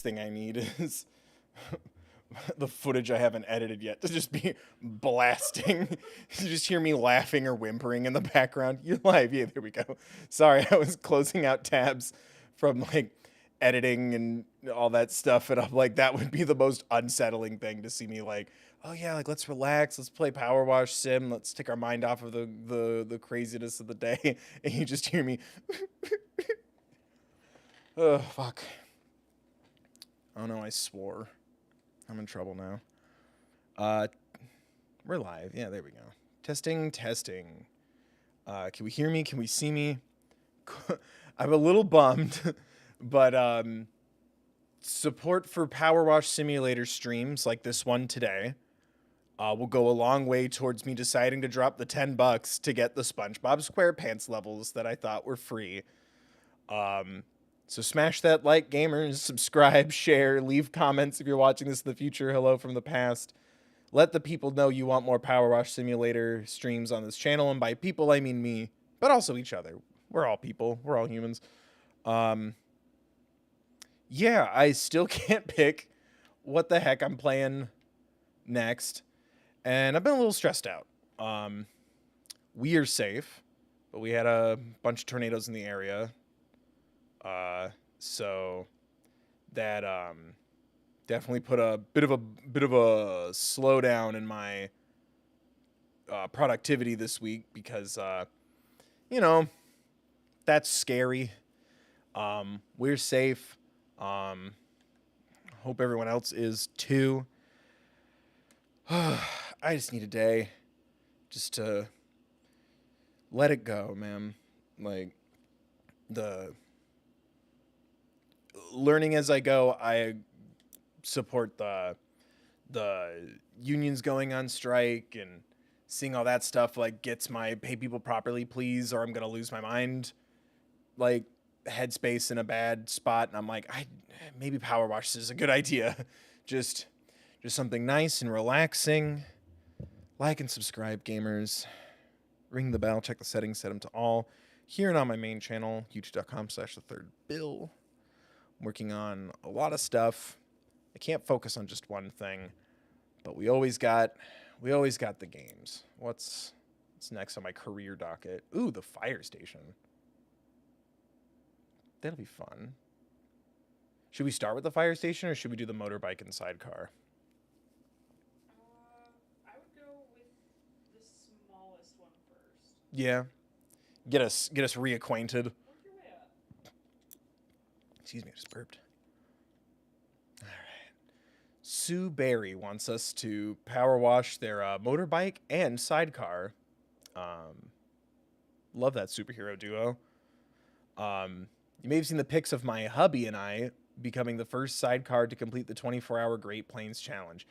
thing I need is the footage I haven't edited yet to just be blasting. You just hear me laughing or whimpering in the background. You're live. Yeah, there we go. Sorry, I was closing out tabs from like editing and all that stuff. And I'm like, that would be the most unsettling thing to see me like, oh yeah, like let's relax. Let's play PowerWash Sim. Let's take our mind off of the craziness of the day. And you just hear me. Oh, fuck. Oh no, I swore. I'm in trouble now. We're live. Yeah, there we go. Testing. Can we hear me? Can we see me? I'm a little bummed, but support for PowerWash Simulator streams like this one today will go a long way towards me deciding to drop the $10 to get the SpongeBob SquarePants levels that I thought were free. So smash that like, gamers, subscribe, share, leave comments if you're watching this in the future. Hello from the past. Let the people know you want more PowerWash Simulator streams on this channel. And by people, I mean me, but also each other. We're all people. We're all humans. Yeah, I still can't pick what the heck I'm playing next. And I've been a little stressed out. We are safe, but we had a bunch of tornadoes in the area. So that definitely put a bit of a slowdown in my productivity this week because you know, that's scary. We're safe. Hope everyone else is too. I just need a day just to let it go, man. Like the learning as I go, I support the unions going on strike and seeing all that stuff like gets my pay people properly, please, or I'm gonna lose my mind. Like headspace in a bad spot, and I'm like, maybe PowerWash is a good idea. just something nice and relaxing. Like and subscribe, gamers. Ring the bell. Check the settings. Set them to all. Here and on my main channel, youtube.com/thethirdbill. I'm working on a lot of stuff. I can't focus on just one thing, but we always got the games. What's next on my career docket? Ooh, the fire station. That'll be fun. Should we start with the fire station or should we do the motorbike and sidecar? I would go with the smallest one first. Yeah. Get us reacquainted. Work your way up. Excuse me, I just burped. All right. Sue Berry wants us to power wash their motorbike and sidecar. Love that superhero duo. You may have seen the pics of my hubby and I becoming the first sidecar to complete the 24-hour Great Plains Challenge.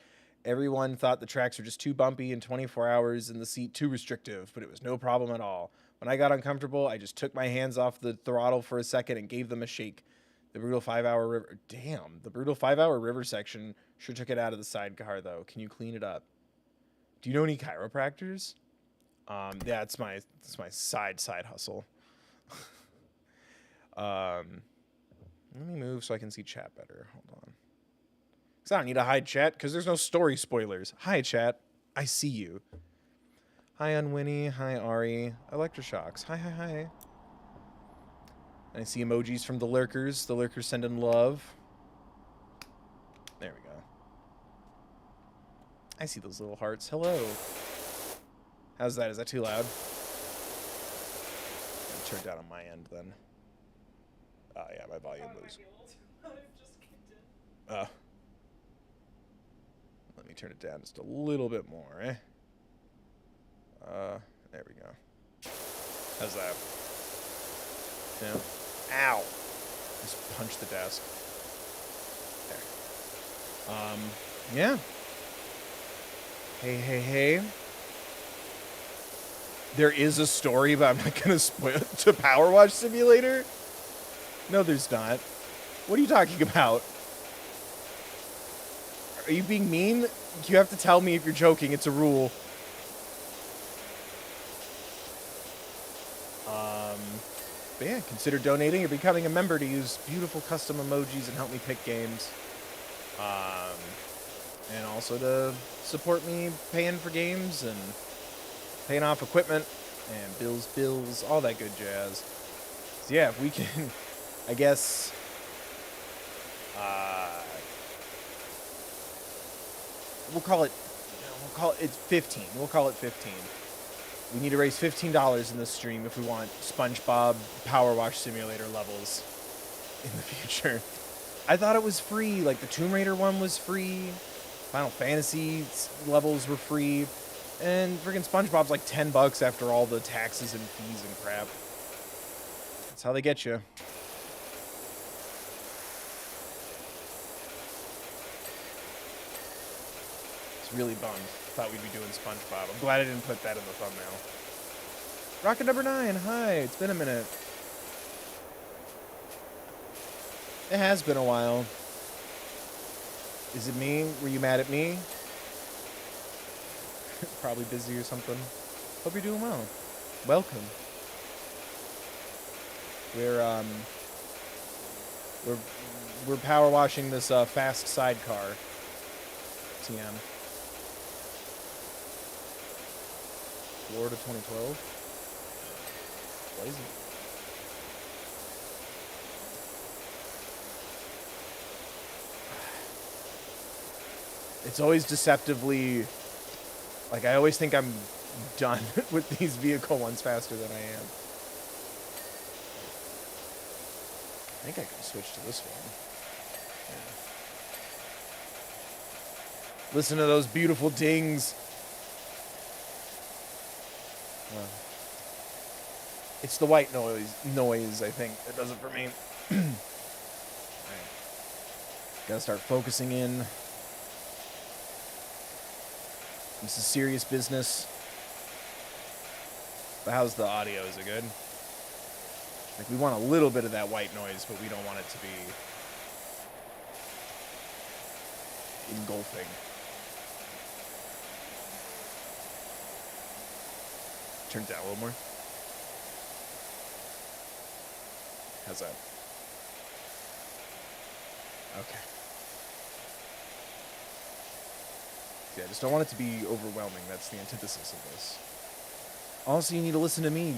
Everyone thought the tracks were just too bumpy and 24 hours in the seat too restrictive, but it was no problem at all. When I got uncomfortable, I just took my hands off the throttle for a second and gave them a shake. The brutal 5-hour river... Damn, the brutal 5-hour river section sure took it out of the sidecar, though. Can you clean it up? Do you know any chiropractors? Yeah, it's my side hustle. Let me move so I can see chat better. Hold on. Because I don't need to hide chat because there's no story spoilers. Hi, chat. I see you. Hi, Unwinnie. Hi, Ari. Electroshocks. Hi. I see emojis from the lurkers. The lurkers send in love. There we go. I see those little hearts. Hello. How's that? Is that too loud? I'll turn it down on my end then. Oh, yeah, my volume was. Let me turn it down just a little bit more, eh? There we go. How's that? Yeah. Ow! Just punched the desk. There. Yeah. Hey. There is a story, but I'm not gonna spoil it to PowerWash Simulator. No, there's not. What are you talking about? Are you being mean? You have to tell me if you're joking. It's a rule. But yeah, consider donating or becoming a member to use beautiful custom emojis and help me pick games. And also to support me paying for games and paying off equipment and bills, all that good jazz. So yeah, if we can, I guess, it's 15. We'll call it 15. We need to raise $15 in this stream if we want SpongeBob Power Wash Simulator levels in the future. I thought it was free. Like, the Tomb Raider one was free. Final Fantasy levels were free. And freaking SpongeBob's like $10 after all the taxes and fees and crap. That's how they get you. It's really bummed. Thought we'd be doing SpongeBob. I'm glad I didn't put that in the thumbnail. Rocket number 9. Hi. It's been a minute. It has been a while. Is it me? Were you mad at me? Probably busy or something. Hope you're doing well. Welcome. We're power washing this fast sidecar. TM. Florida 2012. Blazing. It's always deceptively, like, I always think I'm done with these vehicle ones faster than I am. I think I can switch to this one. Yeah. Listen to those beautiful dings. It's the white noise, I think, that does it for me. Right. Gotta start focusing in. This is serious business. But how's the audio? Is it good? Like, we want a little bit of that white noise, but we don't want it to be engulfing. Turn it down a little more. How's that? Okay. Yeah, I just don't want it to be overwhelming. That's the antithesis of this. Also, you need to listen to me,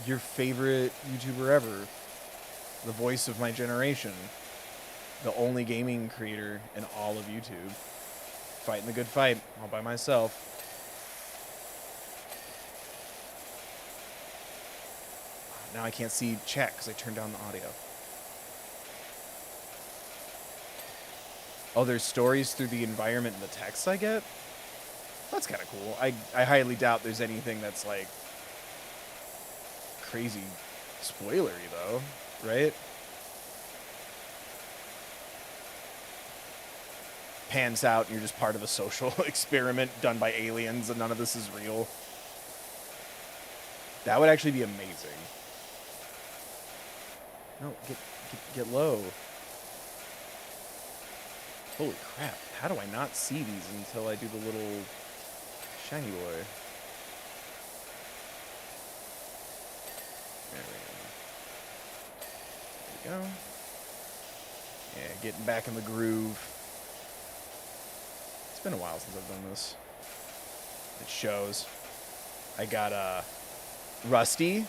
your favorite YouTuber ever, the voice of my generation, the only gaming creator in all of YouTube, fighting the good fight all by myself. Now I can't see chat because I turned down the audio. Oh, there's stories through the environment and the text I get? That's kind of cool. I highly doubt there's anything that's, like, crazy spoilery, though, right? Pans out and you're just part of a social experiment done by aliens and none of this is real. That would actually be amazing. No, get low. Holy crap. How do I not see these until I do the little shiny boy? There we go. Yeah, getting back in the groove. It's been a while since I've done this. It shows. I got Rusty.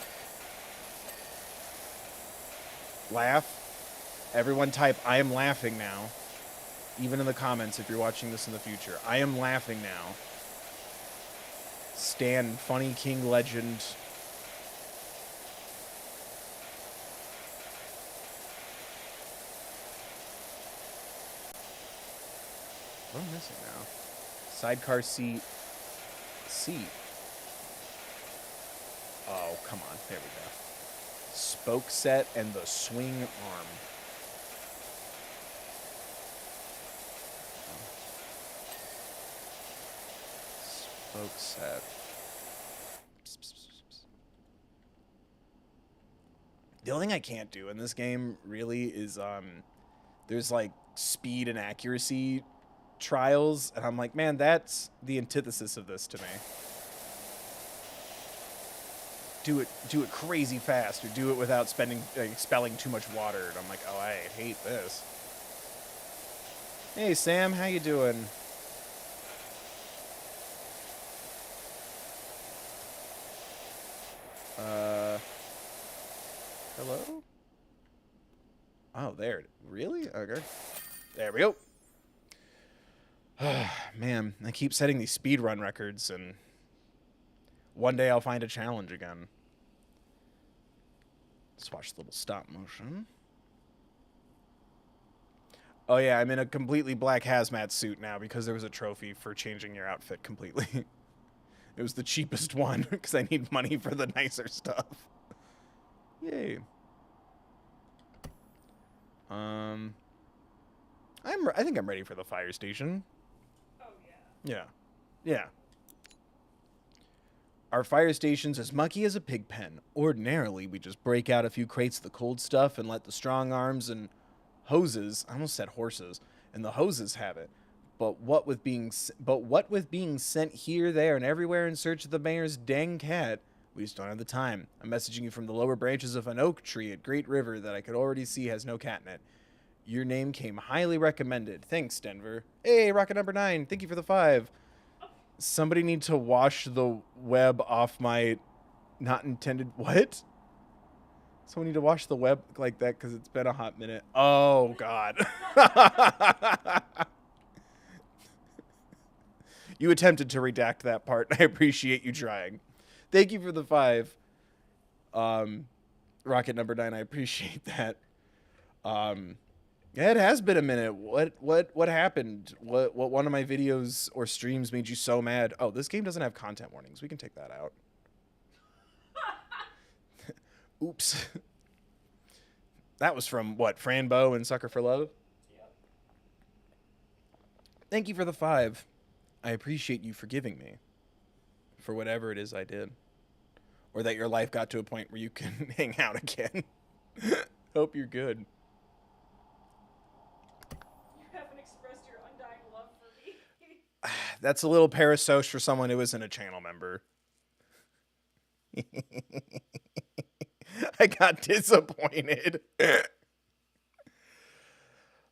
Laugh. Everyone type, I am laughing now. Even in the comments if you're watching this in the future. I am laughing now. Stan, Funny King Legend. What am I missing now? Sidecar seat. Seat. Oh, come on. There we go. Spoke set and the swing arm. Spoke set. The only thing I can't do in this game really is there's like speed and accuracy trials, and I'm like, man, that's the antithesis of this to me. do it crazy fast, or do it without expelling too much water. And I'm like, oh, I hate this. Hey, Sam, how you doing? Hello? Oh, there. Really? Okay. There we go. Man, I keep setting these speedrun records, and one day I'll find a challenge again. Let's watch the little stop motion. Oh yeah, I'm in a completely black hazmat suit now because there was a trophy for changing your outfit completely. It was the cheapest one because I need money for the nicer stuff. Yay. I think I'm ready for the fire station. Oh, yeah. Yeah. Yeah. Our fire station's as mucky as a pig pen. Ordinarily, we just break out a few crates of the cold stuff and let the strong arms and hoses, I almost said horses, and the hoses have it. But what with being sent here, there, and everywhere in search of the mayor's dang cat, we just don't have the time. I'm messaging you from the lower branches of an oak tree at Great River that I could already see has no cat in it. Your name came highly recommended. Thanks, Denver. Hey, Rocket number 9. Thank you for the 5. Somebody need to wash the web off my not intended... What? Someone need to wash the web like that because it's been a hot minute. Oh, God. You attempted to redact that part. I appreciate you trying. Thank you for the 5. Rocket number 9, I appreciate that. Yeah, it has been a minute. What happened? What one of my videos or streams made you so mad? Oh, this game doesn't have content warnings. We can take that out. Oops. That was from what? Franbo and Sucker for Love? Yep. Thank you for the 5. I appreciate you forgiving me for whatever it is I did. Or that your life got to a point where you can hang out again. Hope you're good. That's a little parasocial for someone who isn't a channel member. I got disappointed.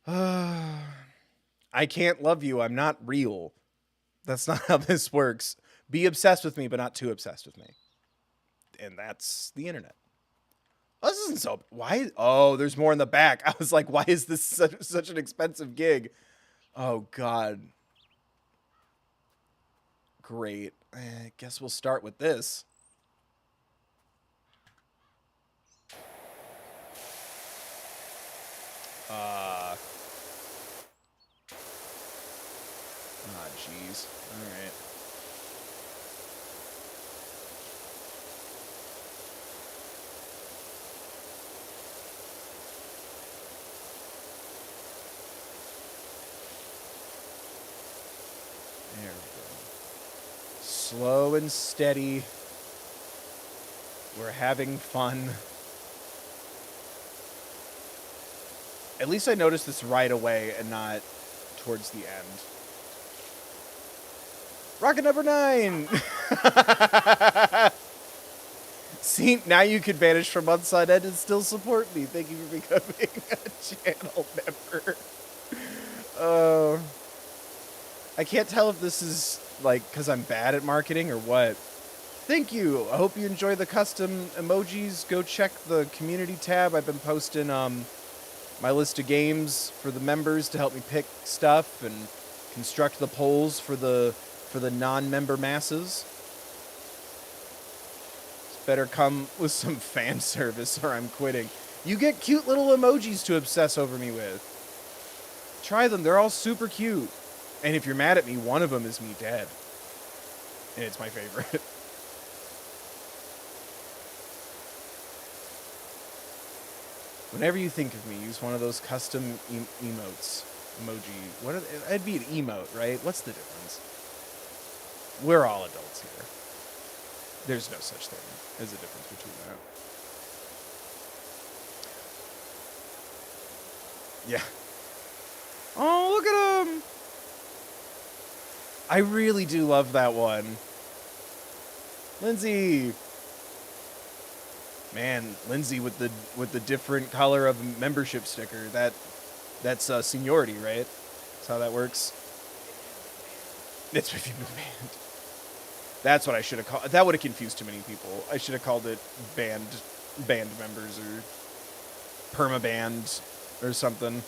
I can't love you. I'm not real. That's not how this works. Be obsessed with me, but not too obsessed with me. And that's the internet. Oh, this isn't so... Why? Oh, there's more in the back. I was like, why is this such an expensive gig? Oh, God. Great. I guess we'll start with this. Ah, jeez. All right. There we go. Slow and steady. We're having fun. At least I noticed this right away and not towards the end. Rocket number 9! See, now you can vanish for months on end and still support me. Thank you for becoming a channel member. I can't tell if this is, like, because I'm bad at marketing or what. Thank you. I hope you enjoy the custom emojis. Go check the community tab. I've been posting my list of games for the members to help me pick stuff and construct the polls for the non-member masses. It's better come with some fan service or I'm quitting. You get cute little emojis to obsess over me with. Try them. They're all super cute. And if you're mad at me, one of them is me dead. And it's my favorite. Whenever you think of me, use one of those custom emotes. Emoji. What are they? It'd be an emote, right? What's the difference? We're all adults here. There's no such thing as a difference between that. Yeah. Oh, look at him! I really do love that one. Lindsay! Man, Lindsay with the different color of membership sticker. That's seniority, right? That's how that works. It's if you've been banned. That's what I should have called. That would have confused too many people. I should have called it band members or permaband or something.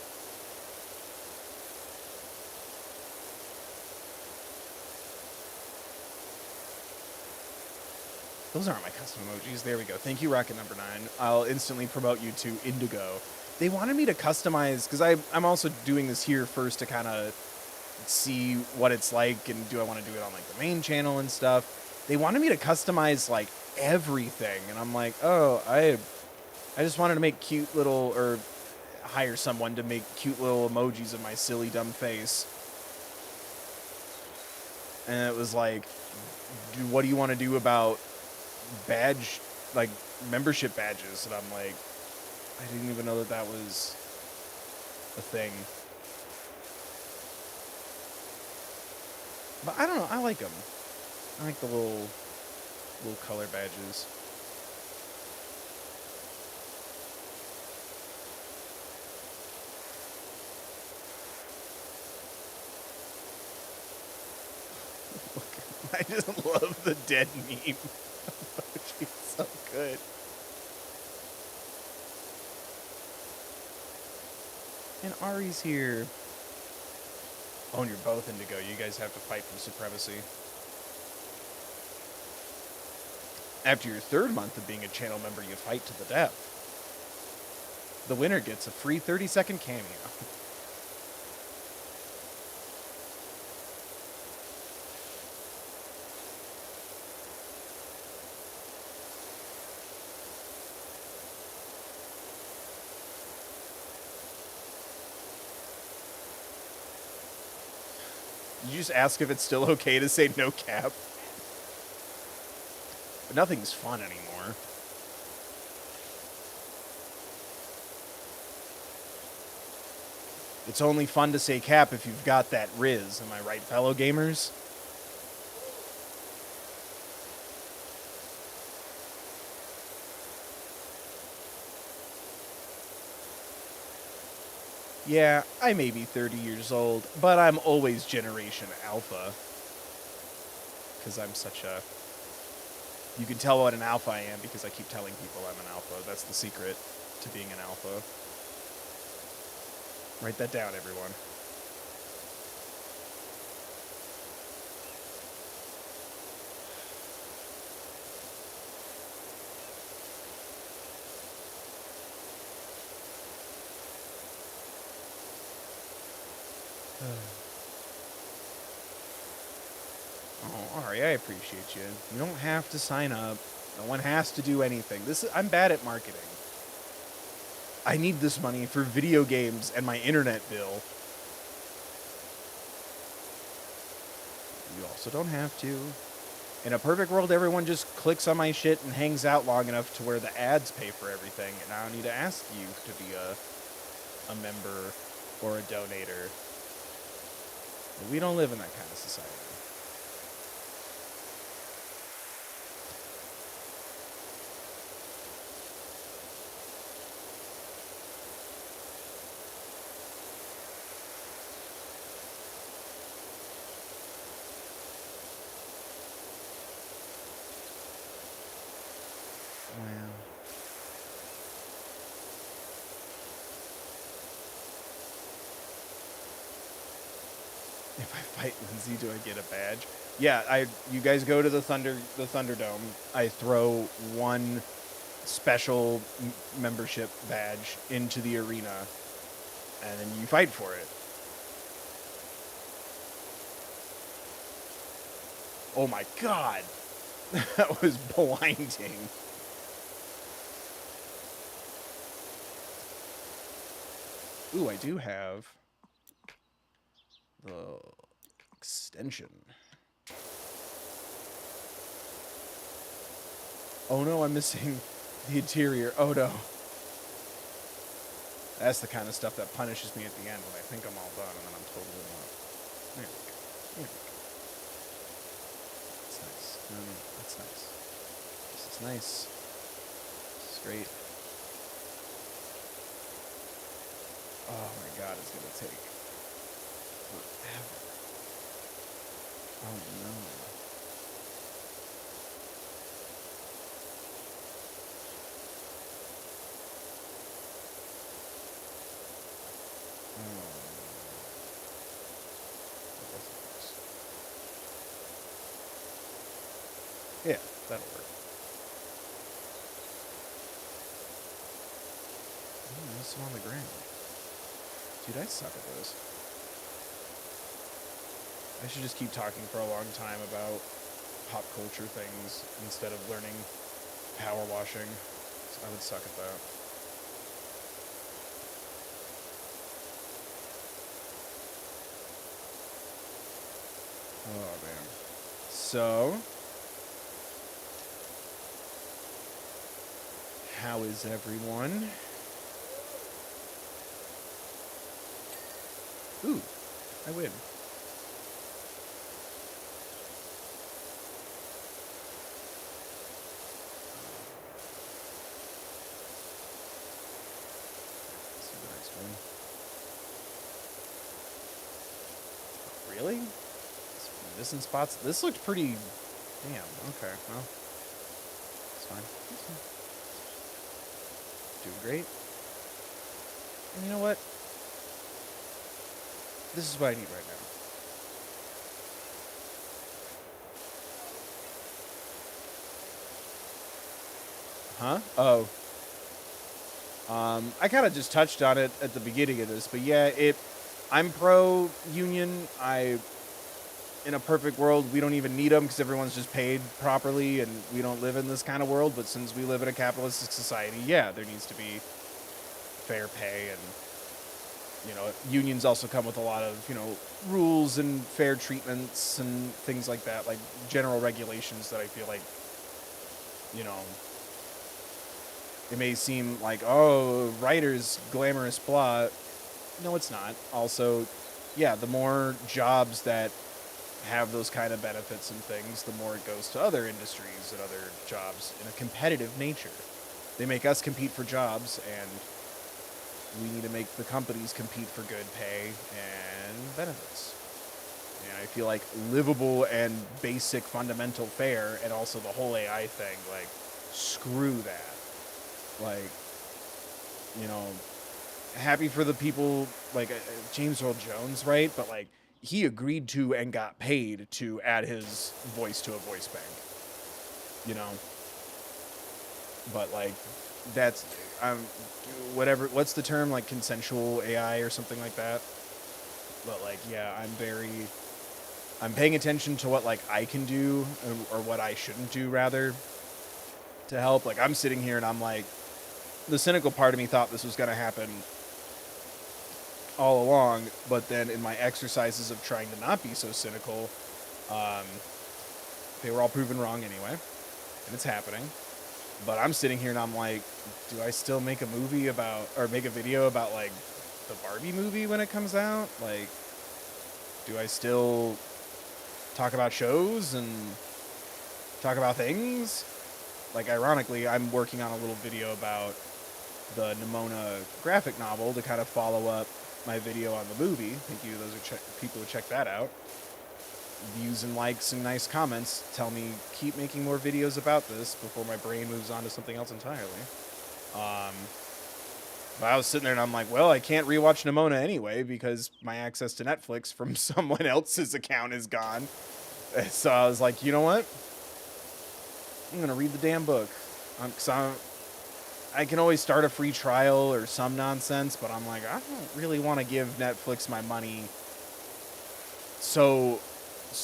Those aren't my custom emojis. There we go. Thank you, Rocket Number 9. I'll instantly promote you to Indigo. They wanted me to customize, because I'm also doing this here first to kind of see what it's like, and do I want to do it on like the main channel and stuff. They wanted me to customize like everything, and I'm like, oh, I just wanted to make cute little, or hire someone to make cute little emojis of my silly dumb face. And it was like, what do you want to do about badge, like membership badges? And I'm like, I didn't even know that was a thing. But I don't know, I like them. I like the little color badges. I just love the dead meme. She's so good. And Ari's here. Oh, and you're both Indigo. You guys have to fight for supremacy. After your 3rd month of being a channel member, you fight to the death. The winner gets a free 30-second cameo. Did you just ask if it's still okay to say no cap? But nothing's fun anymore. It's only fun to say cap if you've got that Riz. Am I right, fellow gamers? Yeah, I may be 30 years old, but I'm always Generation Alpha. Because I'm such a... You can tell what an alpha I am because I keep telling people I'm an alpha. That's the secret to being an alpha. Write that down, everyone. Oh, Ari, I appreciate you. You don't have to sign up. No one has to do anything. I'm bad at marketing. I need this money for video games and my internet bill. You also don't have to. In a perfect world, everyone just clicks on my shit and hangs out long enough to where the ads pay for everything, and I don't need to ask you to be a member or a donator. But we don't live in that kind of society. Wow. If I fight Lindsay, do I get a badge? Yeah, you guys go to the Thunderdome. I throw one special membership badge into the arena, and then you fight for it. Oh my god! That was blinding. Ooh, I do have the extension. Oh no, I'm missing the interior. Oh no. That's the kind of stuff that punishes me at the end when I think I'm all done and then I'm totally not. There we go. There we go. That's nice. No, that's nice. This is nice. This is straight. Oh my god, it's gonna take forever. Oh no. Yeah, that'll work. Oh, there's some on the ground. Dude, I suck at this. I should just keep talking for a long time about pop culture things instead of learning power washing. I would suck at that. Oh, man. So, how is everyone? Ooh, I win. Let's see the next one. Really? Missing spots? This looked pretty... Damn, okay, well. It's fine. It's fine. Doing great. And you know what? This is what I need right now. Huh? Oh. I kind of just touched on it at the beginning of this, but yeah, I'm pro-union. In a perfect world, we don't even need them because everyone's just paid properly and we don't live in this kind of world. But since we live in a capitalistic society, yeah, there needs to be fair pay. And, you know, unions also come with a lot of, you know, rules and fair treatments and things like that, like general regulations that I feel like, you know, it may seem like, oh, writers, glamorous, blah. No, it's not. Also, yeah, the more jobs that have those kind of benefits and things, the more it goes to other industries and other jobs in a competitive nature. They make us compete for jobs, and we need to make the companies compete for good pay and benefits. And I feel like livable and basic fundamental fare, and also the whole AI thing, like, screw that. Like, you know, happy for the people, like, James Earl Jones, right? But, like, he agreed to and got paid to add his voice to a voice bank, you know? But, like, that's, whatever, what's the term, like, consensual AI or something like that? But, like, yeah, I'm paying attention to what, like, I can do, or what I shouldn't do, rather, to help. Like, I'm sitting here and I'm like, the cynical part of me thought this was going to happen all along, but then in my exercises of trying to not be so cynical, they were all proven wrong anyway, and it's happening. But I'm sitting here and I'm like, do I still make a movie about, or make a video about, like, the Barbie movie when it comes out? Like, do I still talk about shows and talk about things? Like, ironically, I'm working on a little video about the Nimona graphic novel to kind of follow up my video on the movie. Thank you to those people who check that out. Views and likes and nice comments tell me keep making more videos about this before my brain moves on to something else entirely. But I was sitting there and I'm like, well, I can't rewatch Nimona anyway because my access to Netflix from someone else's account is gone. So I was like, you know what? I'm going to read the damn book. I can always start a free trial or some nonsense, but I'm like, I don't really want to give Netflix my money so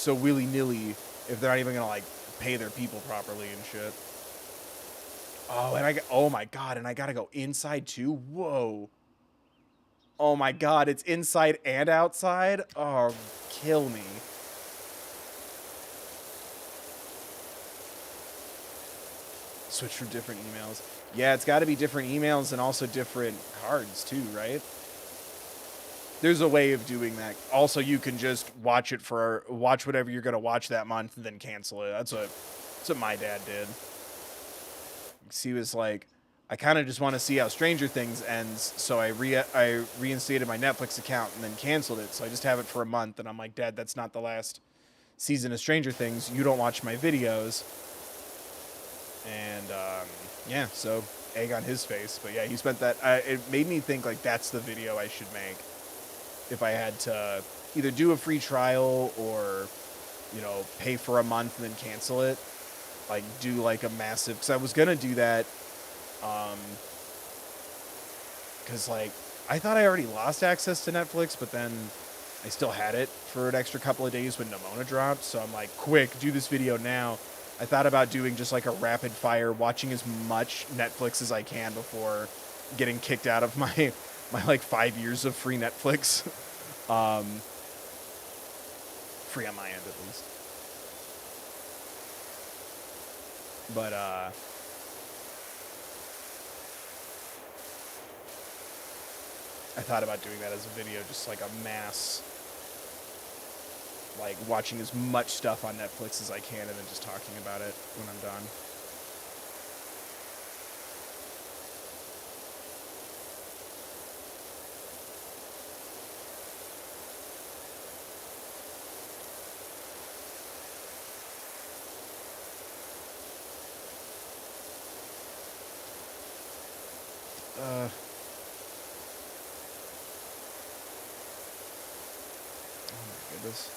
willy-nilly if they're not even going to, like, pay their people properly and shit. Oh, and oh my god, and I got to go inside too? Whoa. Oh my god, it's inside and outside? Oh, kill me. Switch from different emails. Yeah, it's got to be different emails and also different cards too, right? There's a way of doing that. Also, you can just watch whatever you're going to watch that month and then cancel it. That's what my dad did. He was like, I kind of just want to see how Stranger Things ends, so I reinstated my Netflix account and then canceled it. So I just have it for a month, and I'm like, Dad, that's not the last season of Stranger Things. You don't watch my videos. And yeah, so egg on his face. But yeah, he spent that. It made me think like that's the video I should make if I had to either do a free trial or, you know, pay for a month and then cancel it. Like do like a massive, because I was gonna do that. Because like I thought I already lost access to Netflix, but then I still had it for an extra couple of days when Nimona dropped. So I'm like, quick, do this video now. I thought about doing just like a rapid fire, watching as much Netflix as I can before getting kicked out of my like 5 years of free Netflix. Free on my end at least. But I thought about doing that as a video, just like a mass, like watching as much stuff on Netflix as I can and then just talking about it when I'm done. Oh my goodness.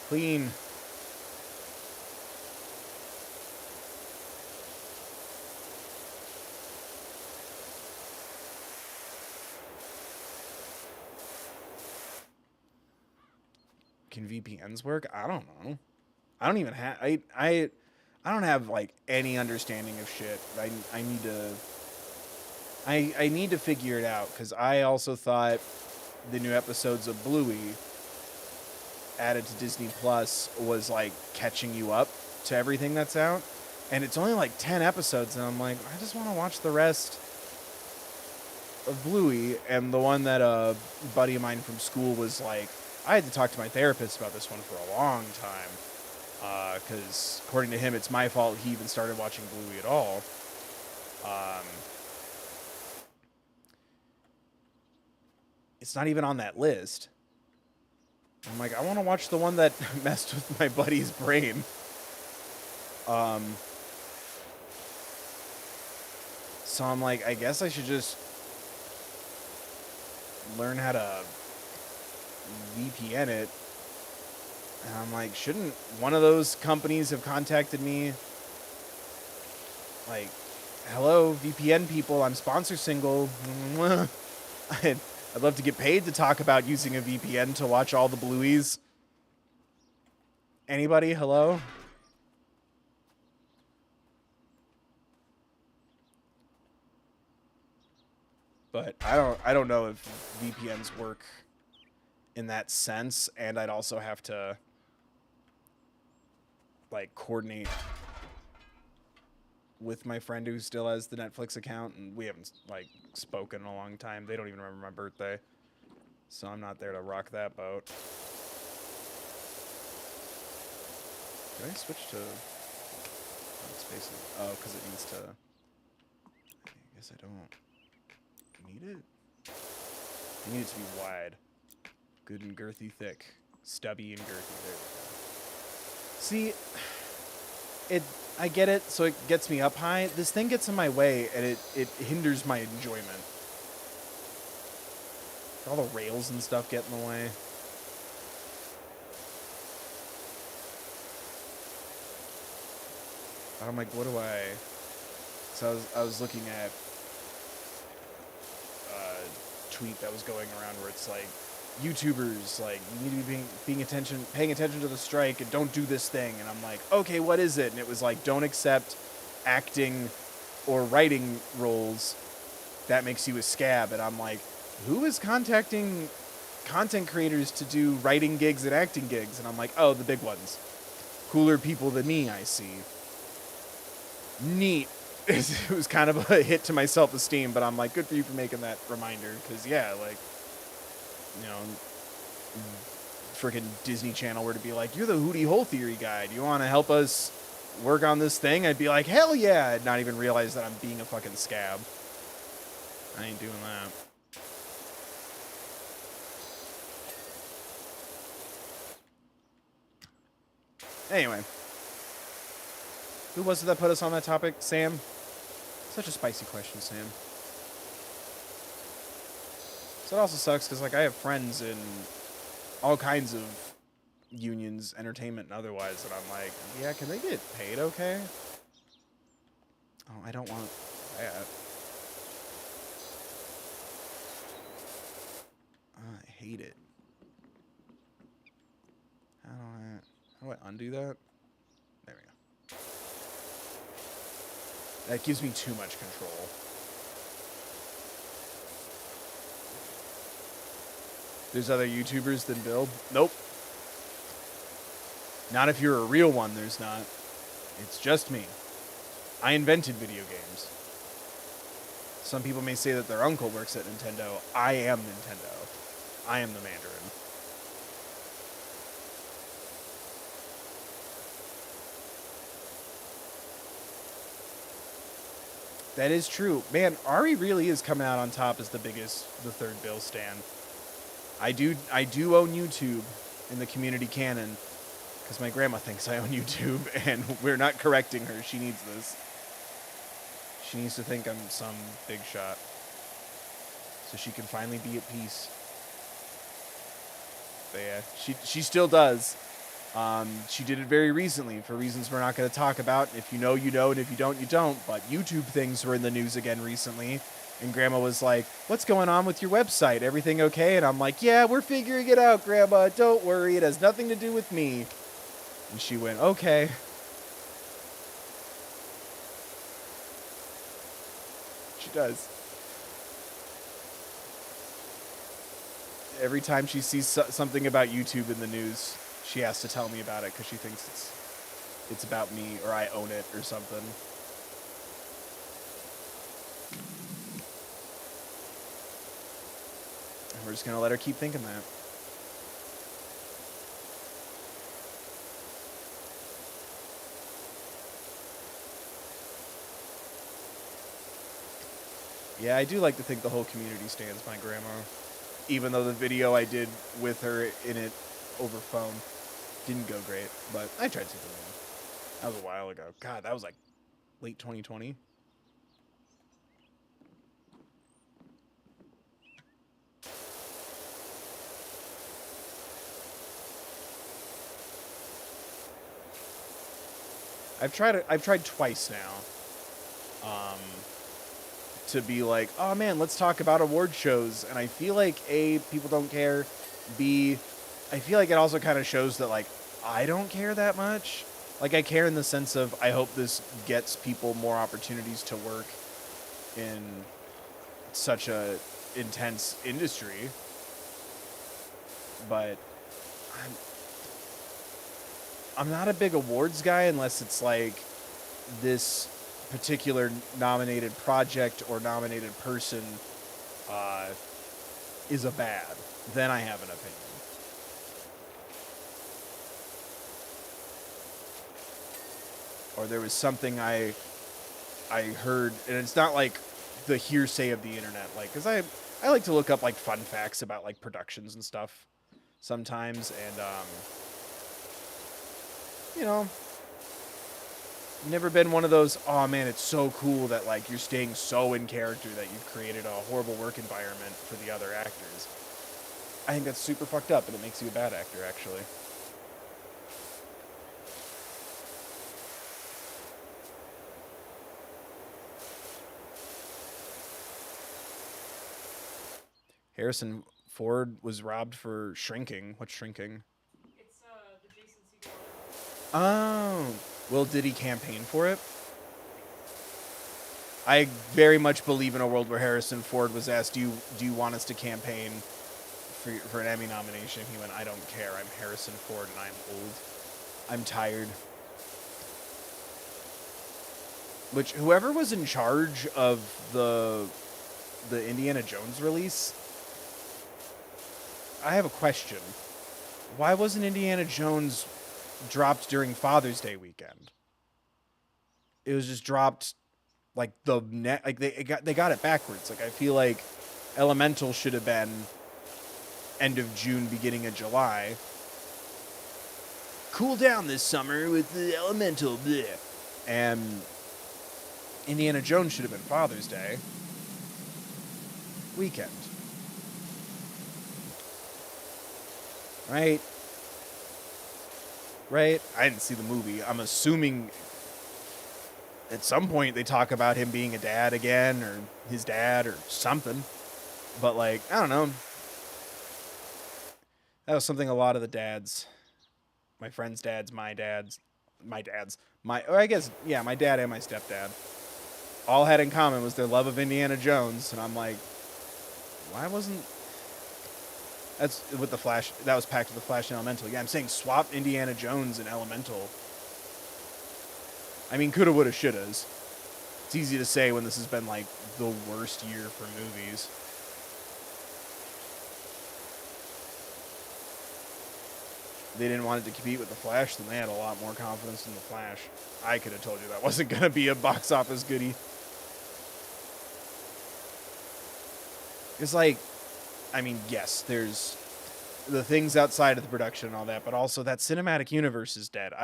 Clean. Can VPNs work? I don't know. I don't even have I don't have like any understanding of shit. I need to I need to figure it out, because I also thought the new episodes of Bluey added to Disney Plus was like catching you up to everything that's out, and it's only like 10 episodes, and I'm like, I just want to watch the rest of Bluey. And the one that a buddy of mine from school was like, I had to talk to my therapist about this one for a long time, because according to him, it's my fault he even started watching Bluey at all. It's not even on that list. I'm like, I want to watch the one that messed with my buddy's brain. So I'm like, I guess I should just learn how to VPN it. And I'm like, shouldn't one of those companies have contacted me? Like, hello, VPN people, I'm sponsor single. I'd love to get paid to talk about using a VPN to watch all the Blueys. Anybody? Hello? But I don't know if VPNs work in that sense, and I'd also have to like coordinate with my friend who still has the Netflix account, and we haven't like spoken in a long time. They don't even remember my birthday, so I'm not there to rock that boat. Did I switch to space? Oh, because it needs to. I guess I don't need it. I need it to be wide, good and girthy, thick, stubby and girthy. There we go. See, I get it, so it gets me up high. This thing gets in my way, and it hinders my enjoyment. All the rails and stuff get in the way. I'm like, what do I... So I was looking at a tweet that was going around where it's like, YouTubers, like, you need to be paying attention to the strike, and don't do this thing. And I'm like, okay, what is it? And it was like, don't accept acting or writing roles. That makes you a scab. And I'm like, who is contacting content creators to do writing gigs and acting gigs? And I'm like, oh, the big ones. Cooler people than me, I see. Neat. It was kind of a hit to my self-esteem, but I'm like, good for you for making that reminder. Because, yeah, like, you know, freaking Disney Channel were to be like, you're the Hootie Hole Theory guy. Do you want to help us work on this thing, I'd be like, hell yeah, I'd not even realize that I'm being a fucking scab. I ain't doing that. Anyway. Who was it that put us on that topic? Sam? Such a spicy question, Sam. So it also sucks because, like, I have friends in all kinds of unions, entertainment and otherwise, that I'm like, yeah, can they get paid okay? Oh, I don't want that. I hate it. How do I undo that? There we go. That gives me too much control. There's other YouTubers than Bill? Nope. Not if you're a real one, there's not. It's just me. I invented video games. Some people may say that their uncle works at Nintendo. I am Nintendo. I am the Mandarin. That is true. Man, Ari really is coming out on top as the third bill stan. I do own YouTube in the community canon because my grandma thinks I own YouTube and we're not correcting her. She needs this. She needs to think I'm some big shot so she can finally be at peace. But yeah, she still does. She did it very recently for reasons we're not going to talk about. If you know, you know, and if you don't, you don't. But YouTube things were in the news again recently. And Grandma was like, what's going on with your website? Everything okay? And I'm like, yeah, we're figuring it out, Grandma. Don't worry. It has nothing to do with me. And she went, okay. She does. Every time she sees something about YouTube in the news, she has to tell me about it because she thinks it's about me or I own it or something. And we're just going to let her keep thinking that. Yeah, I do like to think the whole community stands my grandma. Even though the video I did with her in it over phone didn't go great. But I tried something new. That was a while ago. God, that was like late 2020. I've tried twice now. To be like, oh man, let's talk about award shows. And I feel like A, people don't care. B, I feel like it also kind of shows that like I don't care that much. Like I care in the sense of I hope this gets people more opportunities to work in such a intense industry. But I'm not a big awards guy unless it's like this particular nominated project or nominated person is a bad. Then I have an opinion. Or there was something I heard, and it's not like the hearsay of the internet, like, because I like to look up like fun facts about like productions and stuff sometimes, and you know, never been one of those, oh man, it's so cool that like you're staying so in character that you've created a horrible work environment for the other actors. I think that's super fucked up and it makes you a bad actor, actually. Harrison Ford was robbed for shrinking. What's shrinking? It's the Jason Segel. Oh. Well, did he campaign for it? I very much believe in a world where Harrison Ford was asked, do you want us to campaign for an Emmy nomination? He went, I don't care. I'm Harrison Ford and I'm old. I'm tired. Which, whoever was in charge of the Indiana Jones release, I have a question. Why wasn't Indiana Jones dropped during Father's Day weekend? it was just dropped like the net. Like they got it backwards. Like I feel like Elemental should have been end of June, beginning of July. Cool down this summer with the Elemental, bleh. And Indiana Jones should have been Father's Day weekend. Right? Right? I didn't see the movie. I'm assuming at some point they talk about him being a dad again, or his dad, or something. But, like, I don't know. That was something a lot of the dads, my friends' dads, my dads, or I guess, yeah, my dad and my stepdad, all had in common was their love of Indiana Jones. And I'm like, why wasn't... That's with the Flash. That was packed with the Flash and Elemental. Yeah, I'm saying swap Indiana Jones and Elemental. I mean, coulda, woulda, shouldas. It's easy to say when this has been, like, the worst year for movies. They didn't want it to compete with the Flash, then they had a lot more confidence in the Flash. I could have told you that wasn't going to be a box office goodie. It's like, I mean, yes, there's the things outside of the production and all that, but also that cinematic universe is dead.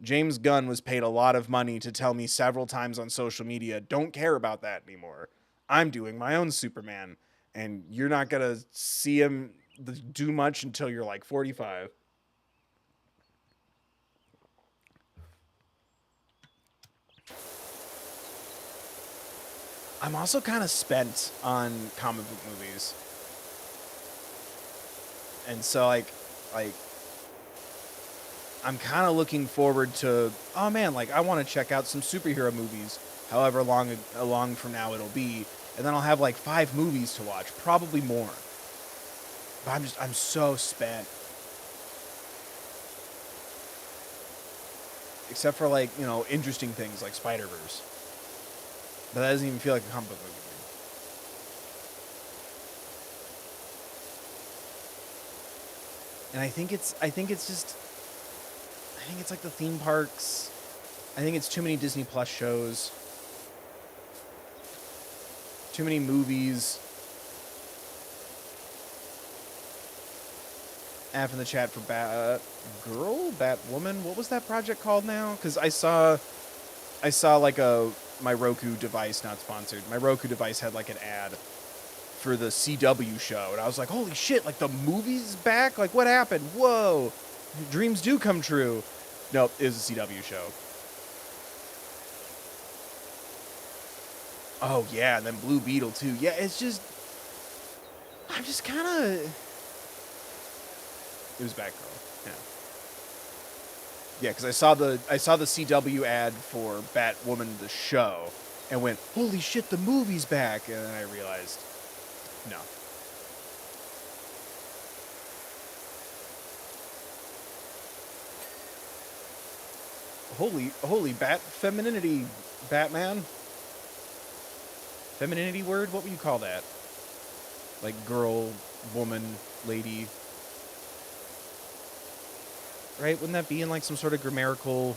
James Gunn was paid a lot of money to tell me several times on social media, don't care about that anymore. I'm doing my own Superman, and you're not going to see him do much until you're like 45. I'm also kind of spent on comic book movies. And so, like, I'm kind of looking forward to, oh man, like, I want to check out some superhero movies, however long from now it'll be. And then I'll have, like, 5 movies to watch, probably more. But I'm so spent. Except for, like, you know, interesting things like Spider-Verse. But that doesn't even feel like a comic book movie. And I think it's like the theme parks. I think it's too many Disney Plus shows. Too many movies. F in the chat for Batwoman. What was that project called now? Because I saw like my Roku device, not sponsored. My Roku device had like an ad for the CW show, and I was like, holy shit, like the movie's back? Like, what happened? Whoa, dreams do come true. Nope, it was a CW show. Oh yeah, and then Blue Beetle too. Yeah, it's just, I'm just kind of, it was Batgirl. Yeah, because I saw the CW ad for Batwoman the show, and went, holy shit, the movie's back, and then I realized, no. Holy bat femininity, Batman. Femininity word? What would you call that? Like girl, woman, lady. Right? Wouldn't that be in like some sort of grammatical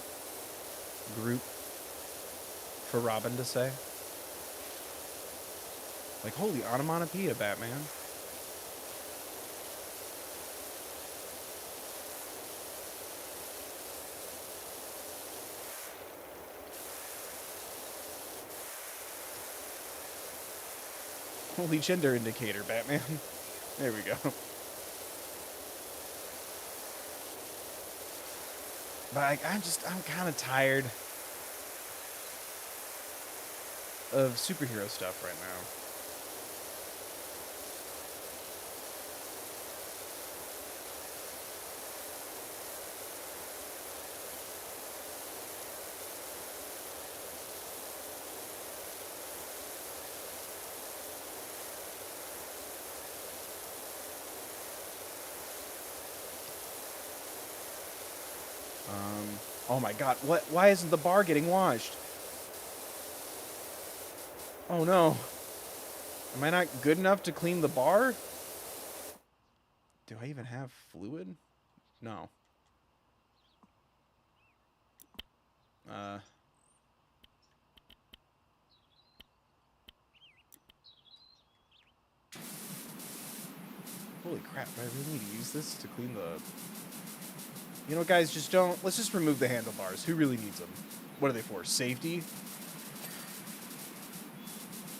group for Robin to say? Like, holy onomatopoeia, Batman. Holy gender indicator, Batman. There we go. But I'm kind of tired of superhero stuff right now. Oh my god, why isn't the bar getting washed? Oh no. Am I not good enough to clean the bar? Do I even have fluid? No. Holy crap, do I really need to use this to clean the... You know, guys, just don't... Let's just remove the handlebars. Who really needs them? What are they for? Safety?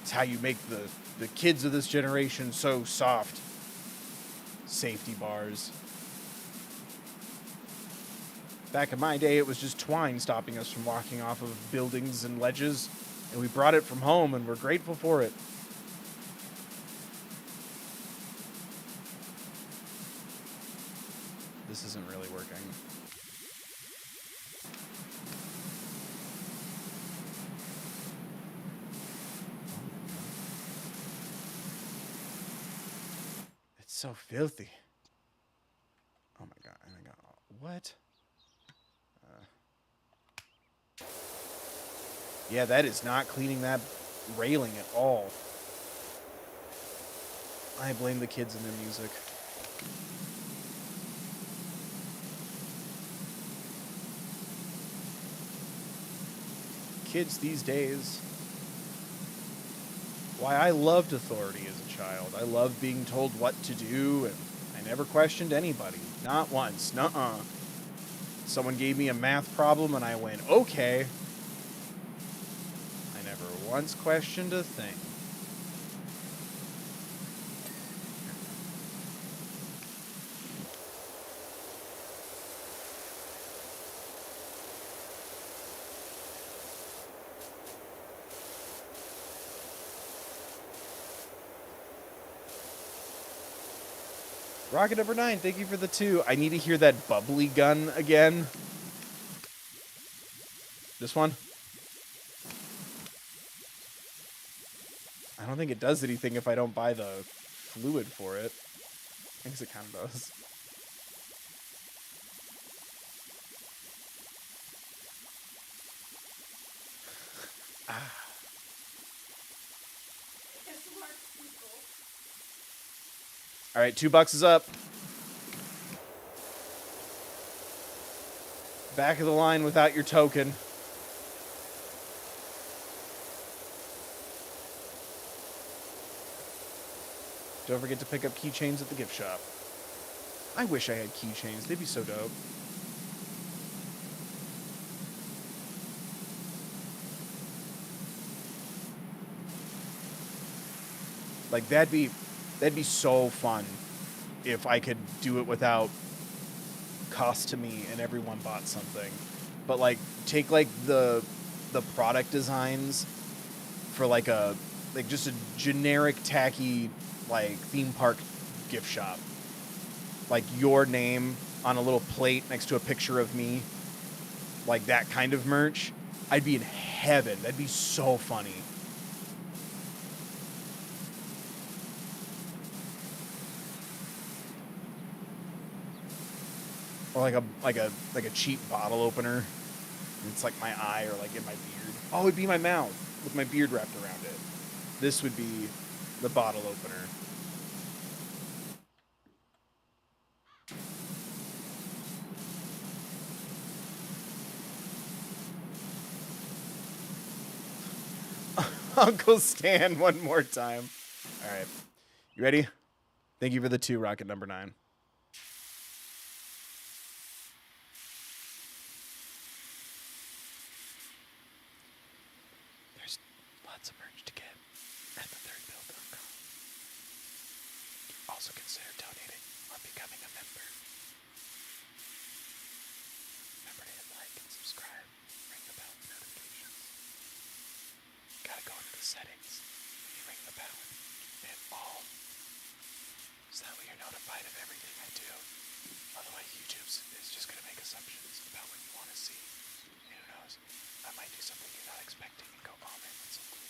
It's how you make the kids of this generation so soft. Safety bars. Back in my day, it was just twine stopping us from walking off of buildings and ledges. And we brought it from home, and we're grateful for it. This isn't really working. It's so filthy. Oh my god, and I got... What? Yeah, that is not cleaning that railing at all. I blame the kids and their music. Kids these days. Why, I loved authority as a child. I loved being told what to do, and I never questioned anybody. Not once. Nuh-uh. Someone gave me a math problem, and I went, okay. I never once questioned a thing. Rocket number 9, thank you for the 2. I need to hear that bubbly gun again. This one? I don't think it does anything if I don't buy the fluid for it. I guess it kind of does. All right, $2 is up. Back of the line without your token. Don't forget to pick up keychains at the gift shop. I wish I had keychains. They'd be so dope. Like, that'd be so fun if I could do it without cost to me and everyone bought something. But like, take like the product designs for like just a generic tacky like theme park gift shop. Like your name on a little plate next to a picture of me. Like that kind of merch. I'd be in heaven. That'd be so funny. Or like a cheap bottle opener. It's like my eye or like in my beard. Oh, it'd be my mouth with my beard wrapped around it. This would be the bottle opener. Uncle Stan one more time. All right. You ready? Thank you for the 2, Rocket number 9. There's lots of merch to get at thethirdbill.com. Also consider donating or becoming a member. Remember to hit like and subscribe. Ring the bell for notifications. Gotta go into the settings. You ring the bell. Hit all. So that way you're notified of everything I do. Otherwise, YouTube is just gonna make assumptions about what you want to see. And who knows? I might do something you're not expecting and go, oh man, that's so cool.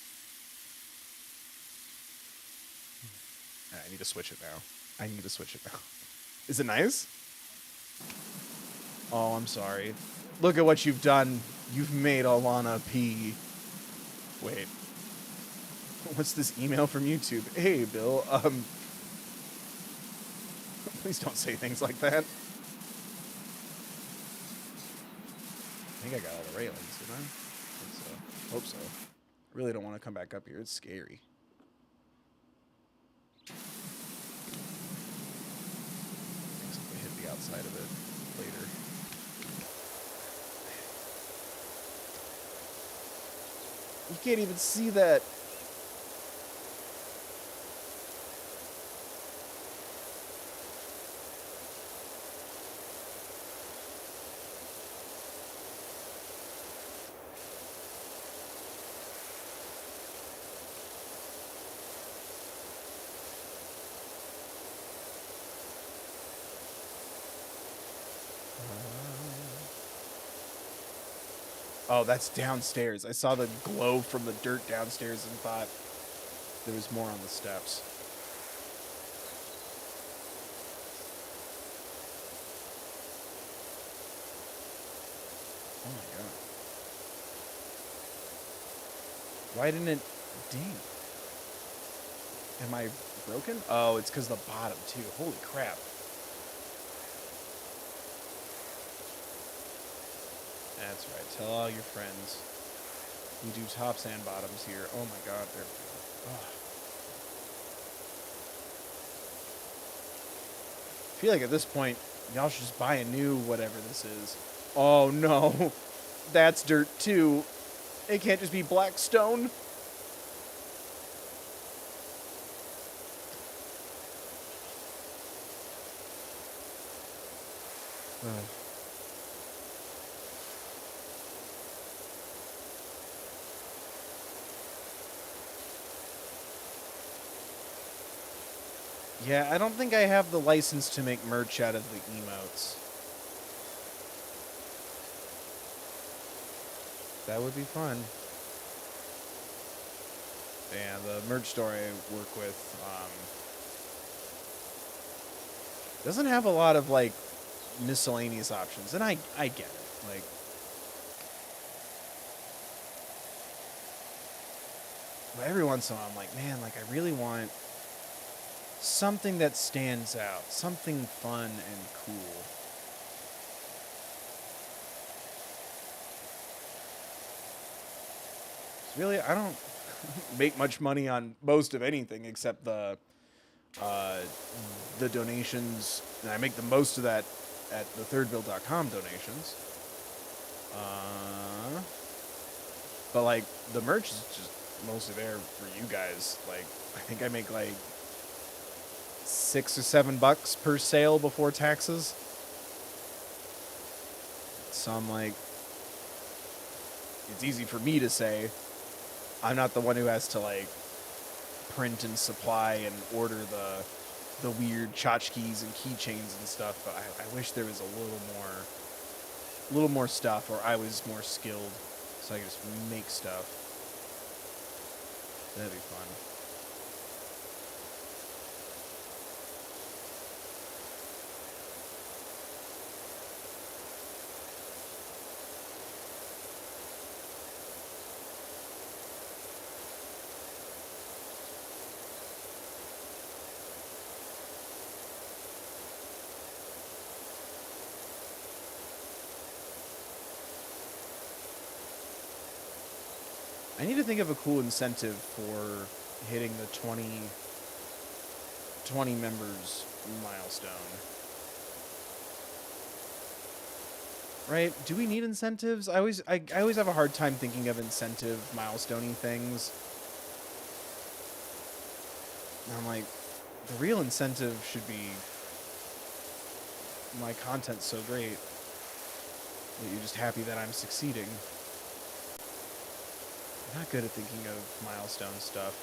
Alright, I need to switch it now. Is it nice? Oh, I'm sorry. Look at what you've done. You've made Alana pee. Wait. What's this email from YouTube? Hey, Bill, please don't say things like that. I think I got all the railings, didn't I? Hope so. I really don't want to come back up here. It's scary. outside of it later. You can't even see that. Oh, that's downstairs. I saw the glow from the dirt downstairs and thought there was more on the steps. Oh my god. Why didn't it ding? Am I broken? Oh, it's because the bottom too. Holy crap. That's right. Tell all your friends. We do tops and bottoms here. Oh my god, there we go. Ugh. I feel like at this point, y'all should just buy a new whatever this is. Oh no. That's dirt too. It can't just be black stone. Ugh. Yeah, I don't think I have the license to make merch out of the emotes. That would be fun. Yeah, the merch store I work with doesn't have a lot of, like, miscellaneous options. And I get it. Like, but every once in a while I'm like, man, like, I really want something that stands out, something fun and cool. Really, I don't make much money on most of anything except the donations, and I make the most of that at thethirdbill.com donations. But like the merch is just mostly there for you guys. Like I think I make like $6 or $7 per sale before taxes. So I'm like, it's easy for me to say. I'm not the one who has to like print and supply and order the weird tchotchkes and keychains and stuff. But I wish there was a little more stuff, or I was more skilled, so I could just make stuff. That'd be fun. I need to think of a cool incentive for hitting the 20 members milestone. Right? Do we need incentives? I always have a hard time thinking of incentive milestoney things. And I'm like, the real incentive should be my content's so great that you're just happy that I'm succeeding. I'm not good at thinking of milestone stuff.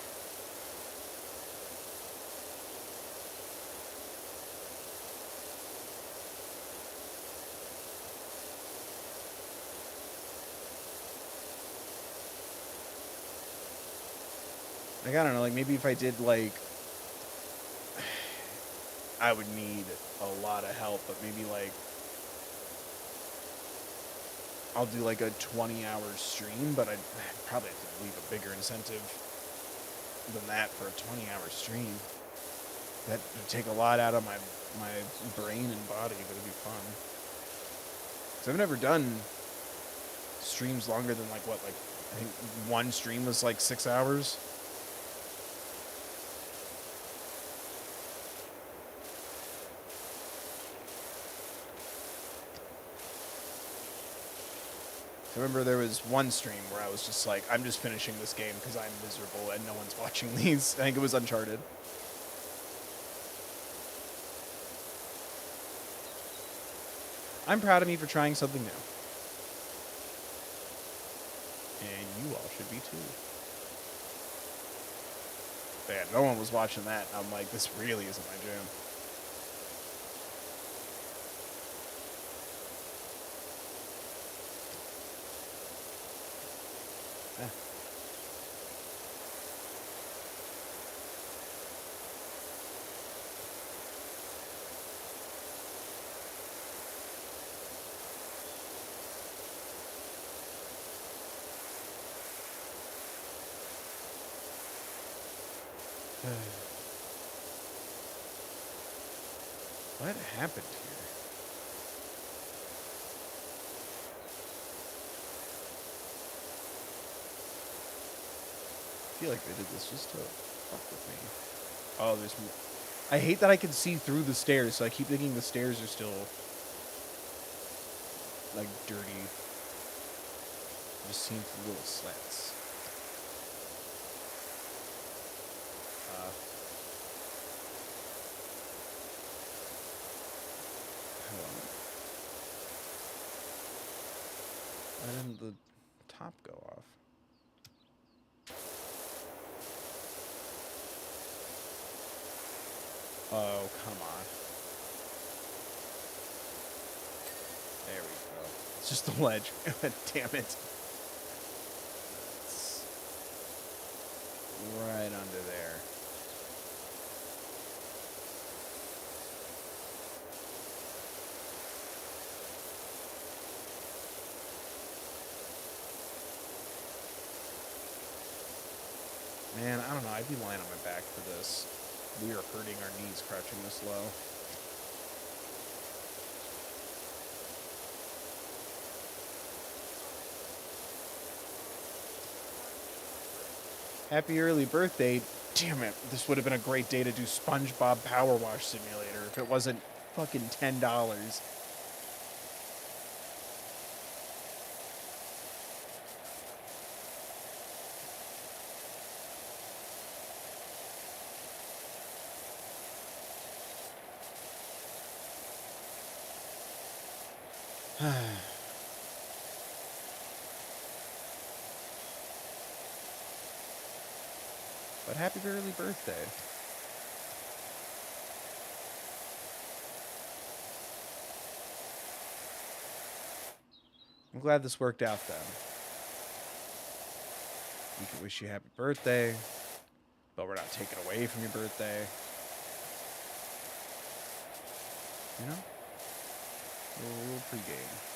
Like, I don't know, like, maybe if I did, like, I would need a lot of help, but maybe, like, I'll do, like, a 20-hour stream, but I'd probably have to leave a bigger incentive than that for a 20-hour stream. That would take a lot out of my brain and body, but it'd be fun. So I've never done streams longer than, like, what, like, I think one stream was, like, 6 hours. I remember there was one stream where I was just like, I'm just finishing this game because I'm miserable and no one's watching these. I think it was Uncharted. I'm proud of me for trying something new. And you all should be too. But yeah, no one was watching that. I'm like, this really isn't my jam. What happened here? I feel like they did this just to fuck with me. Oh, there's more. I hate that I can see through the stairs, so I keep thinking the stairs are still, like, dirty. Just seeing through little slats. Why didn't the top go off? Oh, come on. There we go. It's just the ledge. Damn it. It's right under there. Man, I don't know. I'd be lying on my back for this. We are hurting our knees crouching this low. Happy early birthday. Damn it. This would have been a great day to do SpongeBob PowerWash Simulator if it wasn't fucking $10. But happy early birthday. I'm glad this worked out then. We can wish you happy birthday, but we're not taking away from your birthday. You know? A little pregame.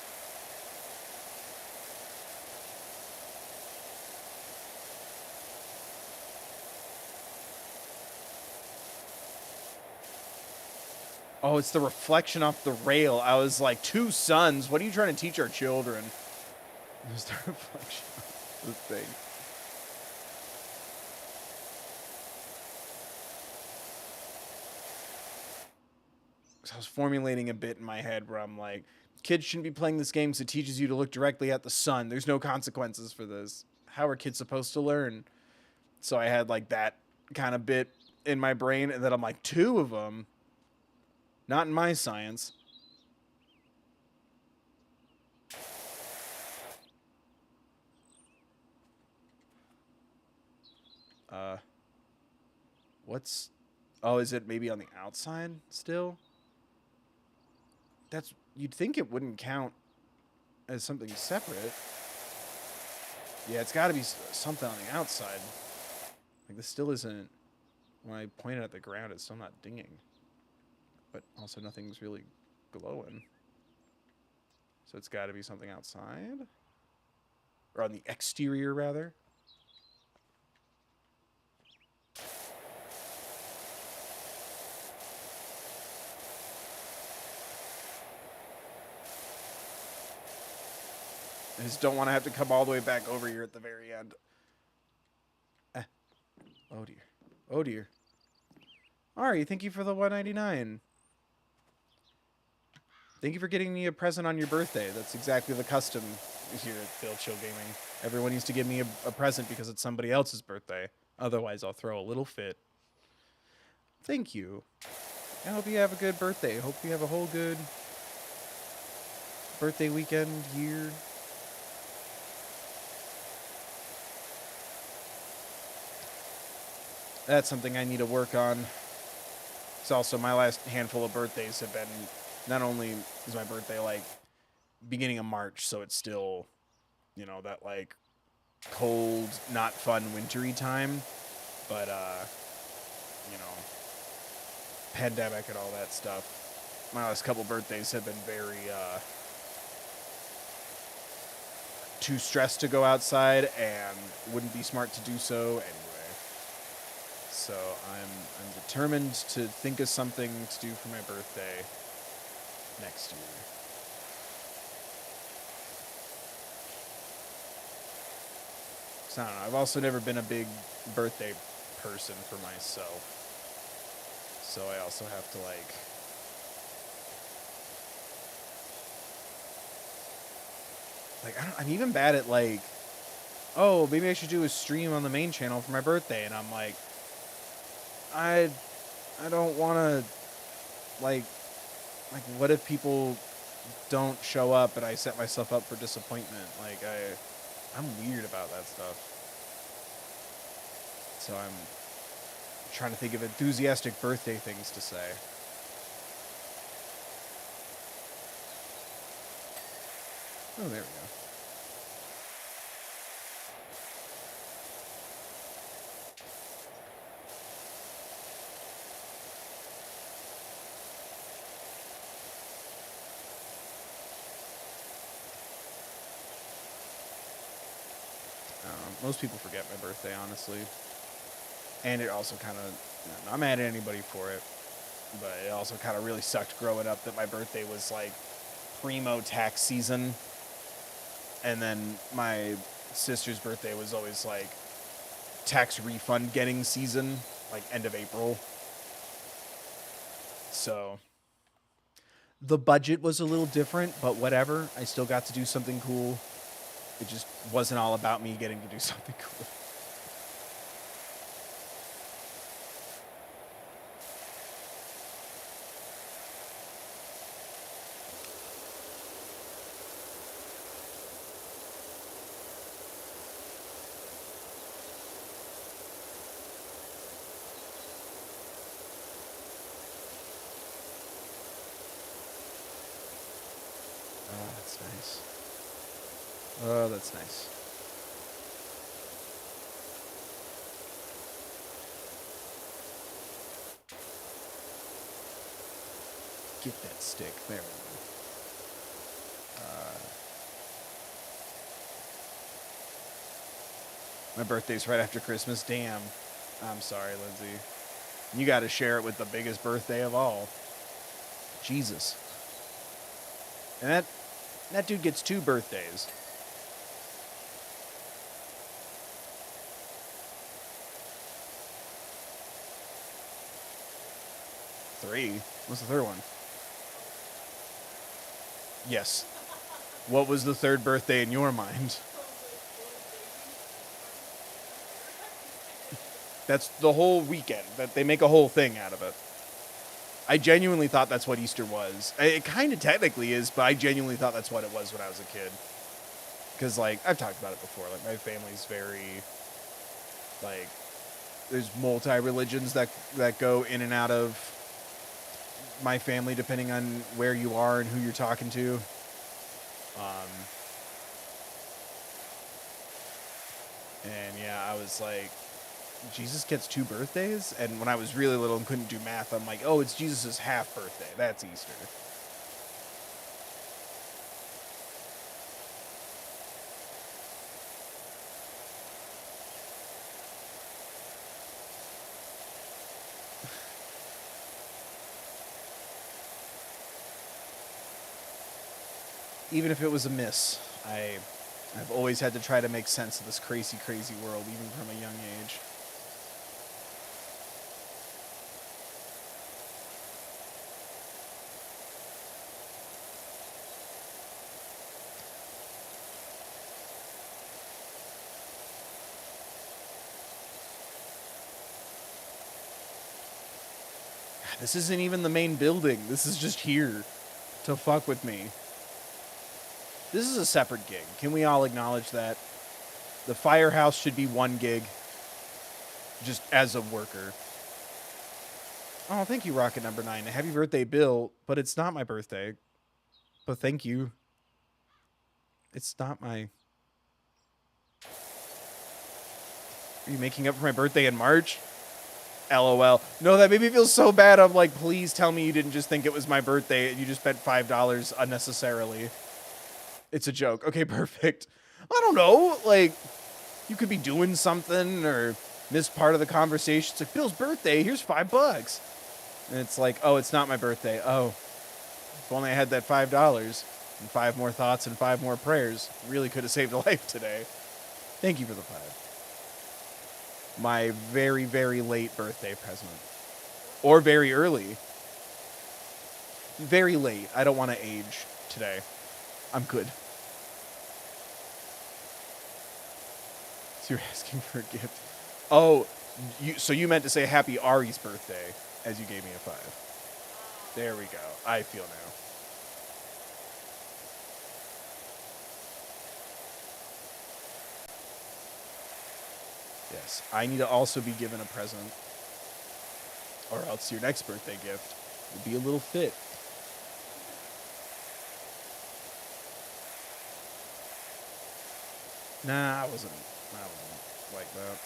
Oh, it's the reflection off the rail. I was like, 2 suns. What are you trying to teach our children? It was the reflection of the thing. So I was formulating a bit in my head where I'm like, kids shouldn't be playing this game because it teaches you to look directly at the sun. There's no consequences for this. How are kids supposed to learn? So I had like that kind of bit in my brain, and then I'm like, 2 of them? Not in my science. What's... Oh, is it maybe on the outside still? That's... You'd think it wouldn't count as something separate. Yeah, it's got to be something on the outside. Like, this still isn't... When I point it at the ground, it's still not dinging. But also nothing's really glowing. So it's got to be something outside? Or on the exterior, rather? I just don't want to have to come all the way back over here at the very end. Oh, dear. Oh, dear. Ari, thank you for the $1.99. Thank you for getting me a present on your birthday. That's exactly the custom here at Bill Chill Gaming. Everyone needs to give me a present because it's somebody else's birthday. Otherwise, I'll throw a little fit. Thank you. I hope you have a good birthday. Hope you have a whole good birthday weekend, year. That's something I need to work on. It's also my last handful of birthdays have been, not only is my birthday like beginning of March, so it's still, you know, that like cold, not fun, wintry time, but you know, pandemic and all that stuff. My last couple birthdays have been very too stressed to go outside, and wouldn't be smart to do so anyway. So I'm determined to think of something to do for my birthday next year. So I don't know. I've also never been a big birthday person for myself. So I also have to I'm even bad at like, oh, maybe I should do a stream on the main channel for my birthday, and I'm like, I don't want to, like, what if people don't show up and I set myself up for disappointment? Like, I'm weird about that stuff. So I'm trying to think of enthusiastic birthday things to say. Oh, there we go. Most people forget my birthday, honestly. And it also kind of, I'm not mad at anybody for it, but it also kind of really sucked growing up that my birthday was like primo tax season. And then my sister's birthday was always like tax refund getting season, like end of April. So the budget was a little different, but whatever. I still got to do something cool. It just wasn't all about me getting to do something cool. Oh, that's nice. Oh, that's nice. Get that stick. There we go. My birthday's right after Christmas. Damn. I'm sorry, Lindsay. You got to share it with the biggest birthday of all. Jesus. And that dude gets 2 birthdays. Three? What's the third one? Yes. What was the third birthday in your mind? That's the whole weekend. That they make a whole thing out of it. I genuinely thought that's what Easter was. It kind of technically is, but I genuinely thought that's what it was when I was a kid. Because, like, I've talked about it before. Like, my family's very, like, there's multi-religions that go in and out of my family depending on where you are and who you're talking to. And yeah, I was like, Jesus gets 2 birthdays? And when I was really little and couldn't do math, I'm like, oh, it's Jesus' half birthday. That's Easter. Even if it was a miss, I've always had to try to make sense of this crazy, crazy world, even from a young age. This isn't even the main building. This is just here to fuck with me. This is a separate gig. Can we all acknowledge that? The firehouse should be one gig. Just as a worker. Oh, thank you, Rocket number 9. Happy birthday, Bill. But it's not my birthday. But thank you. It's not my... Are you making up for my birthday in March? LOL. No, that made me feel so bad. I'm like, please tell me you didn't just think it was my birthday and you just spent $5 unnecessarily. It's a joke. Okay, perfect. I don't know. Like, you could be doing something or miss part of the conversation. It's like, Bill's birthday. Here's $5. And it's like, oh, it's not my birthday. Oh, if only I had that $5 and 5 more thoughts and 5 more prayers. Really could have saved a life today. Thank you for the 5. My very, very late birthday present. Or very early. Very late. I don't want to age today. I'm good. So you're asking for a gift. Oh, so you meant to say happy Ari's birthday as you gave me a 5. There we go. I feel now. Yes, I need to also be given a present. Or else your next birthday gift will be a little fit. Nah, I wasn't like that.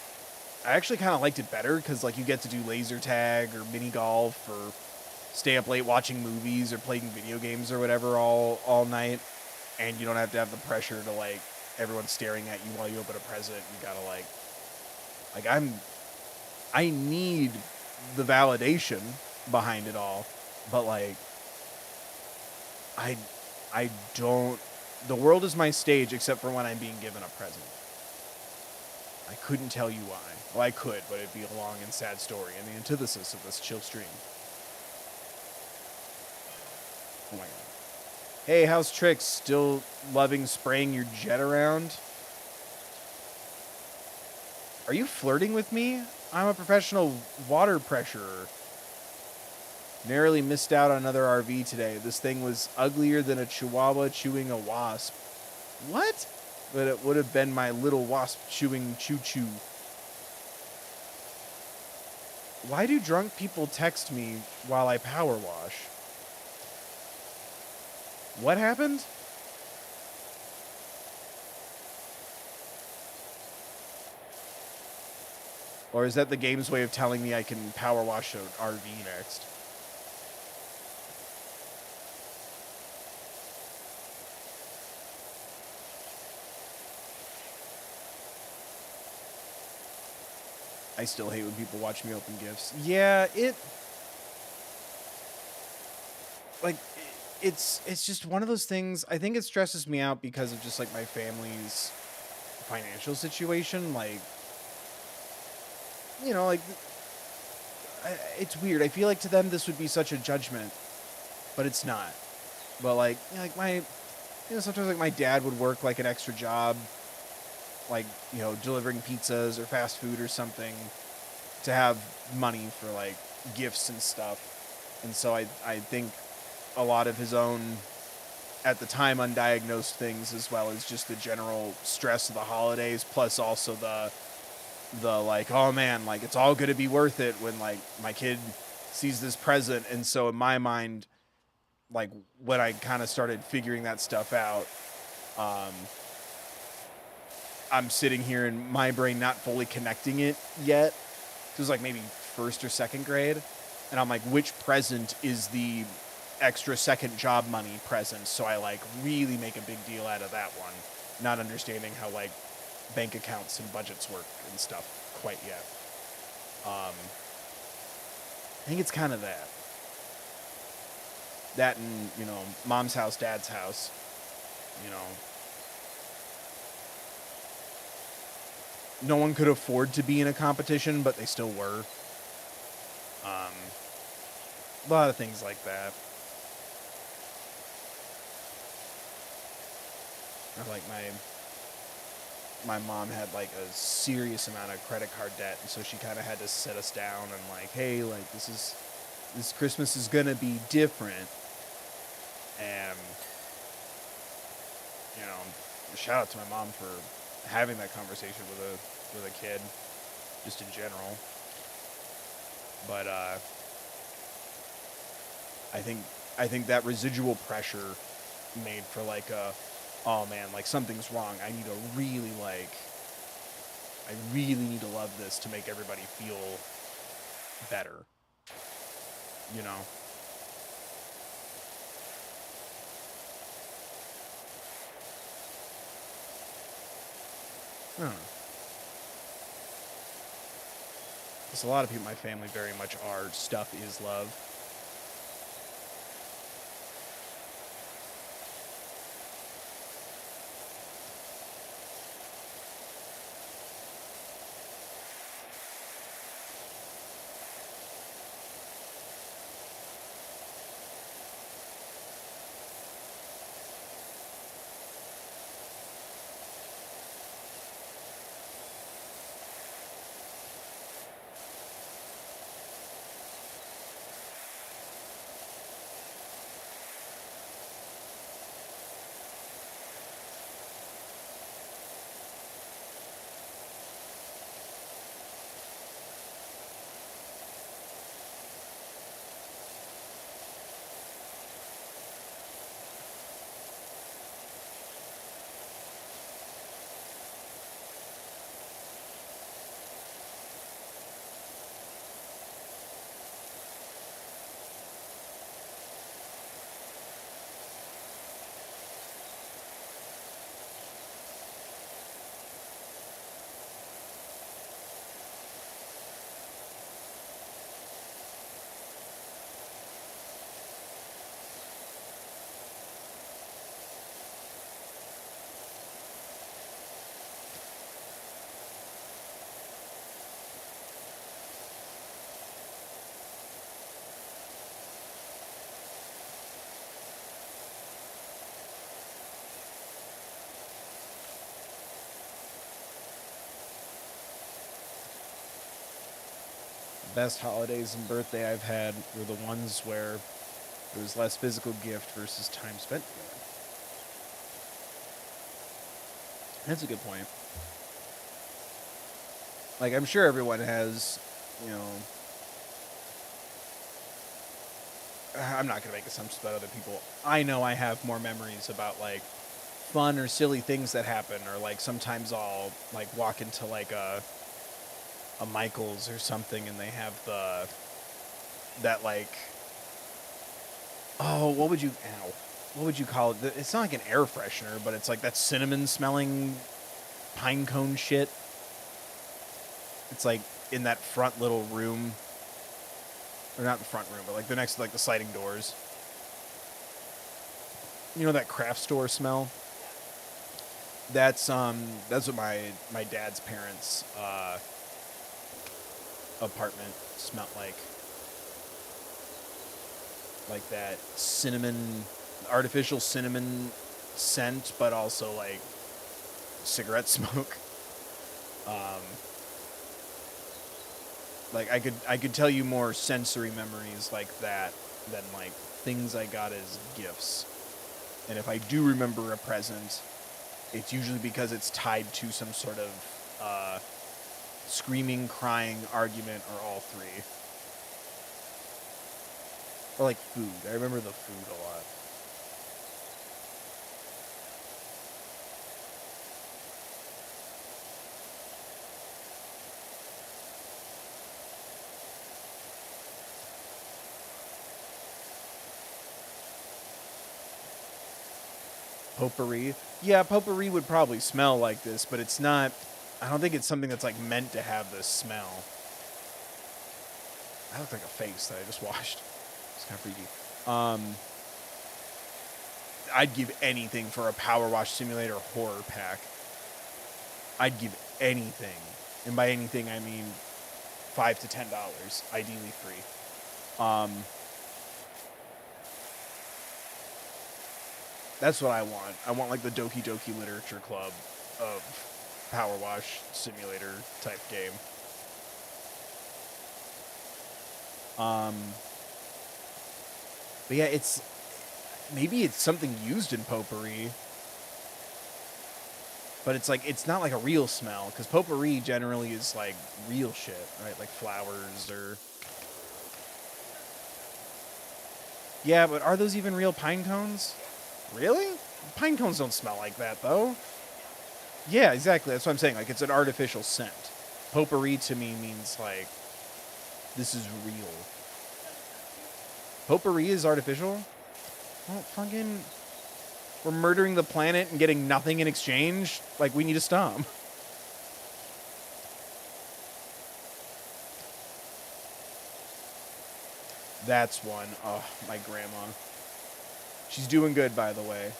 I actually kind of liked it better because, like, you get to do laser tag or mini golf or stay up late watching movies or playing video games or whatever all night, and you don't have to have the pressure to, like, everyone staring at you while you open a present. You gotta, like I need the validation behind it all, but, like, I don't. The world is my stage except for when I'm being given a present. I couldn't tell you why. Well, I could, but it'd be a long and sad story and the antithesis of this chill stream. Oh my god. Hey, how's Trix? Still loving spraying your jet around? Are you flirting with me? I'm a professional water pressurer. Narrowly missed out on another RV today. This thing was uglier than a chihuahua chewing a wasp. What? But it would have been my little wasp chewing choo-choo. Why do drunk people text me while I power wash? What happened? Or is that the game's way of telling me I can power wash an RV next? I still hate when people watch me open gifts. Yeah, it's just one of those things. I think it stresses me out because of just, like, my family's financial situation. Like, you know, like, it's weird. I feel like to them this would be such a judgment, but it's not. But, like, you know, like sometimes, like, my dad would work, like, an extra job, like, you know, delivering pizzas or fast food or something to have money for, like, gifts and stuff. And so I think a lot of his own, at the time, undiagnosed things, as well as just the general stress of the holidays, plus also the like, oh man, like, it's all going to be worth it when, like, my kid sees this present. And so in my mind, like, when I kind of started figuring that stuff out, I'm sitting here in my brain not fully connecting it yet. It was like maybe first or second grade. And I'm like, which present is the extra second job money present? So I, like, really make a big deal out of that one, not understanding how, like, bank accounts and budgets work and stuff quite yet. I think it's kind of that. That and, you know, mom's house, dad's house, you know. No one could afford to be in a competition, but they still were. A lot of things like that. Or, like, my mom had, like, a serious amount of credit card debt, and so she kind of had to sit us down and, like, hey, like, this is this Christmas is gonna be different. And, you know, shout out to my mom for having that conversation with a kid, just in general. But I think that residual pressure made for like a, oh man, like something's wrong. I really need to love this to make everybody feel better. You know? I don't know. Because a lot of people in my family very much are stuff is love. Best holidays and birthday I've had were the ones where there was less physical gift versus time spent together. That's a good point. Like, I'm sure everyone has, you know, I'm not going to make assumptions about other people. I know I have more memories about, like, fun or silly things that happen, or, like, sometimes I'll, like, walk into, like, a Michael's or something, and they have that, like, oh, what would you call it? It's not like an air freshener, but it's like that cinnamon smelling pine cone shit. It's like in that front little room, or not the front room, but like the next to like the sliding doors. You know that craft store smell? That's what my dad's parents' apartment smelled like. Like that cinnamon, artificial cinnamon scent, but also like cigarette smoke. Like I could tell you more sensory memories like that than like things I got as gifts. And if I do remember a present, it's usually because it's tied to some sort of screaming, crying, argument, or all three. Or like food. I remember the food a lot. Potpourri. Yeah, potpourri would probably smell like this, but it's not. I don't think it's something that's like meant to have this smell. That looked like a face that I just washed. It's kind of freaky. I'd give anything for a PowerWash Simulator horror pack. I'd give anything, and by anything I mean $5 to $10, ideally free. That's what I want. I want like the Doki Doki Literature Club of PowerWash Simulator type game. But yeah, maybe it's something used in potpourri. But it's like, it's not like a real smell, because potpourri generally is like real shit, right? Like flowers or... Yeah, but are those even real pine cones? Really? Pine cones don't smell like that, though. Yeah, exactly. That's what I'm saying. Like, it's an artificial scent. Potpourri to me means like, this is real. Potpourri is artificial? Well, fucking... We're murdering the planet and getting nothing in exchange? Like, we need to stop. That's one. Oh, my grandma. She's doing good, by the way.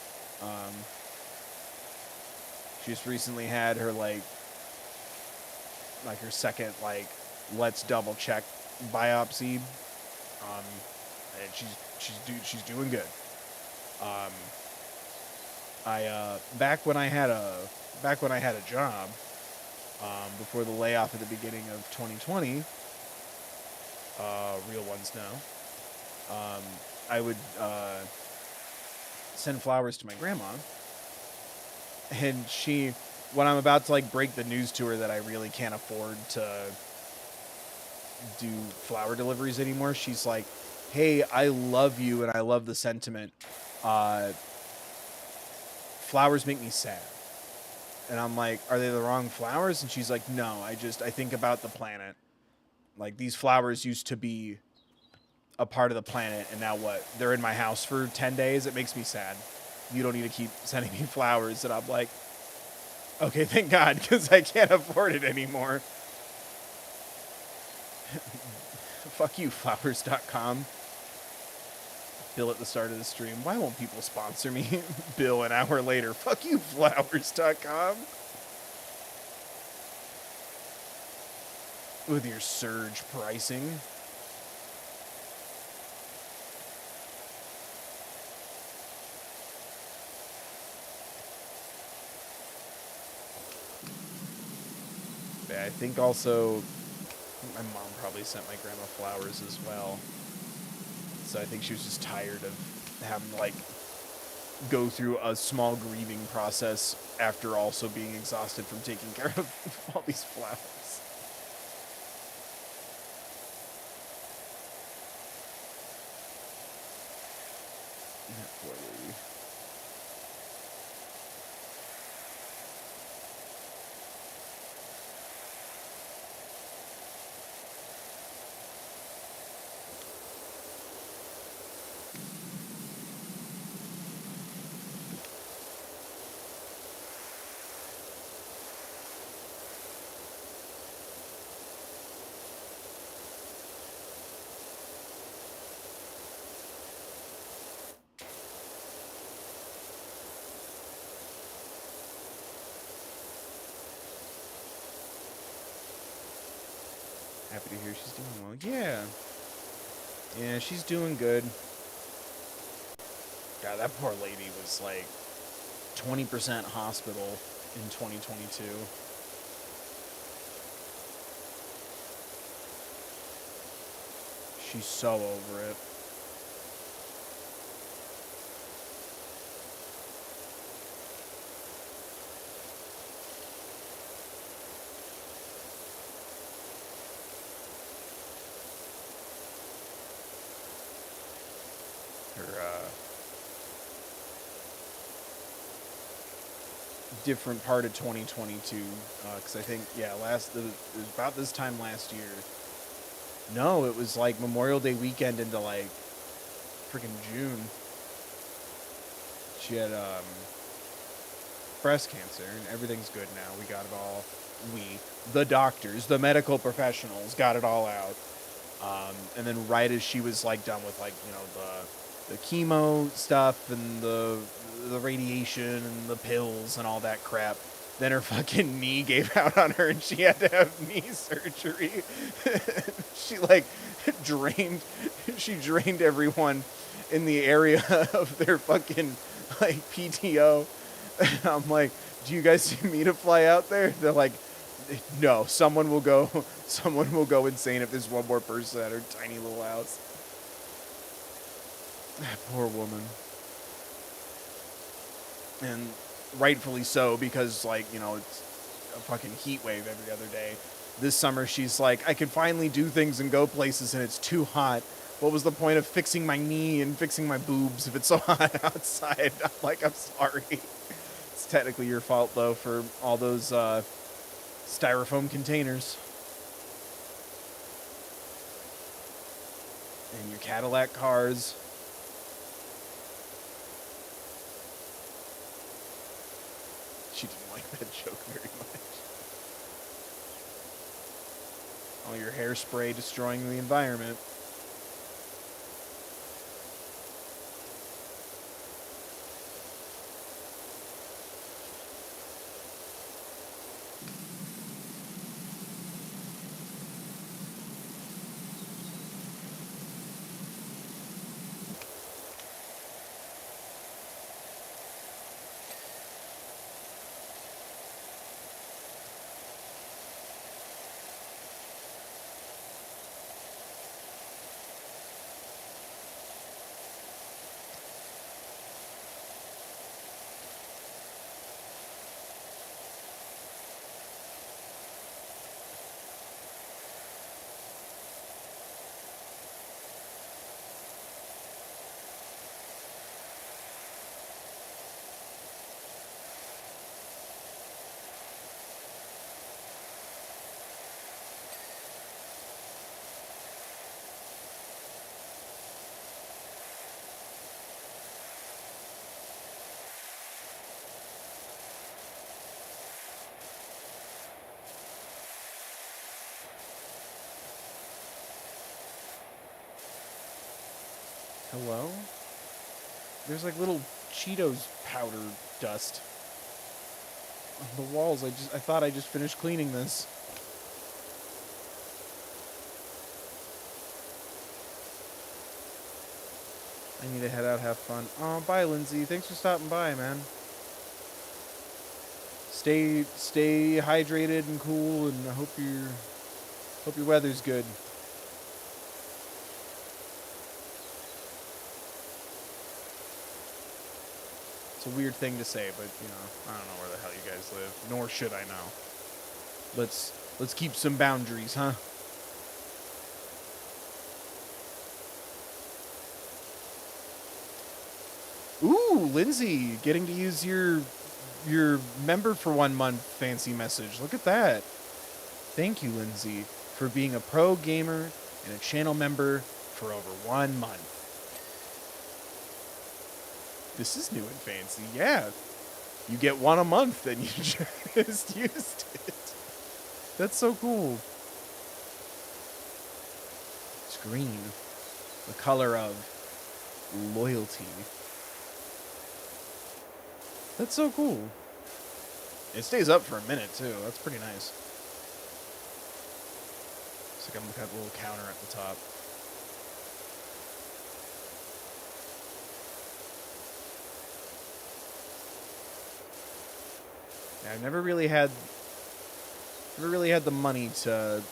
She just recently had her, like her second, like, let's double check biopsy. And she's doing good. Back when I had a job, before the layoff at the beginning of 2020, real ones now, I would send flowers to my grandma, and when I'm about to like break the news to her that I really can't afford to do flower deliveries anymore, she's like, hey, I love you and I love the sentiment. Flowers make me sad. And I'm like, are they the wrong flowers? And she's like, no, I think about the planet. Like, these flowers used to be a part of the planet, and now what? They're in my house for 10 days. It makes me sad. You don't need to keep sending me flowers. And I'm like, okay, thank God, because I can't afford it anymore. Fuck you, flowers.com. Bill at the start of the stream. Why won't people sponsor me? Bill an hour later. Fuck you, flowers.com. With your surge pricing. Yeah, I think also my mom probably sent my grandma flowers as well. So I think she was just tired of having to, like, go through a small grieving process after also being exhausted from taking care of all these flowers. That poor lady. Happy to hear she's doing well. Yeah. Yeah, she's doing good. God, that poor lady was like 20% hospital in 2022. She's so over it. Different part of 2022, because I think, yeah, it was about this time last year. No, it was like Memorial Day weekend into like freaking June. She had breast cancer, and everything's good now. We got it all. The doctors, the medical professionals, got it all out. And then right as she was like done with, like, you know, the chemo stuff and the radiation and the pills and all that crap, then her fucking knee gave out on her and she had to have knee surgery. She like drained everyone in the area of their fucking like PTO. And I'm like, do you guys need me to fly out there? They're like, no, someone will go insane if there's one more person at her tiny little house. That poor woman. And rightfully so, because, like, you know, it's a fucking heat wave every other day. This summer, she's like, I could finally do things and go places, and it's too hot. What was the point of fixing my knee and fixing my boobs if it's so hot outside? I'm like, I'm sorry. It's technically your fault, though, for all those styrofoam containers. And your Cadillac cars. She didn't like that joke very much. All your hairspray destroying the environment. Hello? There's like little Cheetos powder dust on the walls. I thought I just finished cleaning this. I need to head out, have fun. Oh, bye, Lindsay. Thanks for stopping by, man. Stay hydrated and cool, and I hope your weather's good. It's a weird thing to say, but you know, I don't know where the hell you guys live, nor should I know. Let's keep some boundaries, huh? Ooh, Lindsay, getting to use your member for 1 month fancy message. Look at that. Thank you, Lindsay, for being a pro gamer and a channel member for over 1 month. This is new and fancy, yeah. You get 1 a month and you just used it. That's so cool. It's green. The color of loyalty. That's so cool. It stays up for a minute, too. That's pretty nice. It's like I'm looking at the little counter at the top. Yeah, I've never really had the money to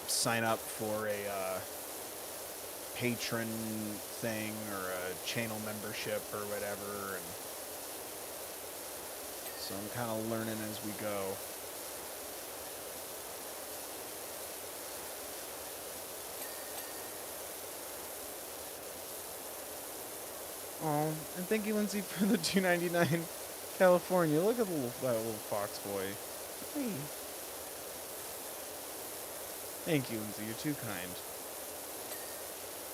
sign up for a patron thing or a channel membership or whatever, and so I'm kind of learning as we go. Oh, and thank you, Lindsay, for the $2.99 California. Look at that little fox boy. Hey. Thank you, Lindsay. You're too kind.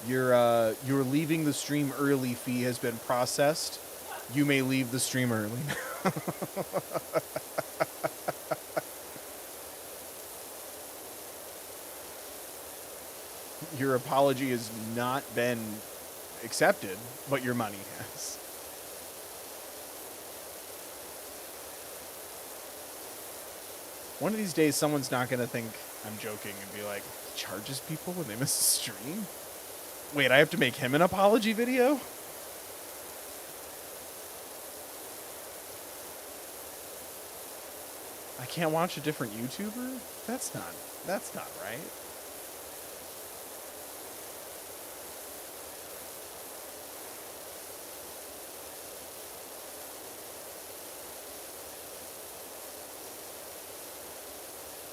Your leaving the stream early fee has been processed. You may leave the stream early now. Your apology has not been accepted, but your money has. One of these days, someone's not going to think I'm joking and be like, charges people when they miss a stream? Wait, I have to make him an apology video? I can't watch a different YouTuber? That's not right.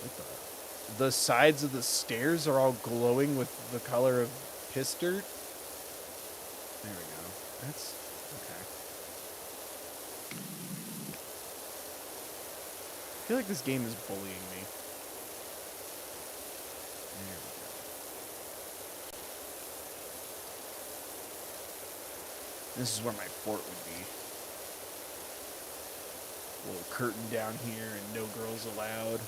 What the sides of the stairs are all glowing with the color of piss dirt. There we go. That's okay. I feel like this game is bullying me. There we go. This is where my fort would be. A little curtain down here and no girls allowed.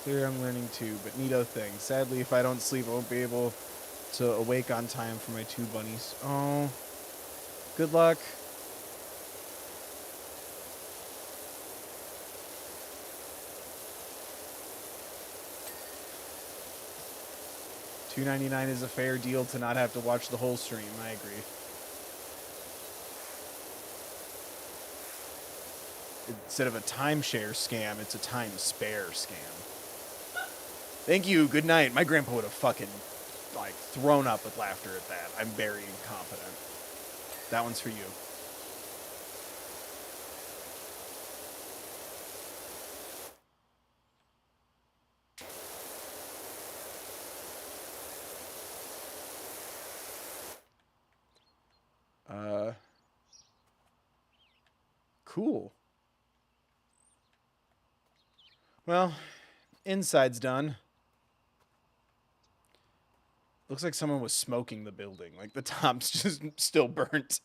Here I'm learning too, but neato thing. Sadly, if I don't sleep, I won't be able to awake on time for my 2 bunnies. Oh, good luck. $2.99 is a fair deal to not have to watch the whole stream. I agree. Instead of a timeshare scam, it's a time spare scam. Thank you. Good night. My grandpa would have fucking, like, thrown up with laughter at that. I'm very incompetent. That one's for you. Cool. Well, inside's done. Looks like someone was smoking the building. Like, the top's just still burnt.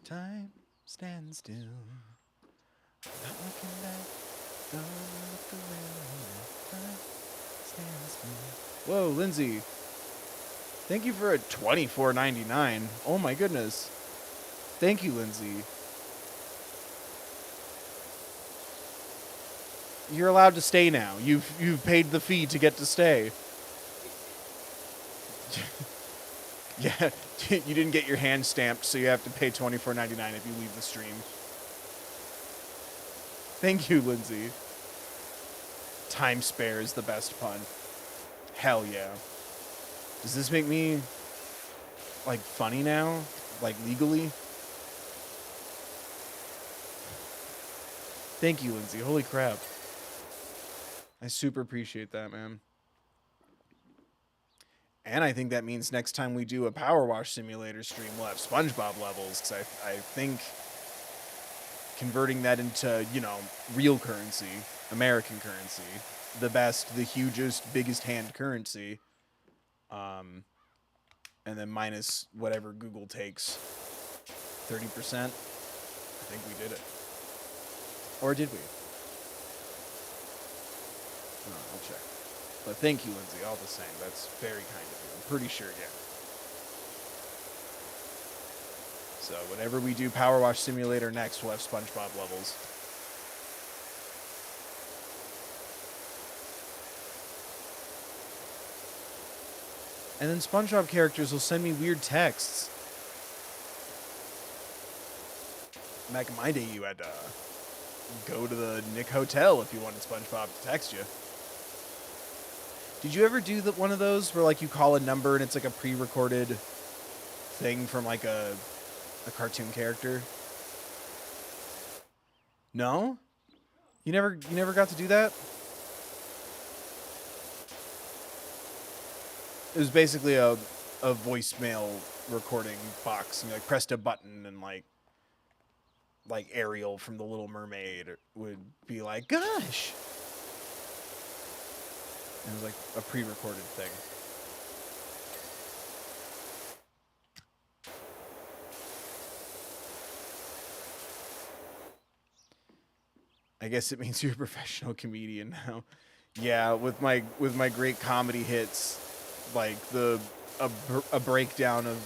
Time stands still. Not looking back. Don't look around. Time stands still. Whoa, Lindsay. Thank you for a $24.99. Oh my goodness. Thank you, Lindsay. You're allowed to stay now. You've paid the fee to get to stay. Yeah, you didn't get your hand stamped, so you have to pay $24.99 if you leave the stream. Thank you, Lindsay. Time spare is the best pun. Hell yeah. Does this make me, like, funny now? Like, legally? Thank you, Lindsay. Holy crap. I super appreciate that, man. And I think that means next time we do a Power Wash Simulator stream, we'll have SpongeBob levels, because I think converting that into, you know, real currency, American currency, the best, the hugest, biggest hand currency, and then minus whatever Google takes, 30%, I think we did it. Or did we? Oh, I'll check. But thank you, Lindsay, all the same. That's very kind of you. I'm pretty sure, yeah. So whenever we do Power Wash Simulator next, we'll have SpongeBob levels. And then SpongeBob characters will send me weird texts. Back in my day, you had to go to the Nick Hotel if you wanted SpongeBob to text you. Did you ever do one of those where, like, you call a number and it's like a pre-recorded thing from, like, a cartoon character? No? You never got to do that? It was basically a voicemail recording box, and you, like, pressed a button, and like Ariel from The Little Mermaid would be like, "Gosh." And it was like a pre-recorded thing. I guess it means you're a professional comedian now. Yeah, with my great comedy hits, like a breakdown of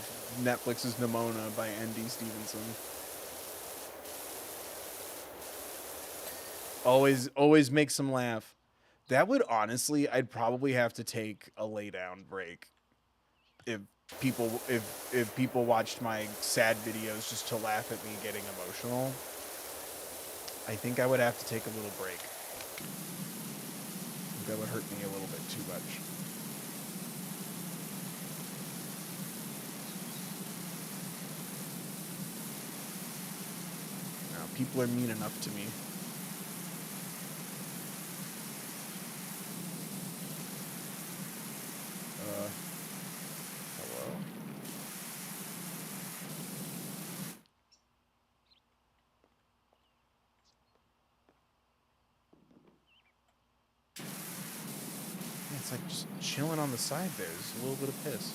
Netflix's Nimona by N.D. Stevenson. Always makes them laugh. That would honestly, I'd probably have to take a lay down break if if people watched my sad videos just to laugh at me getting emotional. I think I would have to take a little break. That would hurt me a little bit too much. Now, people are mean enough to me. Hello? Yeah, it's like just chilling on the side there. There's a little bit of piss.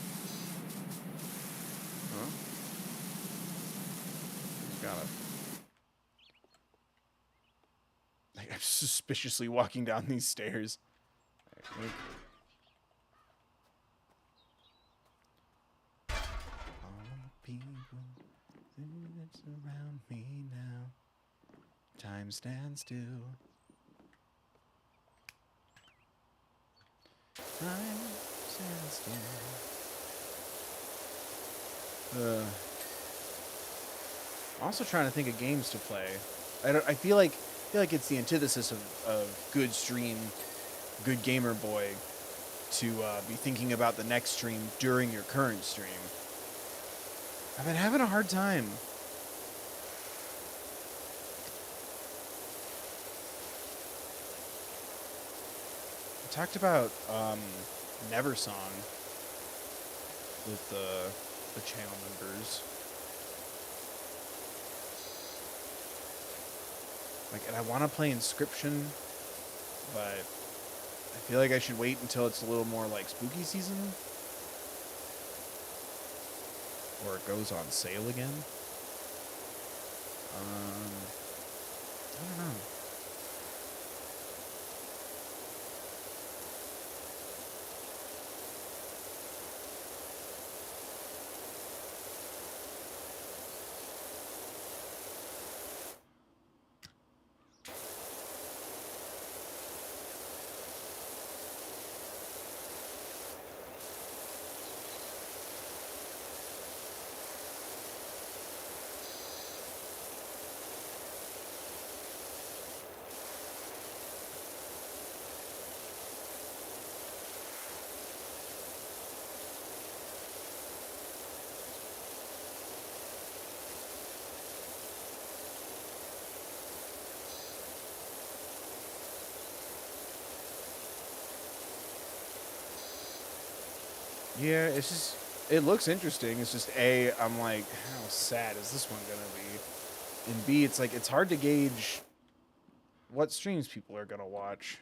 Huh? Gotta. Like, I'm suspiciously walking down these stairs. All the people that's around me now. Time stands still. Time stands still. I'm also trying to think of games to play. I feel like it's the antithesis of good stream, good gamer boy, to be thinking about the next stream during your current stream. I've been having a hard time. I talked about Neversong with the channel members. Like, and I want to play Inscription, but I feel like I should wait until it's a little more like spooky season, or it goes on sale again. I don't know. Yeah, it's just, it looks interesting. It's just A, I'm like, how sad is this one gonna be? And B, it's like, it's hard to gauge what streams people are gonna watch.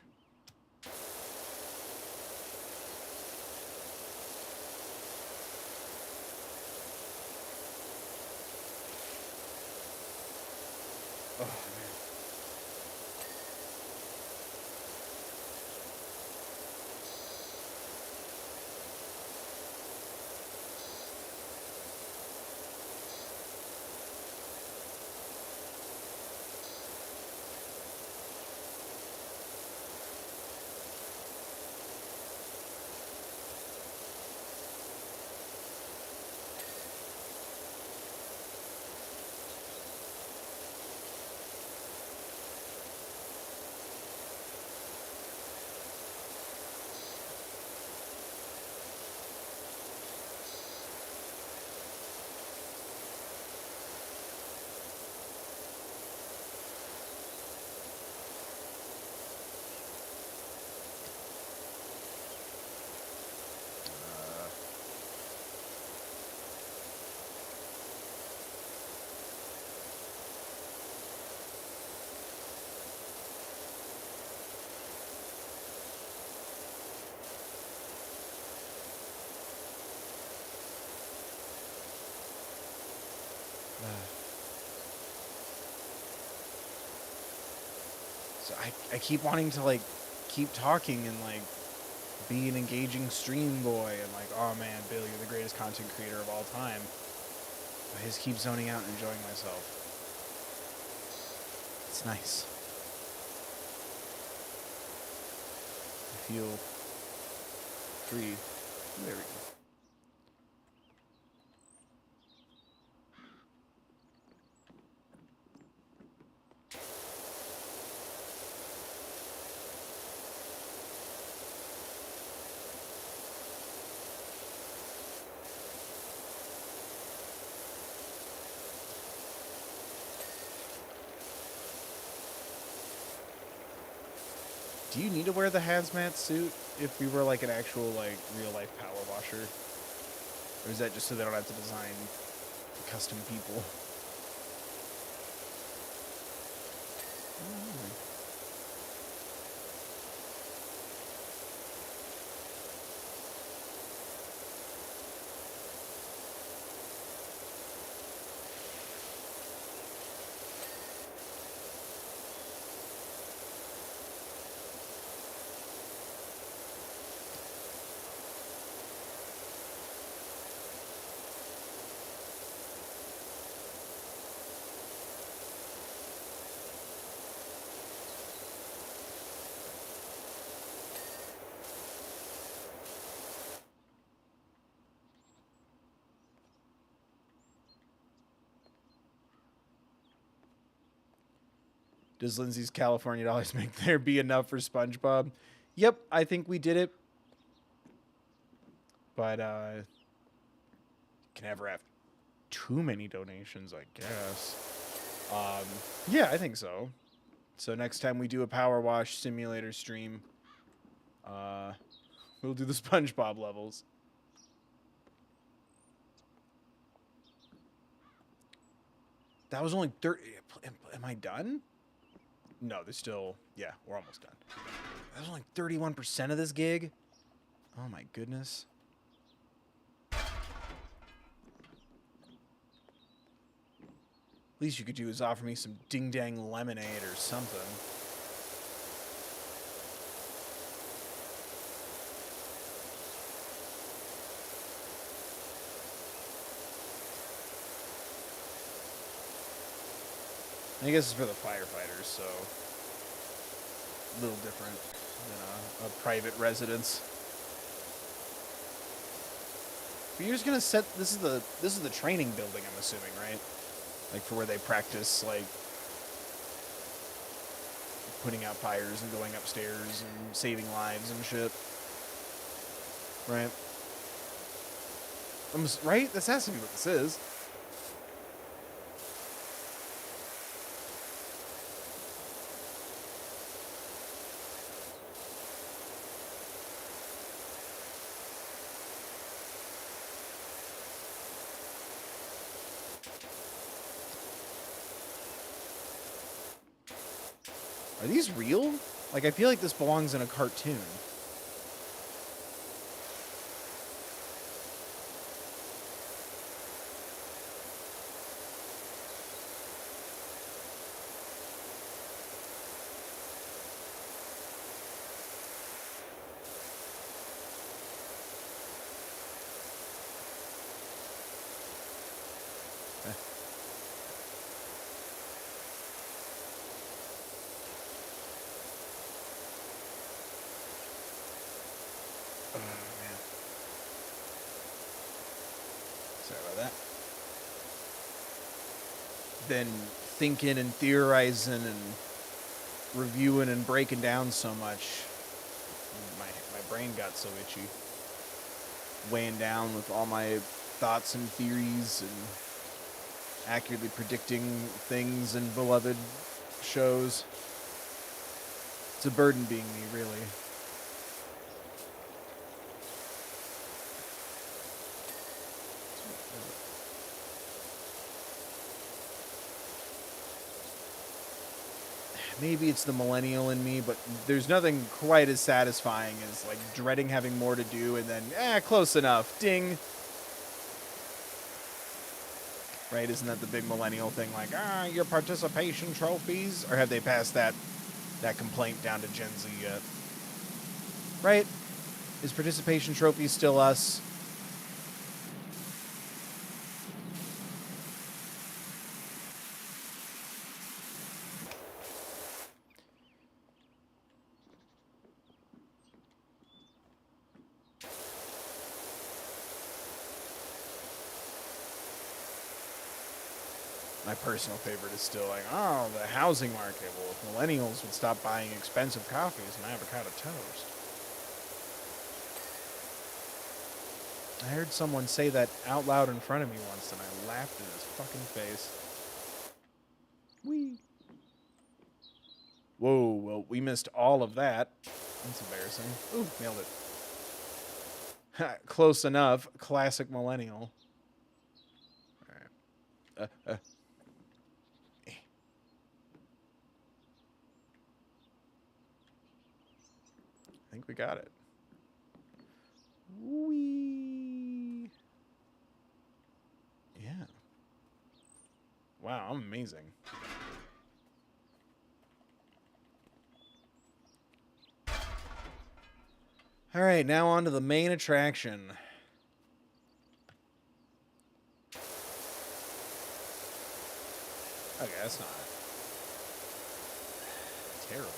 Oh, man. So I keep wanting to, like, keep talking and, like, be an engaging stream boy and, like, oh man, Bill, you're the greatest content creator of all time. I just keep zoning out and enjoying myself. It's nice. I feel free. There we go. Do you need to wear the hazmat suit if we were like an actual, like, real life power washer? Or is that just so they don't have to design custom people? Does Lindsay's California dollars make there be enough for SpongeBob? Yep, I think we did it. But, can never have too many donations, I guess. Yeah, I think so. So next time we do a Power Wash simulator stream, we'll do the SpongeBob levels. That was only 30. Am I done? No, there's still... Yeah, we're almost done. That was only 31% of this gig? Oh my goodness. Least you could do is offer me some ding-dang lemonade or something. I guess it's for the firefighters, so a little different than a private residence. But you're just gonna set this is the training building, I'm assuming, right? Like for where they practice like putting out fires and going upstairs and saving lives and shit. Right? Right? This has to be what this is. Are these real? Like, I feel like this belongs in a cartoon. Been thinking and theorizing and reviewing and breaking down so much, my brain got so itchy. Weighing down with all my thoughts and theories and accurately predicting things in beloved shows. It's a burden being me, really. Maybe it's the millennial in me, but there's nothing quite as satisfying as, like, dreading having more to do and then, close enough. Ding. Right? Isn't that the big millennial thing? Like, your participation trophies? Or have they passed that? that complaint down to Gen Z yet. Right? Is participation trophies still us? My personal favorite is still like, oh, the housing market. Well, if millennials would stop buying expensive coffees and avocado toast. I heard someone say that out loud in front of me once, and I laughed in his fucking face. Whee! Whoa, well, we missed all of that. That's embarrassing. Ooh, nailed it. Close enough. Classic millennial. All right. I think we got it. Whee! Yeah. Wow, I'm amazing. All right, now on to the main attraction. Okay, that's not terrible.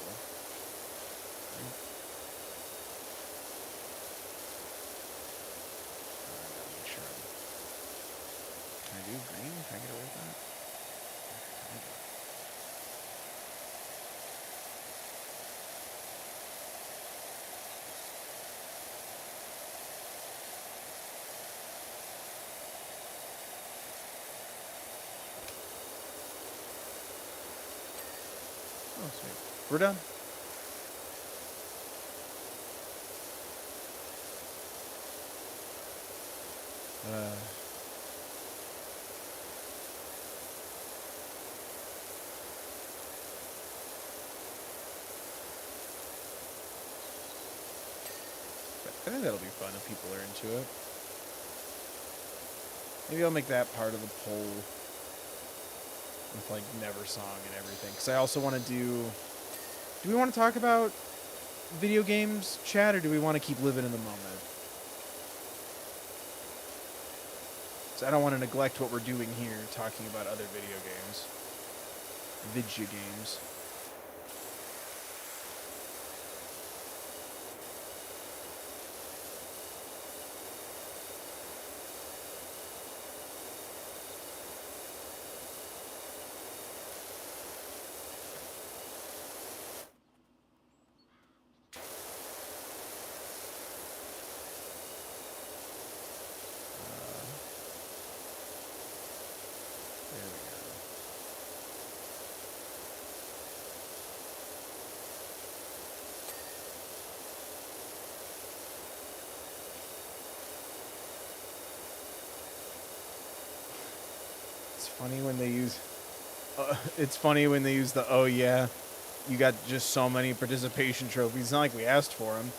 Can I do green? Can I get away with that? Oh, sweet. We're done. I think that'll be fun if people are into it. Maybe I'll make that part of the poll with like Never Song and everything. Because I also want to do we want to talk about video games, chat, or do we want to keep living in the moment? So I don't want to neglect what we're doing here, talking about other video games. Video games. It's funny when they use the oh yeah, you got just so many participation trophies. It's not like we asked for them.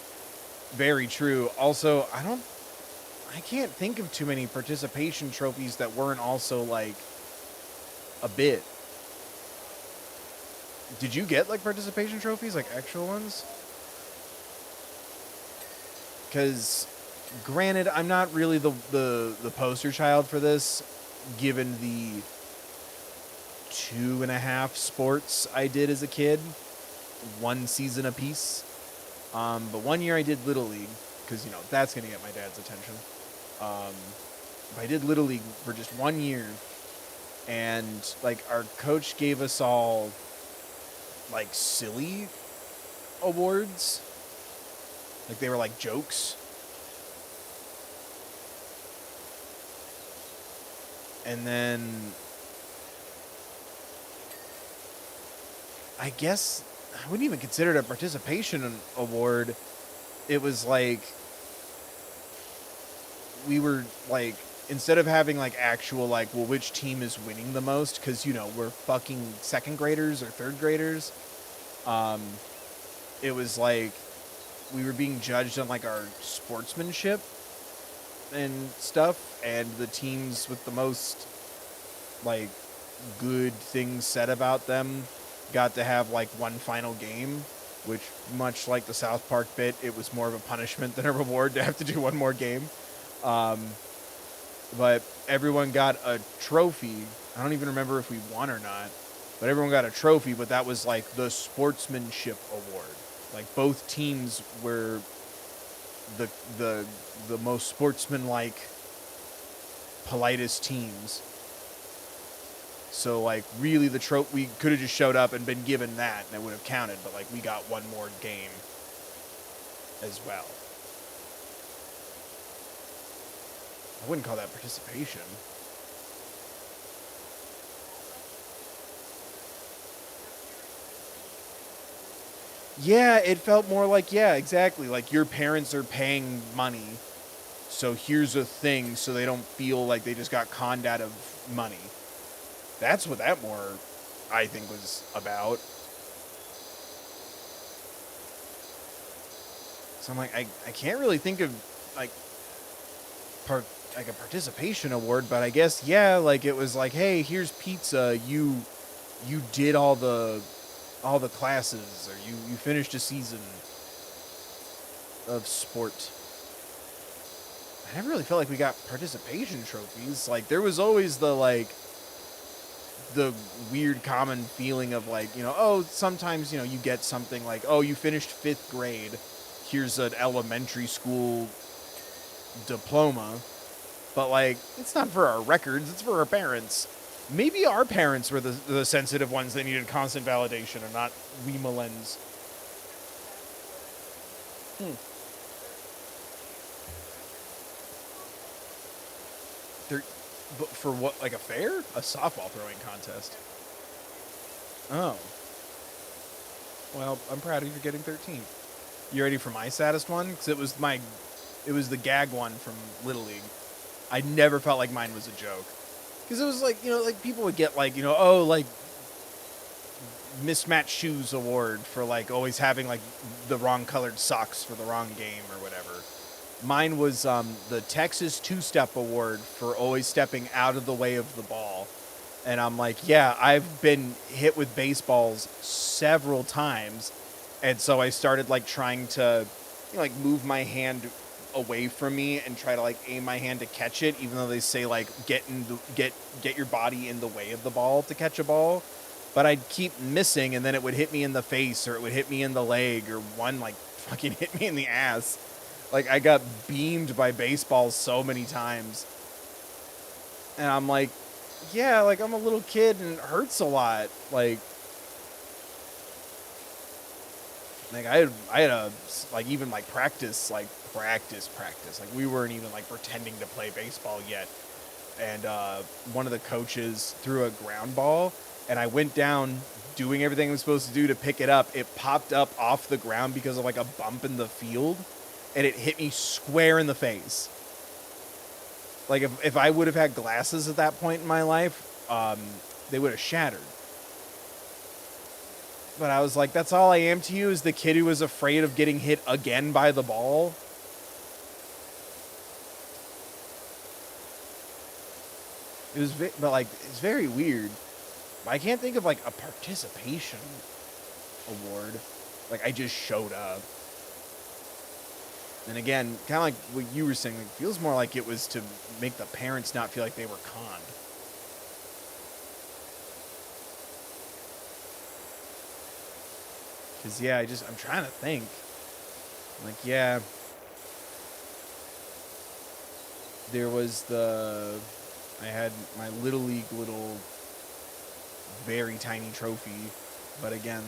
Very true. Also, I can't think of too many participation trophies that weren't also like a bit. Did you get like participation trophies, like actual ones? Because granted, I'm not really the poster child for this, given the 2.5 sports I did as a kid, one season apiece. But one year I did Little League, because, that's going to get my dad's attention. I did Little League for just 1 year, and, like, our coach gave us all, like, silly awards. Like, they were, like, jokes. And then I guess I wouldn't even consider it a participation award. It was like we were like, instead of having like actual like, well, which team is winning the most, because we're fucking second graders or third graders. It was like we were being judged on like our sportsmanship and stuff, and the teams with the most like good things said about them got to have like one final game, which, much like the South Park bit, it was more of a punishment than a reward to have to do one more game. But everyone got a trophy. I don't even remember if we won or not, but everyone got a trophy. But that was like the sportsmanship award. Like both teams were the the most sportsmanlike, politest teams. So like really the we could have just showed up and been given that and it would have counted, but like we got one more game as well. I wouldn't call that participation. Yeah, it felt more like, yeah, exactly. Like your parents are paying money, so here's a thing so they don't feel like they just got conned out of money. That's what that more, I think, was about. So I'm like, I can't really think of like like a participation award, but I guess yeah, like it was like, hey, here's pizza. You did all the classes, or you finished a season of sport. I never really felt like we got participation trophies. Like there was always the weird common feeling of like, oh, sometimes, you get something like, oh, you finished 5th grade. Here's an elementary school diploma. But like, it's not for our records, it's for our parents. Maybe our parents were the sensitive ones that needed constant validation and not we millennials. They're, but for what, like a fair? A softball throwing contest. Oh. Well, I'm proud of you for getting 13th. You ready for my saddest one? Because it was the gag one from Little League. I never felt like mine was a joke. Because it was like, like people would get like, oh, like mismatched shoes award for like always having like the wrong colored socks for the wrong game or whatever. Mine was the Texas two-step award for always stepping out of the way of the ball. And I'm like, yeah, I've been hit with baseballs several times. And so I started like trying to like move my hand away from me and try to like aim my hand to catch it, even though they say like get your body in the way of the ball to catch a ball. But I'd keep missing, and then it would hit me in the face, or it would hit me in the leg, or one like fucking hit me in the ass. Like I got beamed by baseballs so many times. And I'm like, yeah, like I'm a little kid and it hurts a lot. Like I had a like even like practice. Like we weren't even like pretending to play baseball yet. And one of the coaches threw a ground ball, and I went down doing everything I was supposed to do to pick it up. It popped up off the ground because of like a bump in the field, and it hit me square in the face. Like if I would have had glasses at that point in my life, they would have shattered. But I was like, that's all I am to you, is the kid who was afraid of getting hit again by the ball. It was, but like, it's very weird. I can't think of like a participation award. Like I just showed up. And again, kind of like what you were saying, it feels more like it was to make the parents not feel like they were conned. Because, yeah, I'm trying to think. Like, yeah. There was I had my Little League very tiny trophy. But again,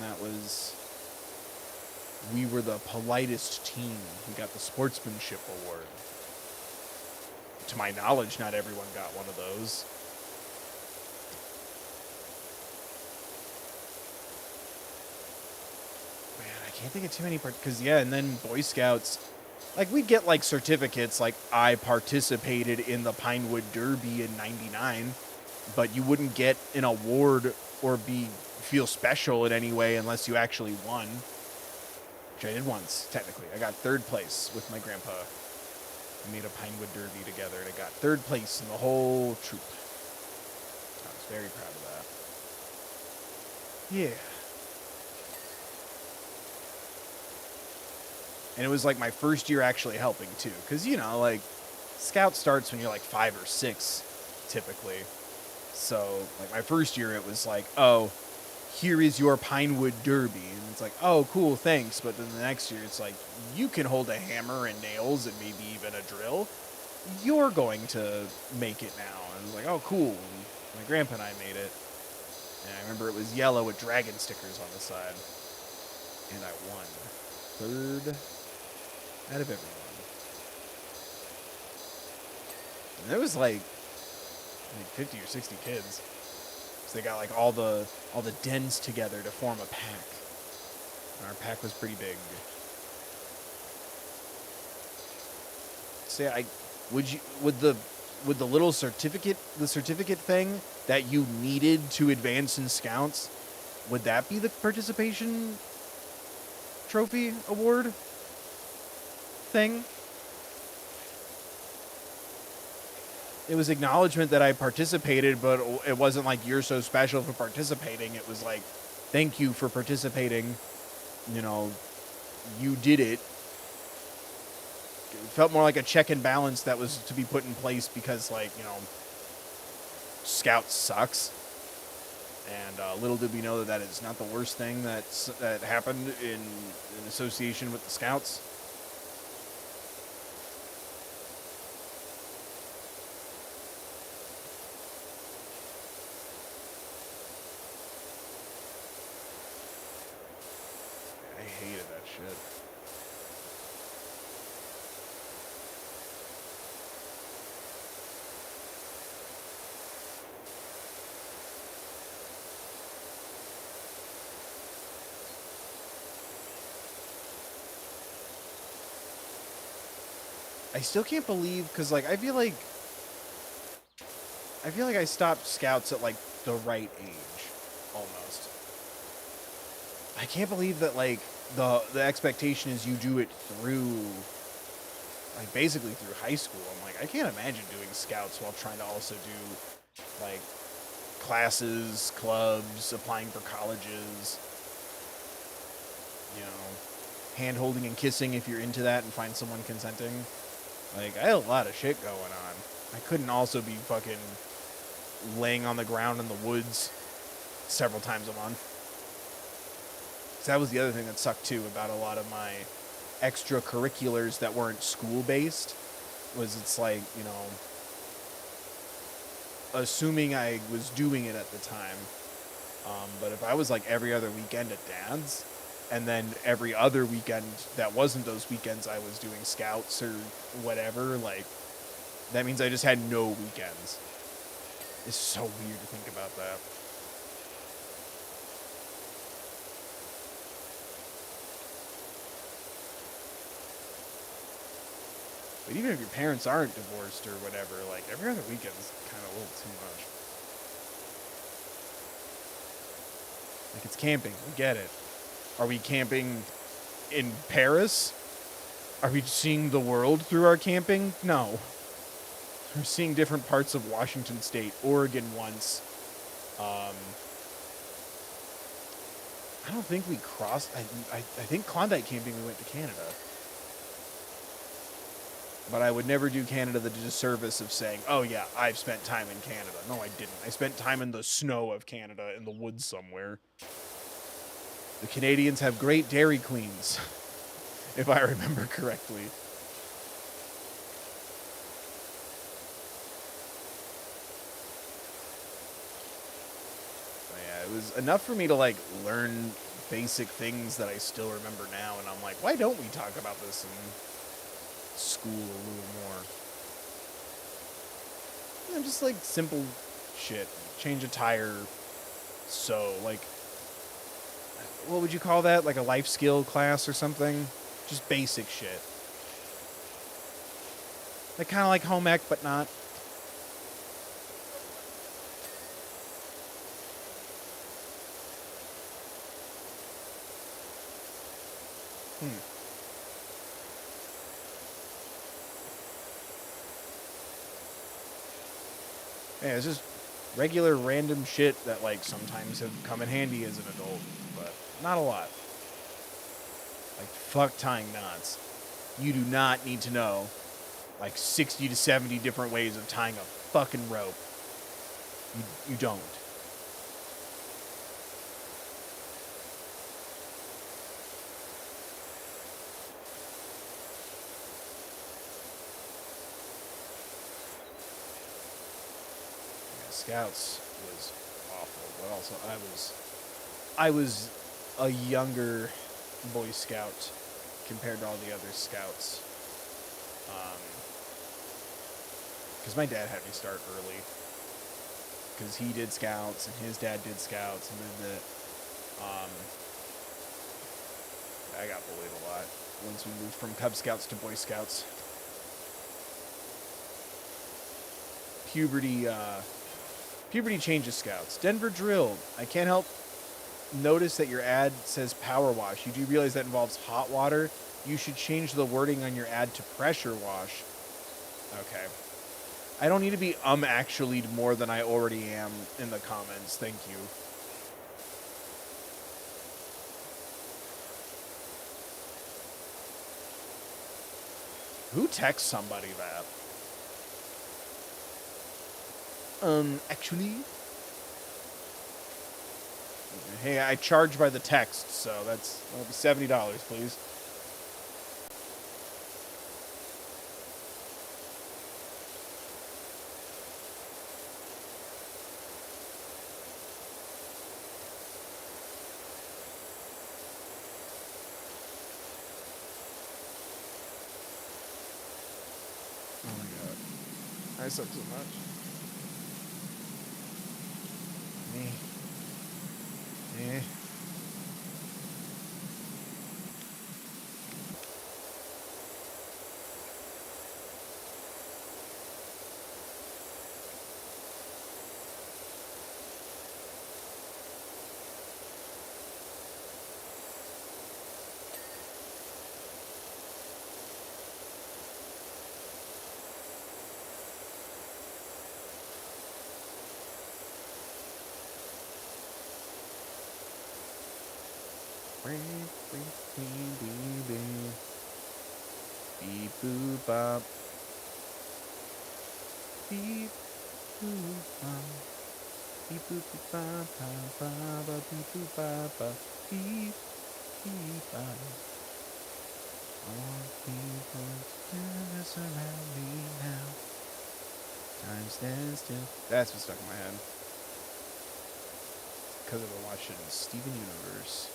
we were the politest team. We got the sportsmanship award. To my knowledge, not everyone got one of those. Can't think of too many because and then Boy Scouts, like we'd get like certificates like I participated in the Pinewood Derby in '99, but you wouldn't get an award or feel special in any way unless you actually won, which I did once. Technically I got 3rd place with my grandpa. We made a Pinewood Derby together, and I got 3rd place in the whole troop. I was very proud of that. Yeah. And it was like my first year actually helping too. Because, you know, like, Scout starts when you're like 5 or 6, typically. So, like, my first year, it was like, oh, here is your Pinewood Derby. And it's like, oh, cool, thanks. But then the next year, it's like, you can hold a hammer and nails and maybe even a drill. You're going to make it now. And I was like, oh, cool. And my grandpa and I made it. And I remember it was yellow with dragon stickers on the side. And I won. 3rd out of everyone. And there was like 50 or 60 kids. So they got like all the dens together to form a pack. And our pack was pretty big. So yeah, would the little certificate thing that you needed to advance in Scouts, would that be the participation trophy award thing? It was acknowledgement that I participated, but it wasn't like you're so special for participating. It was like, thank you for participating. You know, you did it. It felt more like a check and balance that was to be put in place because, like, you know, Scout sucks. And little did we know that is not the worst thing that happened in association with the Scouts. I hated that shit. I still can't believe, because, like, I feel like I stopped Scouts at, like, the right age, almost. I can't believe that, like, the expectation is you do it through, like, basically through high school. I'm like, I can't imagine doing Scouts while trying to also do, like, classes, clubs, applying for colleges, you know, hand-holding and kissing if you're into that and find someone consenting. Like, I had a lot of shit going on. I couldn't also be fucking laying on the ground in the woods several times a month. So that was the other thing that sucked, too, about a lot of my extracurriculars that weren't school-based, was it's like, you know, assuming I was doing it at the time, but if I was, like, every other weekend at Dad's, and then every other weekend that wasn't those weekends I was doing Scouts or whatever, like, that means I just had no weekends. It's so weird to think about that. But even if your parents aren't divorced or whatever, like, every other weekend's kind of a little too much. Like, it's camping. We get it. Are we camping in Paris? Are we seeing the world through our camping? No. We're seeing different parts of Washington State, Oregon once. I don't think we crossed. I think Klondike camping we went to Canada. But I would never do Canada the disservice of saying, oh yeah, I've spent time in Canada. No, I didn't. I spent time in the snow of Canada in the woods somewhere. The Canadians have great Dairy Queens, if I remember correctly. But yeah, it was enough for me to, like, learn basic things that I still remember now, and I'm like, why don't we talk about this in school a little more? You know, just, like, simple shit. Change a tire, sew, like, what would you call that? Like a life skill class or something? Just basic shit. Like, kind of like home ec, but not. Yeah, it's just regular random shit that, like, sometimes have come in handy as an adult, but not a lot. Like fuck tying knots. You do not need to know like 60 to 70 different ways of tying a fucking rope. You don't. Yeah, Scouts was awful, but also I was a younger Boy Scout compared to all the other Scouts. Because my dad had me start early. Because he did Scouts, and his dad did Scouts, and then I got bullied a lot once we moved from Cub Scouts to Boy Scouts. Puberty changes Scouts. Denver drilled. I can't help notice that your ad says power wash. You do realize that involves hot water? You should change the wording on your ad to pressure wash. Okay. I don't need to be actually more than I already am in the comments. Thank you. Who texts somebody that? Actually? Hey, I charge by the text, so that'll be $70, please. Oh my god. I suck so much. Eh. Beep boop bop. Beep boop bop. Beep boop boop bop bop bop bop beep boop bop bop beep beep bop. All people together surround me now. Time stands still. That's what's stuck in my head. Because I've been watching Steven Universe.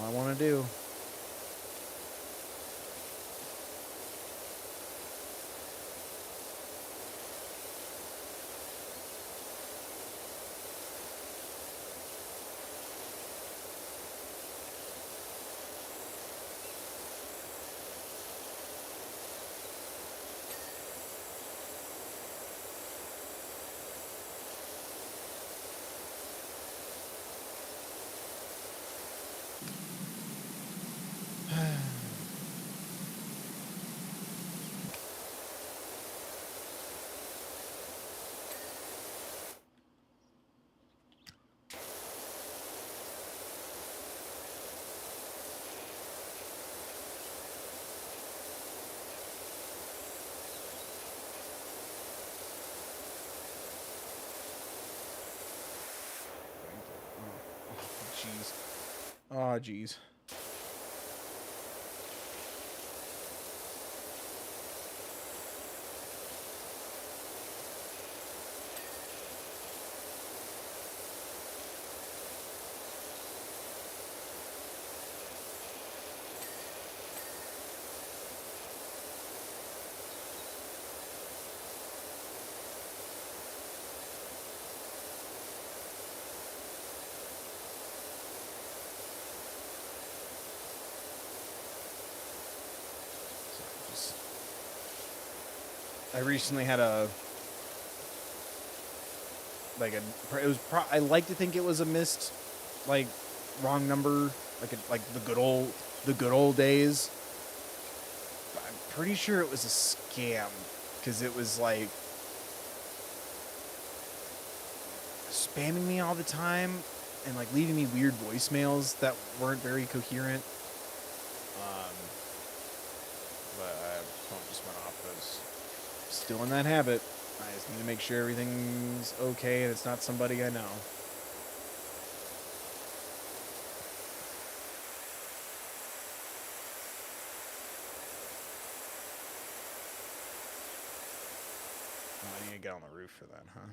All I want to do. Jeez. Oh, jeez. I recently had a like I like to think it was a missed, like, wrong number, like the good old days. But I'm pretty sure it was a scam, because it was like spamming me all the time and like leaving me weird voicemails that weren't very coherent. But phone just went off. I was still in that habit. I just need to make sure everything's okay and it's not somebody I know. Oh, I need to get on the roof for that, huh?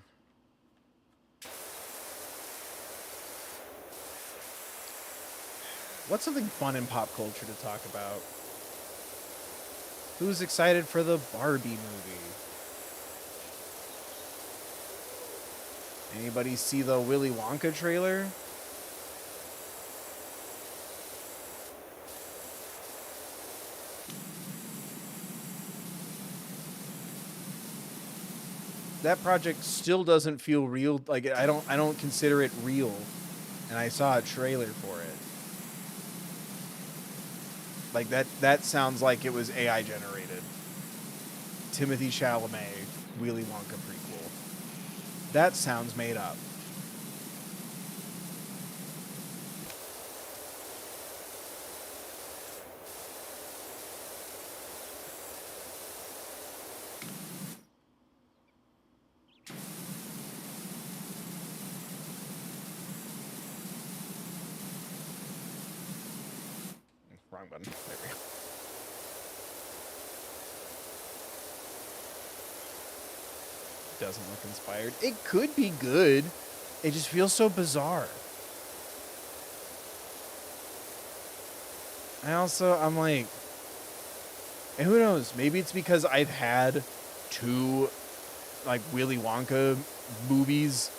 What's something fun in pop culture to talk about? Who's excited for the Barbie movie? Anybody see the Willy Wonka trailer? That project still doesn't feel real. Like I don't consider it real. And I saw a trailer for it. Like that sounds like it was AI generated. Timothy Chalamet, Willy Wonka prequel. That sounds made up. Wrong button. There we go. Doesn't look inspired. It could be good. It just feels so bizarre. I'm like, and who knows? Maybe it's because I've had 2, like, Willy Wonka movies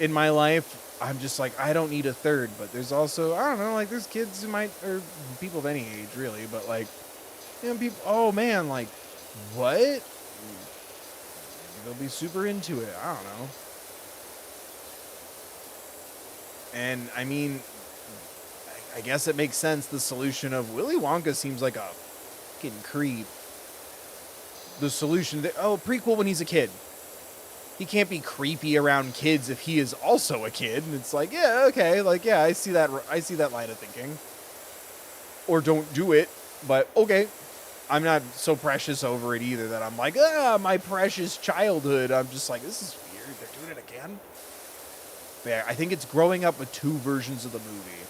in my life. I'm just like, I don't need a third. But there's also, I don't know, like, there's kids who might, or people of any age, really. But, like, you know, people, oh, man, like, what? Maybe they'll be super into it. I don't know. And, I mean, I guess it makes sense. The solution of Willy Wonka seems like a fucking creep. The solution that, prequel when he's a kid. He can't be creepy around kids if he is also a kid. And it's like, yeah, okay, like, yeah, I see that line of thinking. Or don't do it, but okay. I'm not so precious over it either that I'm like, my precious childhood. I'm just like, this is weird. They're doing it again. But yeah, I think it's growing up with 2 versions of the movie.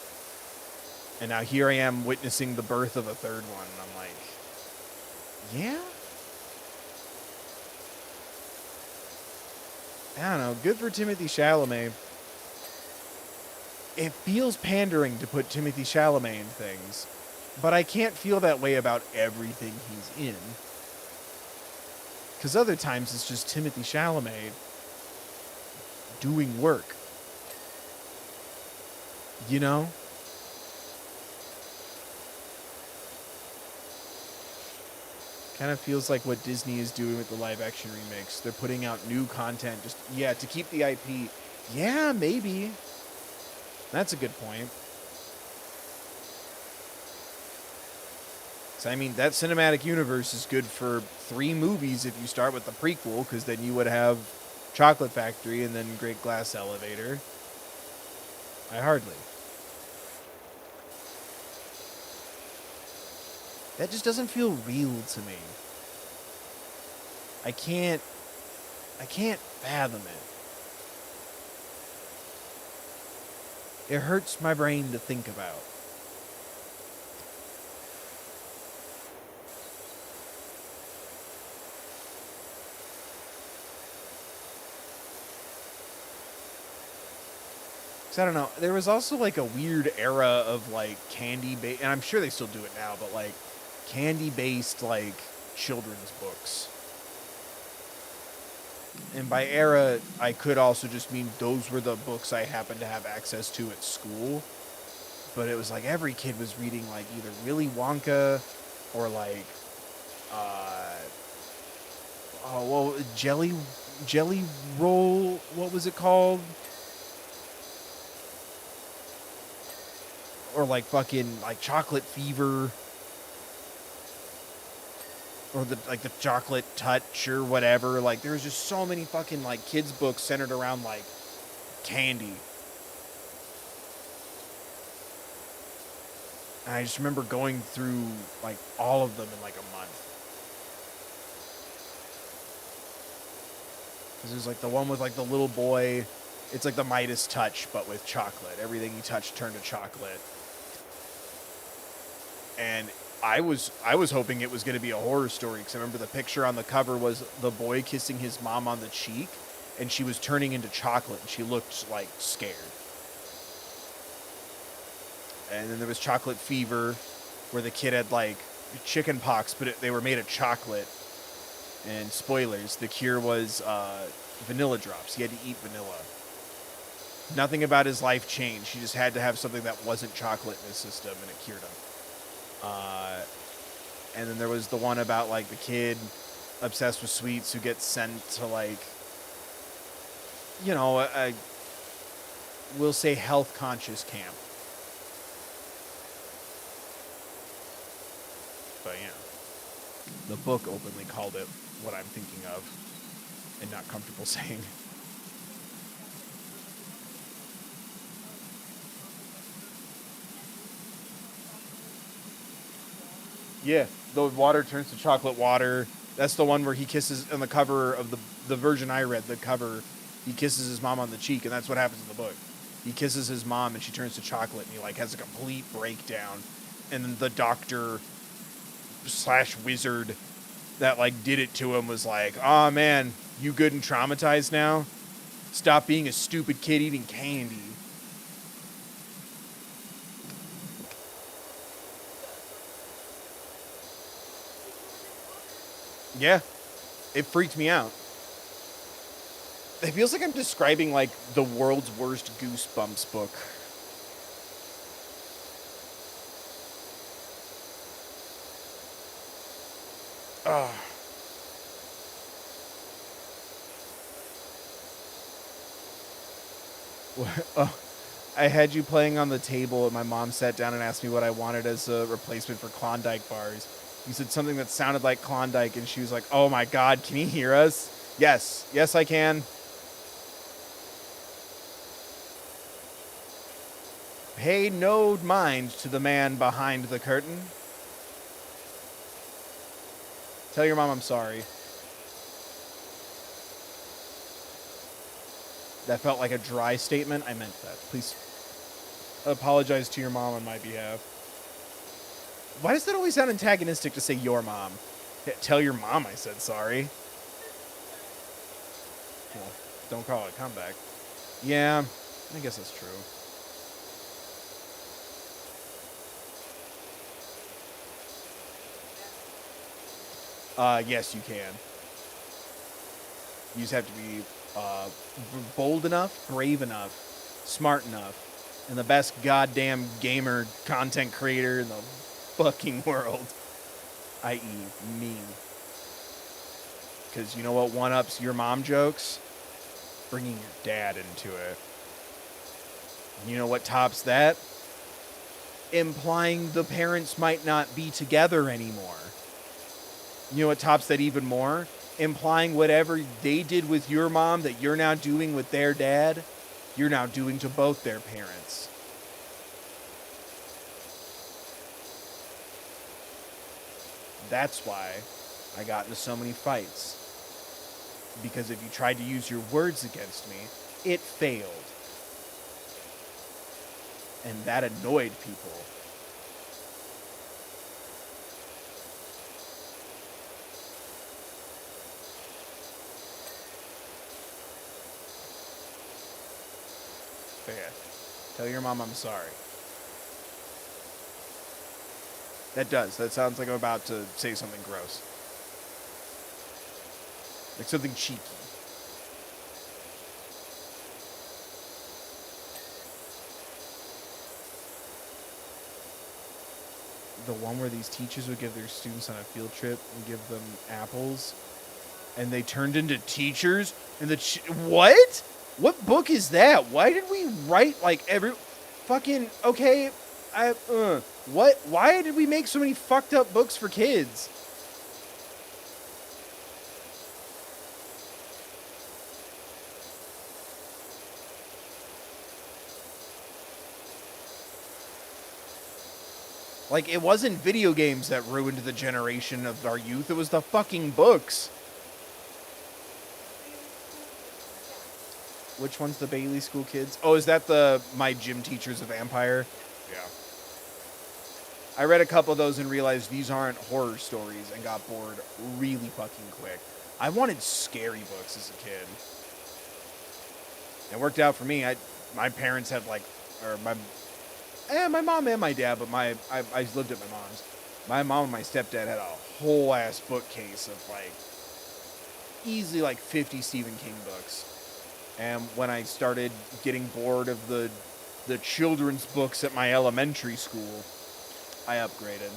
And now here I am witnessing the birth of a third one. And I'm like, yeah? I don't know. Good for Timothy Chalamet. It feels pandering to put Timothy Chalamet in things, but I can't feel that way about everything he's in. Because other times it's just Timothy Chalamet doing work. You know? Kind of feels like what Disney is doing with the live action remakes. They're putting out new content just, to keep the IP. Yeah, maybe. That's a good point. So, I mean, that cinematic universe is good for 3 movies if you start with the prequel, because then you would have Chocolate Factory and then Great Glass Elevator. I hardly. That just doesn't feel real to me. I can't fathom it. It hurts my brain to think about. I don't know. There was also like a weird era of like and I'm sure they still do it now, but like candy-based like children's books. And by era, I could also just mean those were the books I happened to have access to at school. But it was like every kid was reading like either Willy Wonka or like, jelly roll. What was it called? Or like fucking like chocolate fever. Or the chocolate touch or whatever. Like there was just so many fucking like kids books centered around like candy. And I just remember going through like all of them in like a month. Because there's like the one with like the little boy. It's like the Midas touch, but with chocolate. Everything he touched turned to chocolate. And I was hoping it was going to be a horror story, because I remember the picture on the cover was the boy kissing his mom on the cheek, and she was turning into chocolate, and she looked like scared. And then there was Chocolate Fever, where the kid had like chicken pox, but they were made of chocolate. And spoilers, the cure was vanilla drops. He had to eat vanilla. Nothing about his life changed. He just had to have something that wasn't chocolate in his system, and it cured him. And then there was the one about like the kid obsessed with sweets who gets sent to like, you know, we'll say health conscious camp. But yeah, the book openly called it what I'm thinking of and not comfortable saying. Yeah, the water turns to chocolate water. That's the one where he kisses on the cover of the version I read. The cover, he kisses his mom on the cheek, and that's what happens in the book. He kisses his mom, and she turns to chocolate, and he like has a complete breakdown. And then the doctor / wizard that like did it to him was like, "Oh man, you good and traumatized now? Stop being a stupid kid eating candy." Yeah, it freaked me out. It feels like I'm describing like the world's worst Goosebumps book. Ugh. Oh, I had you playing on the table, and my mom sat down and asked me what I wanted as a replacement for Klondike bars. You said something that sounded like Klondike, and she was like, "Oh my God, can you hear us?" Yes, yes, I can. Pay no mind to the man behind the curtain. Tell your mom I'm sorry. That felt like a dry statement. I meant that. Please apologize to your mom on my behalf. Why does that always sound antagonistic to say your mom? Tell your mom I said sorry. Well, don't call it a comeback. Yeah, I guess that's true. Yes, you can. You just have to be bold enough, brave enough, smart enough, and the best goddamn gamer content creator in the fucking world, i.e. me. Because you know what one-ups your mom jokes? Bringing your dad into it. You know what tops that? Implying the parents might not be together anymore. You know what tops that even more? Implying whatever they did with your mom that you're now doing with their dad, you're now doing to both their parents. That's why I got into so many fights. Because if you tried to use your words against me, it failed. And that annoyed people. Fair. Tell your mom I'm sorry. That does. That sounds like I'm about to say something gross. Like something cheeky. The one where these teachers would give their students on a field trip and give them apples. And they turned into teachers. And what? What book is that? Why did we write like every fucking okay? What? Why did we make so many fucked up books for kids? Like, it wasn't video games that ruined the generation of our youth. It was the fucking books. Which one's the Bailey School Kids? Oh, is that the My Gym Teacher's a Vampire? Yeah. I read a couple of those and realized these aren't horror stories and got bored really fucking quick. I wanted scary books as a kid. It worked out for me. My parents had my mom and my dad, but I lived at my mom's. My mom and my stepdad had a whole ass bookcase of like easily like 50 Stephen King books. And when I started getting bored of the children's books at my elementary school, I upgraded.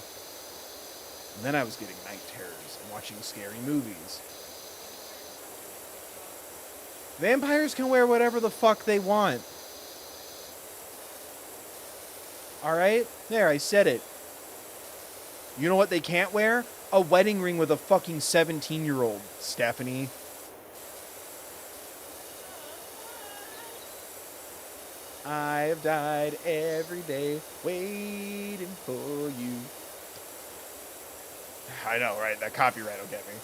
And then I was getting night terrors and watching scary movies. Vampires can wear whatever the fuck they want. Alright? There, I said it. You know what they can't wear? A wedding ring with a fucking 17-year-old, Stephanie. I've died every day waiting for you. I know, right? That copyright will get me.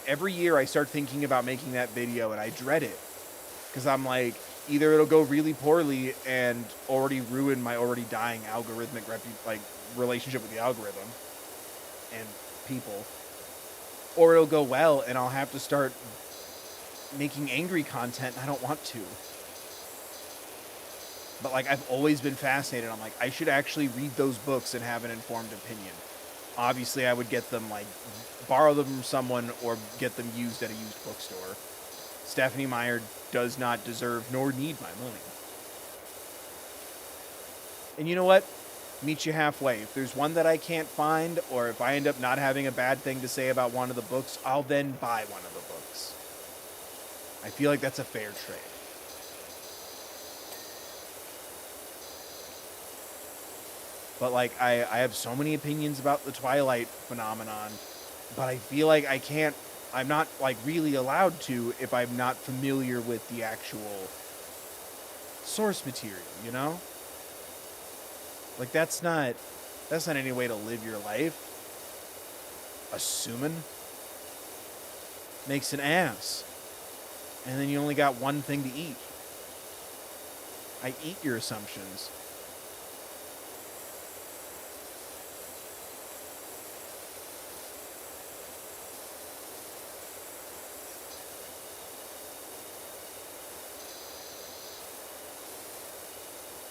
Every year I start thinking about making that video and I dread it. Because I'm like, either it'll go really poorly and already ruin my already dying algorithmic relationship with the algorithm and people. Or it'll go well and I'll have to start making angry content and I don't want to. But like, I've always been fascinated. I'm like, I should actually read those books and have an informed opinion. Obviously, I would get them, like, borrow them from someone or get them used at a used bookstore. Stephanie Meyer does not deserve nor need my money. And you know what? Meet you halfway. If there's one that I can't find, or if I end up not having a bad thing to say about one of the books, I'll then buy one of the books. I feel like that's a fair trade. But, like, I have so many opinions about the Twilight phenomenon, but I feel like I'm not, like, really allowed to if I'm not familiar with the actual source material, you know? Like, that's not any way to live your life. Assuming makes an ass. And then you only got one thing to eat. I eat your assumptions.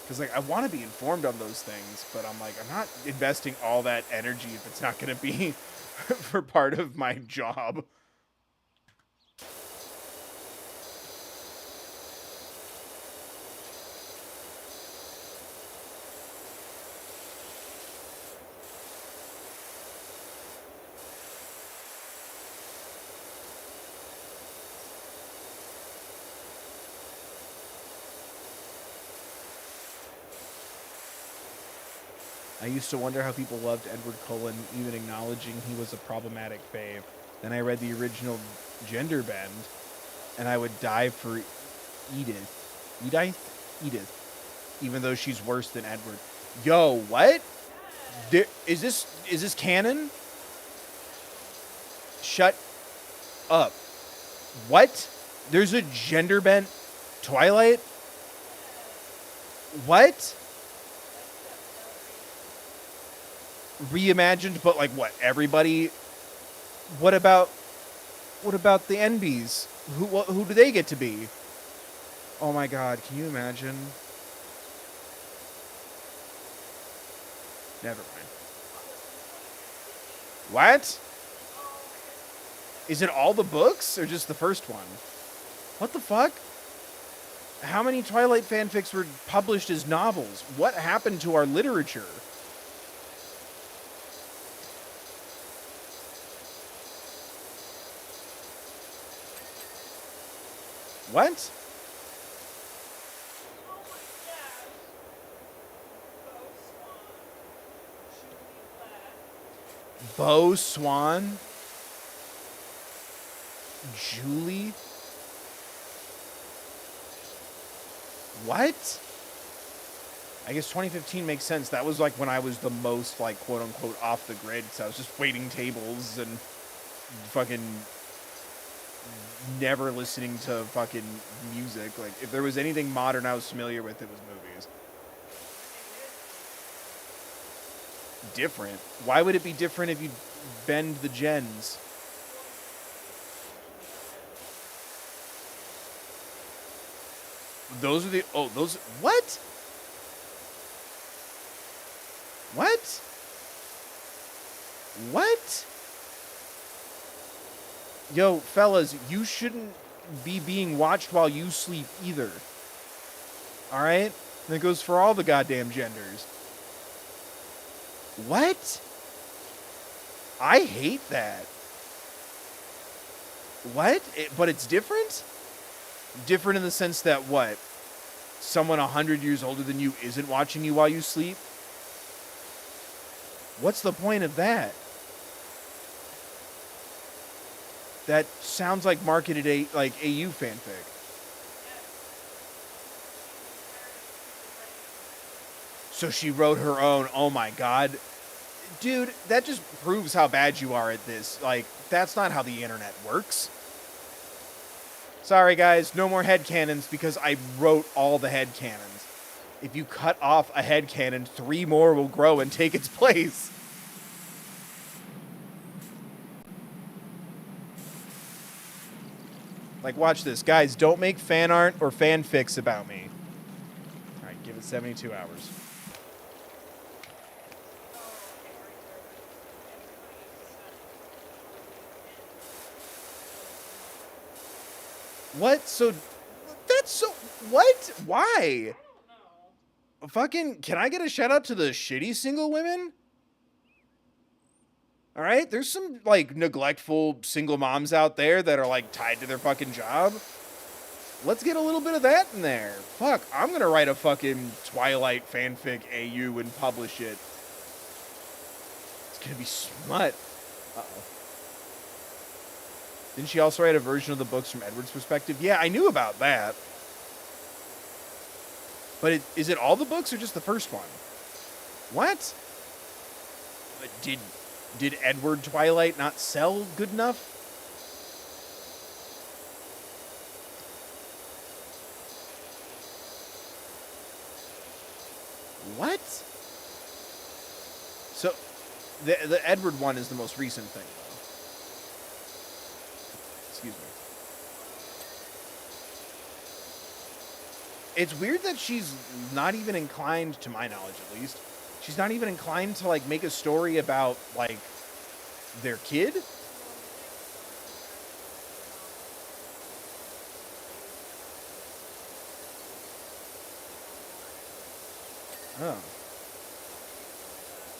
Because, like, I want to be informed on those things, but I'm like, I'm not investing all that energy if it's not going to be for part of my job. I used to wonder how people loved Edward Cullen, even acknowledging he was a problematic fave. Then I read the original Gender Bend, and I would die for Edith, even though she's worse than Edward. Yo, what? Is this canon? Shut up. What? There's a Gender Bend Twilight? What? Reimagined, but like what? Everybody? What about the NBs? Who do they get to be? Oh my god, can you imagine? Never mind. What? Is it all the books or just the first one? What the fuck? How many Twilight fanfics were published as novels? What happened to our literature? What? Oh my gosh. Bo Swan. Julie Platt. Bo Swan? Julie? What? I guess 2015 makes sense. That was like when I was the most like quote unquote off the grid. So I was just waiting tables and fucking never listening to fucking music. Like if there was anything modern I was familiar with, it was movies. Different. Why would it be different if you bend the gens? Those are the those what? What? What? Yo, fellas, you shouldn't be being watched while you sleep either. Alright? And it goes for all the goddamn genders. What? I hate that. What? But it's different? Different in the sense that what? Someone 100 years older than you isn't watching you while you sleep? What's the point of that? That sounds like marketed like AU fanfic. So she wrote her own. Oh my god. Dude, that just proves how bad you are at this. Like, that's not how the internet works. Sorry guys, no more headcanons because I wrote all the headcanons. If you cut off a headcanon, 3 more will grow and take its place. Like, watch this. Guys, don't make fan art or fanfics about me. Alright, give it 72 hours. What? So, that's so... What? Why? Fucking... Can I get a shout out to the shitty single women? Alright? There's some, like, neglectful single moms out there that are, like, tied to their fucking job. Let's get a little bit of that in there. Fuck, I'm gonna write a fucking Twilight fanfic AU and publish it. It's gonna be smut. Uh-oh. Didn't she also write a version of the books from Edward's perspective? Yeah, I knew about that. But is it all the books or just the first one? What? But did Edward Twilight not sell good enough? What? So, the Edward one is the most recent thing, though. Excuse me. It's weird that she's not even inclined, to my knowledge at least, she's not even inclined to, like, make a story about, like, their kid? Oh.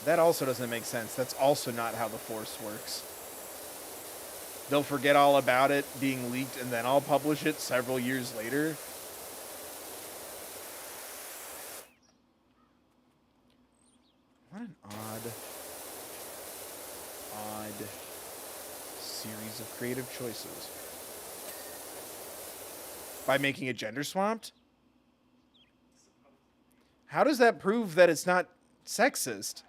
That also doesn't make sense. That's also not how the Force works. They'll forget all about it being leaked and then I'll publish it several years later. What an odd series of creative choices. By making it gender swapped? How does that prove that it's not sexist?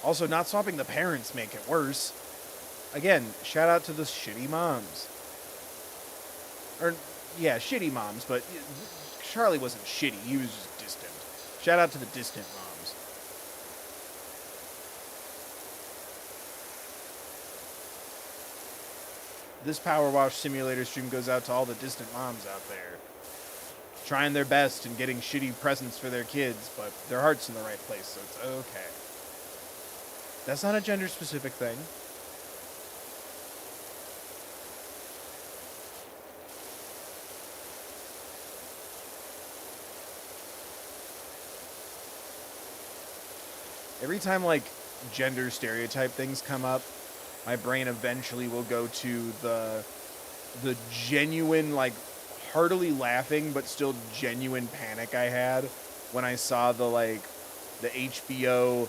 Also, not swapping the parents make it worse. Again, shout out to the shitty moms. Or, yeah, shitty moms, but Charlie wasn't shitty. He was just distant. Shout out to the distant moms. This Power Wash Simulator stream goes out to all the distant moms out there. Trying their best and getting shitty presents for their kids, but their heart's in the right place, so it's okay. That's not a gender-specific thing. Every time, like, gender stereotype things come up, my brain eventually will go to the genuine, like, heartily laughing but still genuine panic I had when I saw the HBO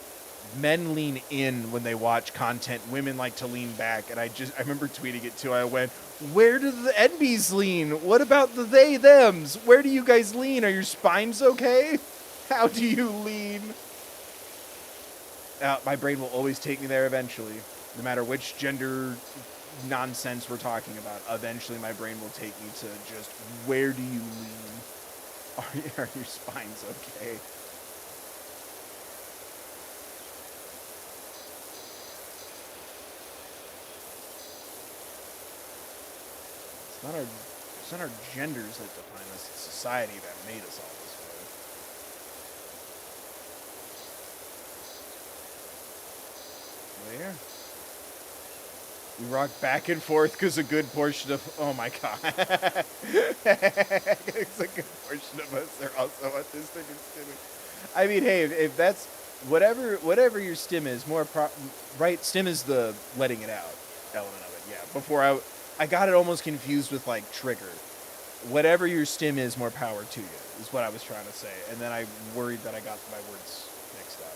men lean in when they watch content, women like to lean back, and I remember tweeting it too. I went, where do the NBs lean? What about the they thems? Where do you guys lean? Are your spines okay? How do you lean? My brain will always take me there eventually, no matter which gender nonsense we're talking about. Eventually my brain will take me to just, where do you lean? Are your spines okay? It's not our genders that define us. It's society that made us all this way. Well, yeah. We rock back and forth because a good portion of... Oh, my God. It's a good portion of us are also autistic and stimming. I mean, hey, if that's... Whatever your stim is, right? Stim is the letting it out element of it, yeah. Before I got it almost confused with, like, trigger. Whatever your stim is, more power to you, is what I was trying to say. And then I worried that I got my words mixed up.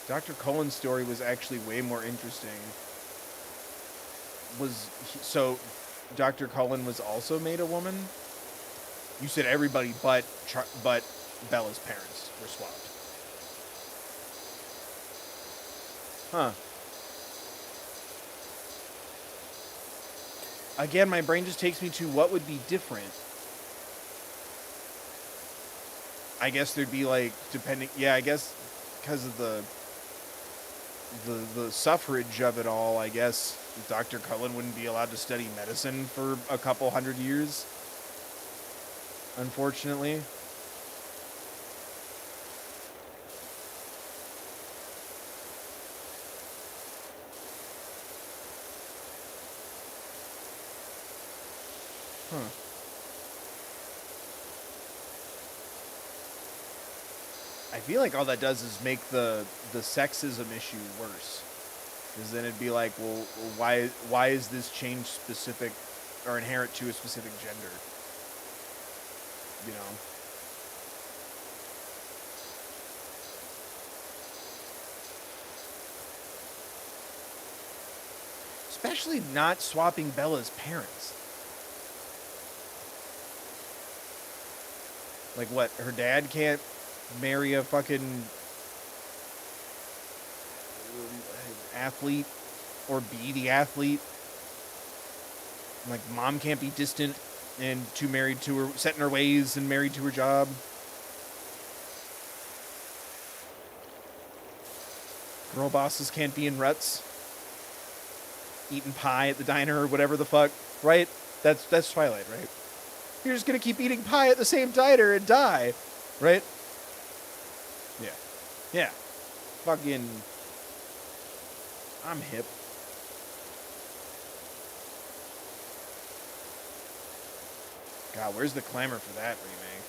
Dr. Cullen's story was actually way more interesting. So Dr. Cullen was also made a woman? You said everybody but Bella's parents were swapped. Huh. Again, my brain just takes me to what would be different. I guess there'd be, like, depending... Yeah, I guess because of the suffrage of it all, I guess Dr. Cullen wouldn't be allowed to study medicine for a couple hundred years. Unfortunately. Huh. I feel like all that does is make the sexism issue worse. Because then it'd be like, well, why is this change specific or inherent to a specific gender? You know? Especially not swapping Bella's parents. Like what, her dad can't marry a fucking athlete or be the athlete? Like mom can't be distant and too married to her, set in her ways and married to her job? Girl bosses can't be in ruts, eating pie at the diner or whatever the fuck, right? That's Twilight, right? You're just gonna keep eating pie at the same diner and die, right? Yeah. Yeah. Fucking... I'm hip. God, where's the clamor for that remake?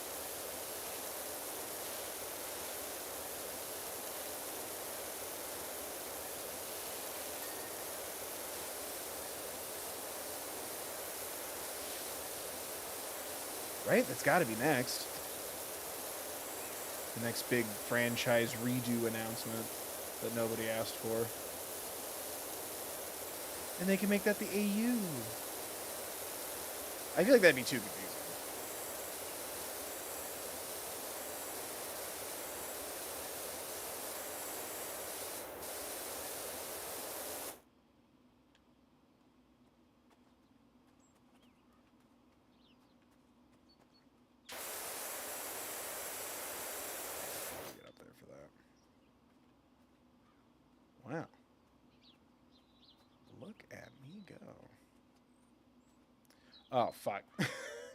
Right? That's gotta be next. The next big franchise redo announcement that nobody asked for. And they can make that the AU. I feel like that'd be too confusing. Get up there for that. Wow. Look at me go. Oh, fuck.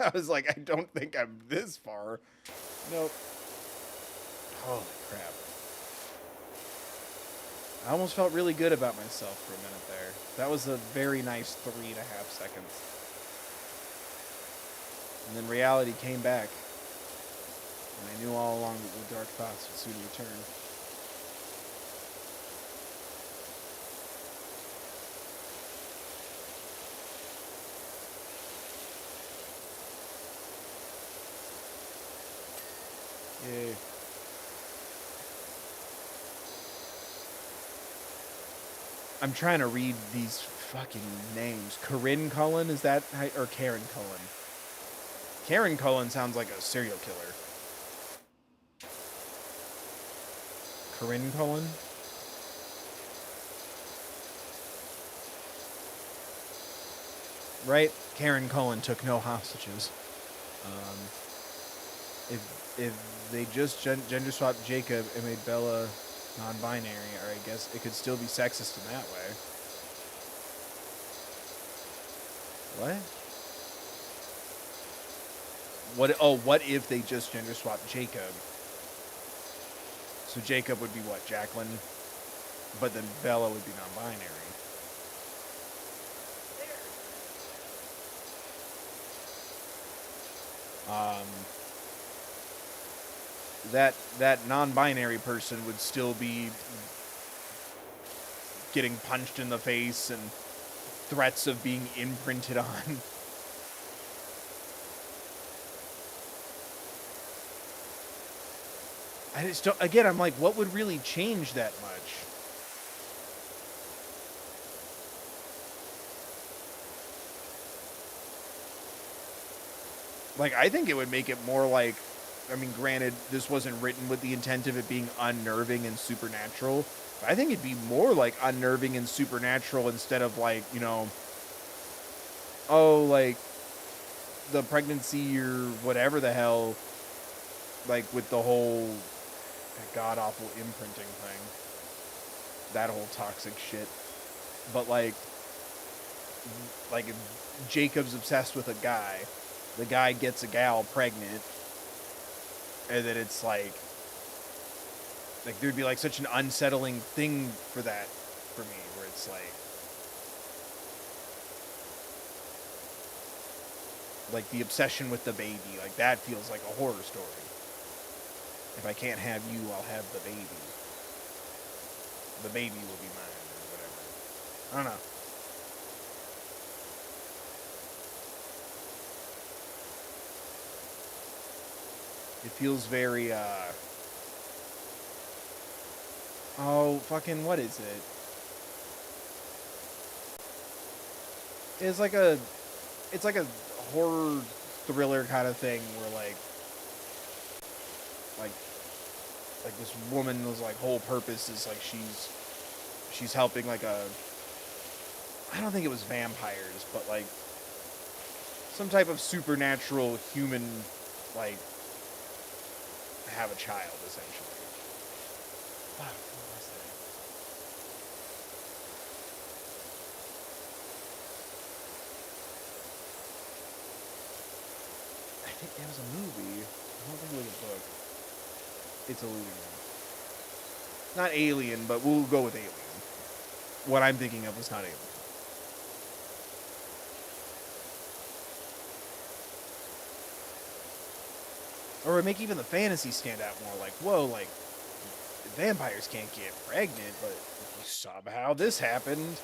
I was like, I don't think I'm this far. Nope. Holy crap. I almost felt really good about myself for a minute there. That was a very nice 3.5 seconds. And then reality came back. And I knew all along that the dark thoughts would soon return. Yay. I'm trying to read these fucking names. Corinne Cullen, is that how, or Karen Cullen? Karen Cullen sounds like a serial killer. Corinne Cullen? Right? Karen Cullen took no hostages. If they just gender swapped Jacob and made Bella non-binary, or I guess it could still be sexist in that way. What? What if they just gender swapped Jacob? So Jacob would be what, Jacqueline? But then Bella would be non-binary. That non-binary person would still be getting punched in the face and threats of being imprinted on. I just don't, again, I'm like, what would really change that much? Like, I think it would make it more like, I mean, granted, this wasn't written with the intent of it being unnerving and supernatural, but I think it'd be more like unnerving and supernatural instead of like, you know, oh, like, the pregnancy or whatever the hell, like, with the whole god-awful imprinting thing. That whole toxic shit. But, like if Jacob's obsessed with a guy, the guy gets a gal pregnant, and then it's like there'd be like such an unsettling thing for that for me, where it's like the obsession with the baby, like that feels like a horror story. If I can't have you, I'll have the baby. The baby will be mine, or whatever. I don't know. It feels very, oh, fucking, what is it? It's like a horror thriller kind of thing where, like this woman's, like, whole purpose is, like, she's helping, like, I don't think it was vampires, but, like, some type of supernatural human, like, have a child, essentially. Fuck, what was that? I think that was a movie. I don't think it was a book. It's eluding me. Not Alien, but we'll go with Alien. What I'm thinking of was not Alien. Or make even the fantasy stand out more, like, whoa, like, vampires can't get pregnant, but somehow this happened.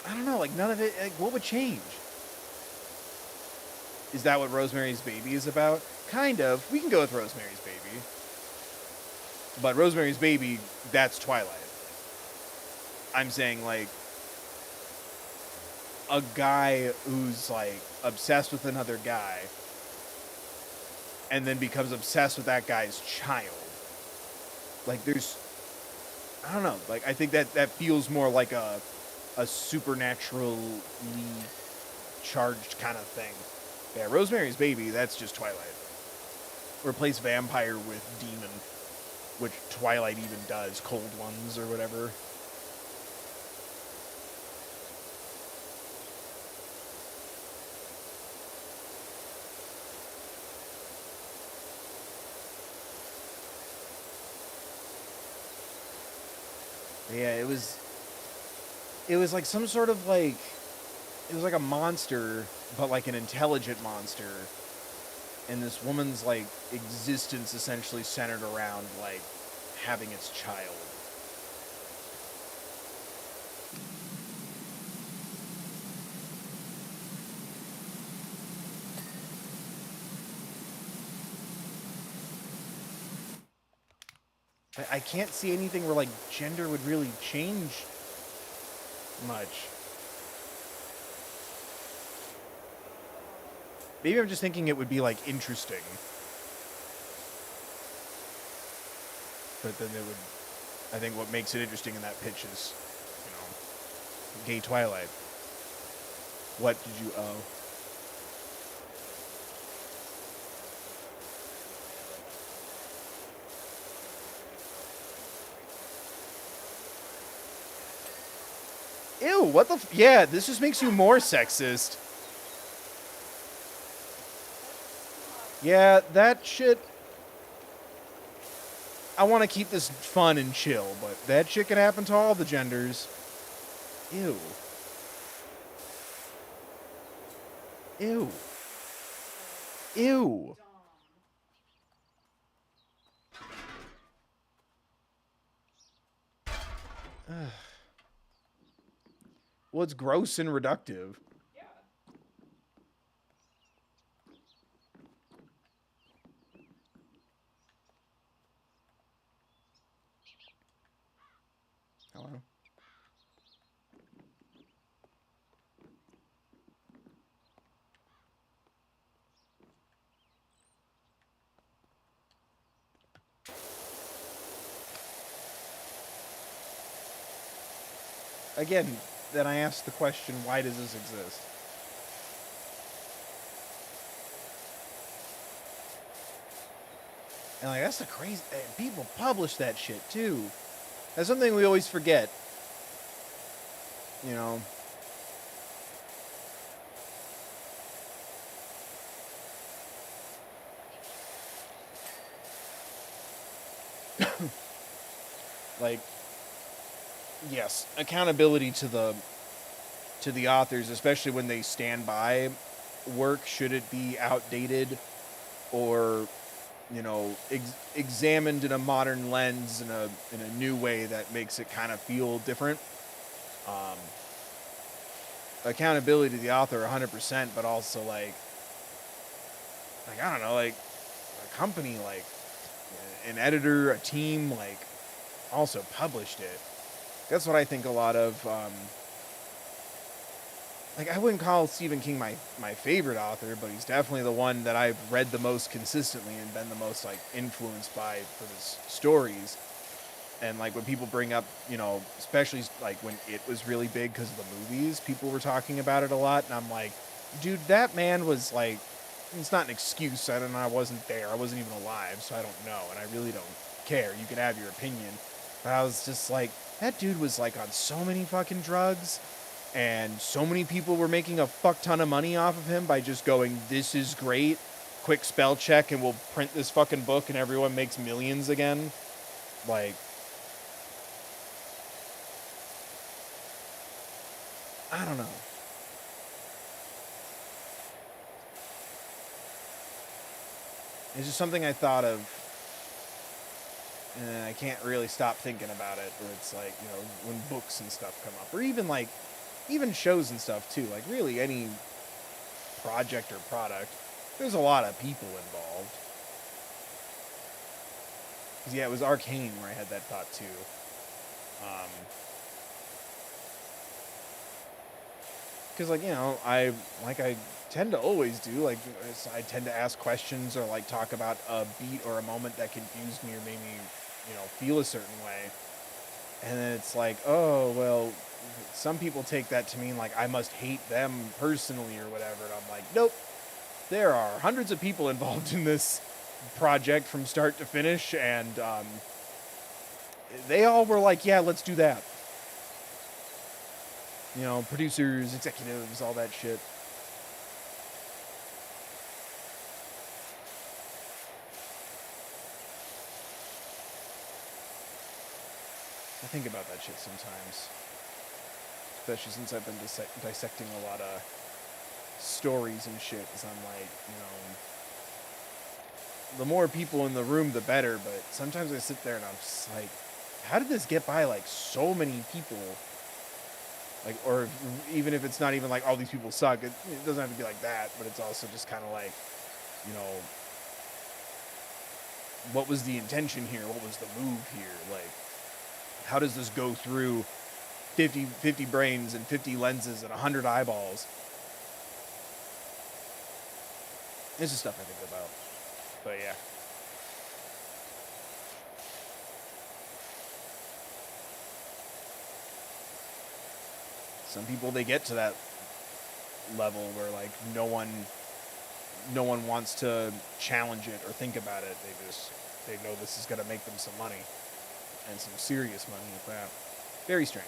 I don't know, like, none of it, like, what would change? Is that what Rosemary's Baby is about? Kind of. We can go with Rosemary's Baby. But Rosemary's Baby, that's Twilight. I'm saying, like, a guy who's, like, obsessed with another guy and then becomes obsessed with that guy's child. Like, there's, I don't know, like, I think that feels more like a supernaturally charged kind of thing. Yeah, Rosemary's Baby, that's just Twilight. Replace vampire with demon, which Twilight even does, cold ones or whatever. Yeah, it was like some sort of like it was like a monster, but like an intelligent monster. And this woman's like existence essentially centered around like having its child. I can't see anything where like gender would really change much. Maybe I'm just thinking it would be like interesting. But then it would I think what makes it interesting in that pitch is, you know, gay Twilight. What did you owe? Ew, what the yeah, this just makes you more sexist. Yeah, that shit. I want to keep this fun and chill, but that shit can happen to all the genders. Ew. Ew. Ew. Ugh. Well, it's gross and reductive. Yeah. Hello. Again, then I ask the question, why does this exist? And like that's the crazy people publish that shit too. That's something we always forget. You know. Like yes, accountability to the authors, especially when they stand by work, should it be outdated or you know examined in a modern lens in a new way that makes it kind of feel different. Um, accountability to the author 100%, but also like I don't know, like a company, like an editor, a team, like also published it. That's what I think a lot of. Like I wouldn't call Stephen King my favorite author, but he's definitely the one that I've read the most consistently and been the most like influenced by for his stories. And like when people bring up, you know, especially like when it was really big because of the movies, people were talking about it a lot, and I'm like, dude, that man was like, it's not an excuse. I don't know. I wasn't there. I wasn't even alive, so I don't know, and I really don't care. You can have your opinion, but I was just like, that dude was like on so many fucking drugs, and so many people were making a fuck ton of money off of him by just going, this is great. Quick spell check, and we'll print this fucking book, and everyone makes millions again. Like, I don't know. It's just something I thought of, and I can't really stop thinking about it. Where it's like, you know, when books and stuff come up, or even like, even shows and stuff too. Like really any project or product, there's a lot of people involved. 'Cause, yeah, it was Arcane where I had that thought too. Because like you know, I tend to always do like I tend to ask questions or like talk about a beat or a moment that confused me or made me you know feel a certain way, and then it's like, oh well, some people take that to mean like I must hate them personally or whatever, and I'm like, nope, there are hundreds of people involved in this project from start to finish, and they all were like, yeah, let's do that. You know, producers, executives, all that shit. I think about that shit sometimes. Especially since I've been dissecting a lot of stories and shit. Because I'm like, the more people in the room, the better. But sometimes I sit there and I'm just like, how did this get by, like, so many people? Like, or even if it's not even like all these people suck, it doesn't have to be like that. But it's also just kind of like, what was the intention here? What was the move here? Like, how does this go through 50 brains and 50 lenses and 100 eyeballs? This is stuff I think about. But yeah. Some people, they get to that level where, like, no one wants to challenge it or think about it. They know this is going to make them some money, and some serious money at that. Very strange.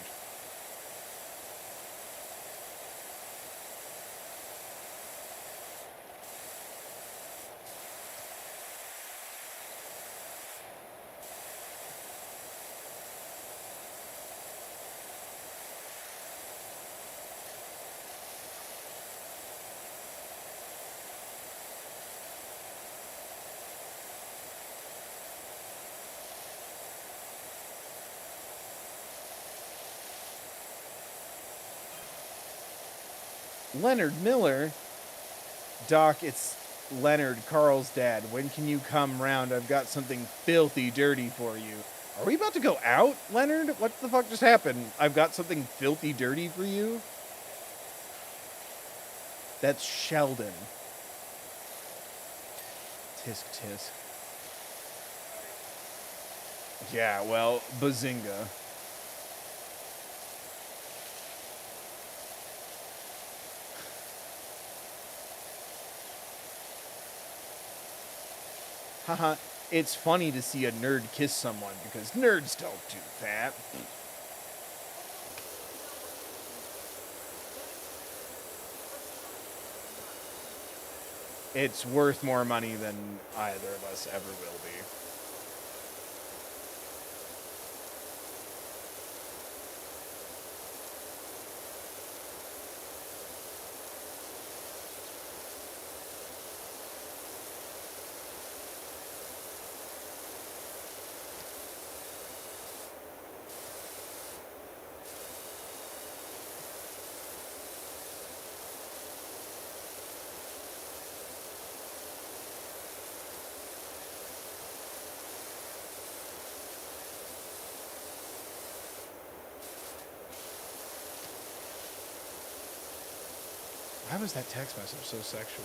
Leonard Miller? Doc, it's Leonard, Carl's dad. When can you come round? I've got something filthy dirty for you. Are we about to go out, Leonard? What the fuck just happened? I've got something filthy dirty for you? That's Sheldon. Tisk tisk. Yeah, well, bazinga. Haha, it's funny to see a nerd kiss someone because nerds don't do that. It's worth more money than either of us ever will be. Why was that text message so sexual?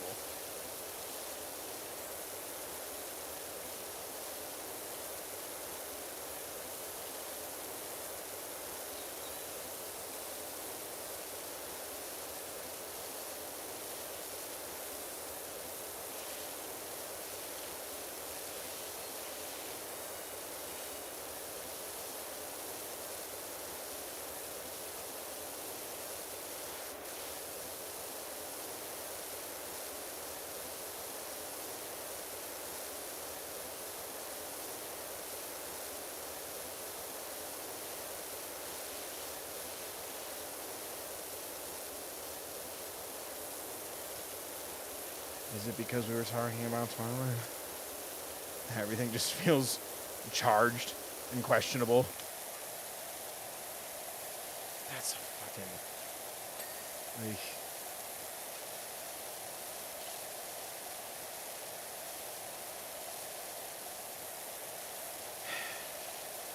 Is it because we were talking about Twilight? Everything just feels charged and questionable. That's so fucking... like...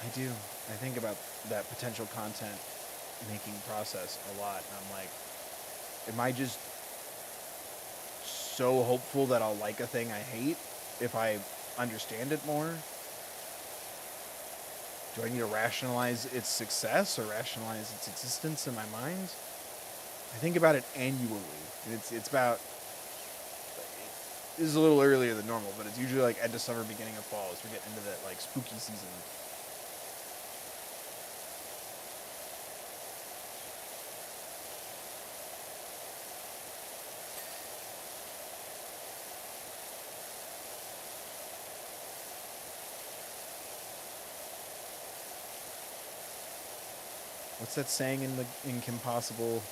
I do. I think about that potential content making process a lot, and I'm like, am I just so hopeful that I'll like a thing I hate if I understand it more? Do I need to rationalize its success or rationalize its existence in my mind? I think about it annually. It's about... this is a little earlier than normal, but it's usually like end of summer, beginning of fall as we get into that like spooky season. What's that saying in Kim Possible?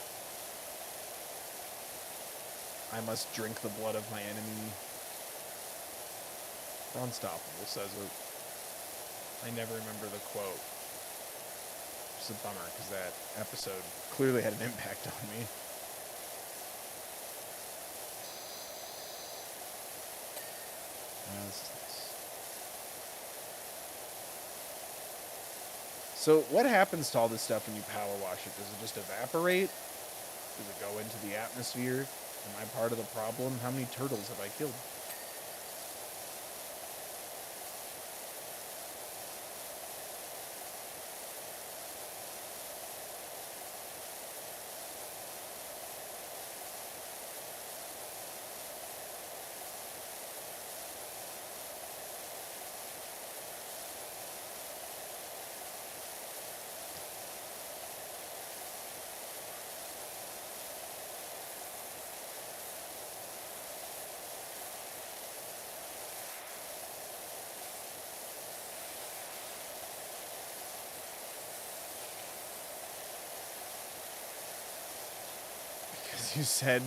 I must drink the blood of my enemy. Unstoppable says it. I never remember the quote. It's a bummer because that episode clearly had an impact on me. So what happens to all this stuff when you power wash it? Does it just evaporate? Does it go into the atmosphere? Am I part of the problem? How many turtles have I killed? Because you said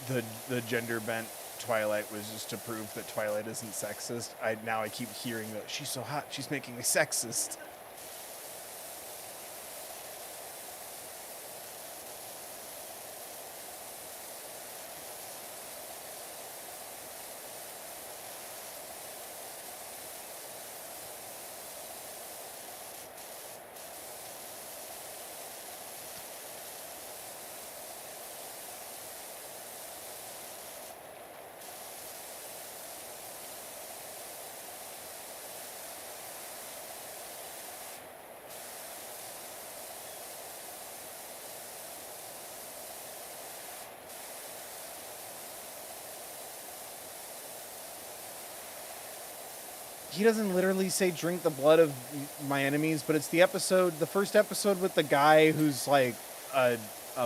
the gender bent Twilight was just to prove that Twilight isn't sexist. Now I keep hearing that she's so hot, she's making me sexist. He doesn't literally say drink the blood of my enemies, but it's the first episode with the guy who's like a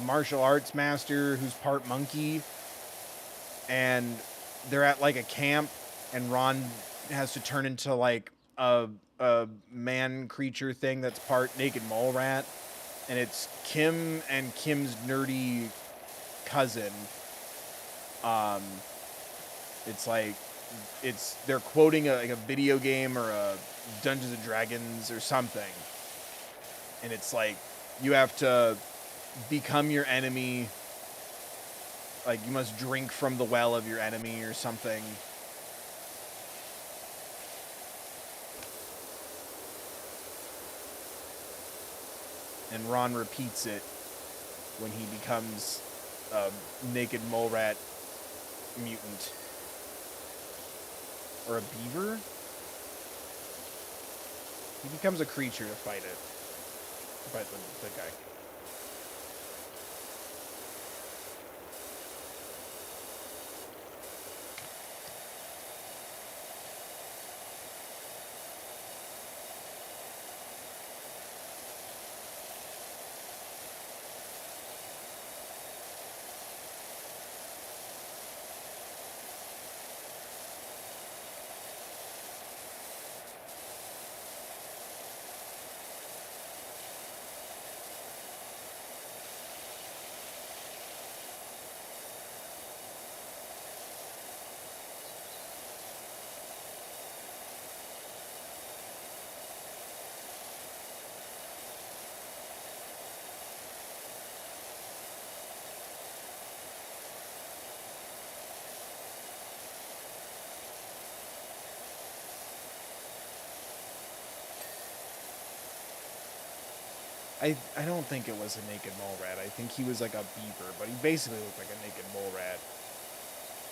martial arts master who's part monkey, and they're at like a camp, and Ron has to turn into like a man creature thing that's part naked mole rat, and it's Kim and Kim's nerdy cousin. It's like they're quoting a video game or a Dungeons and Dragons or something, and it's like you have to become your enemy, like you must drink from the well of your enemy or something. And Ron repeats it when he becomes a naked mole rat mutant. Or a beaver? He becomes a creature to fight it. Fight the guy. I don't think it was a naked mole rat. I think he was like a beaver, but he basically looked like a naked mole rat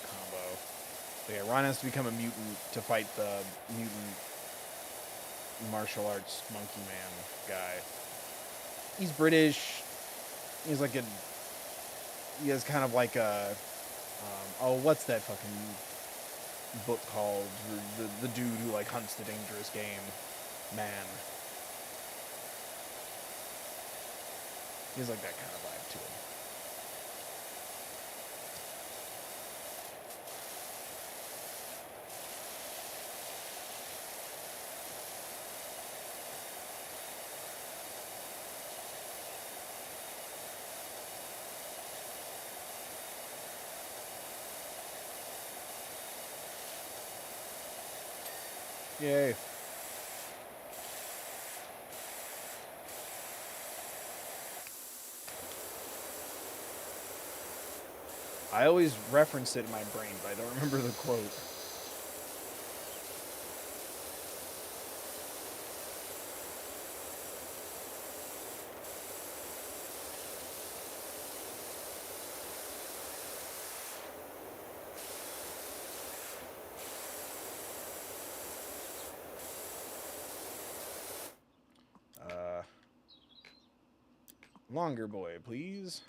combo. So yeah, Ron has to become a mutant to fight the mutant martial arts monkey man guy. He's British. He's like he has kind of like a what's that fucking book called? The dude who like hunts the dangerous game, man. He's like that kind of vibe to him. Yay. I always reference it in my brain, but I don't remember the quote. Longer boy, please.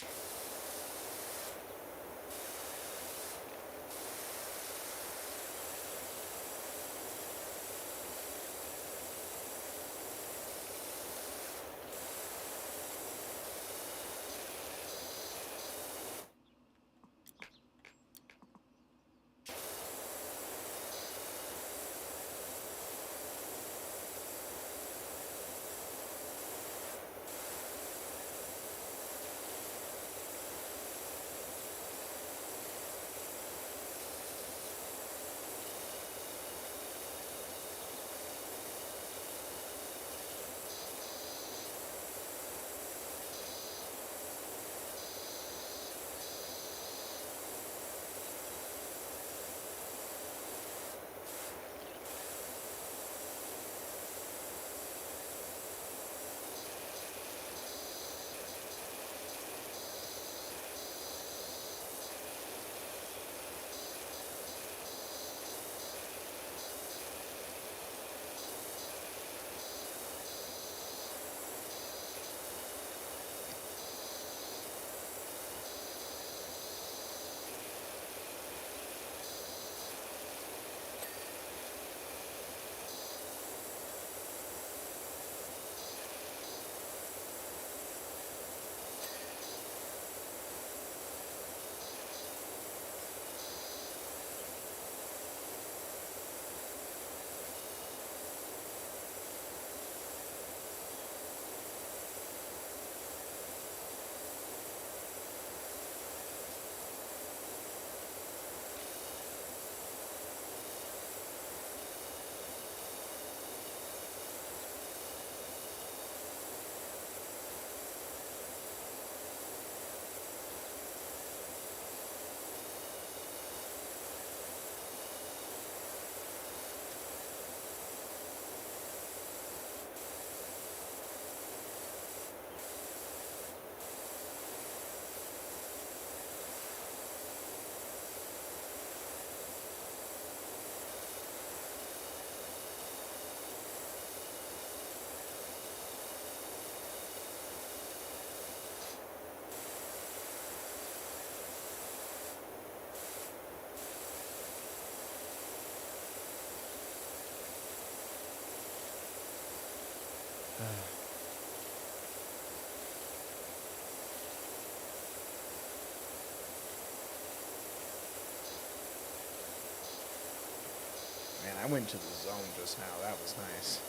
Man, I went to the zone just now. That was nice.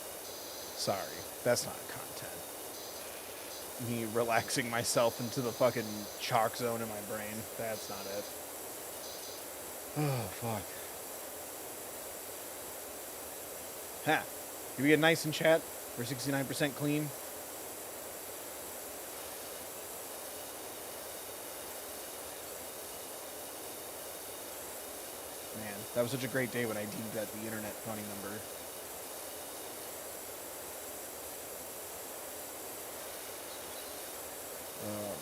Sorry, that's not content. Me relaxing myself into the fucking chalk zone in my brain. That's not it. Oh, fuck. Ha! Did we get nice in chat? We're 69% clean. Man, that was such a great day when I deemed that the internet funny number. Oh, man.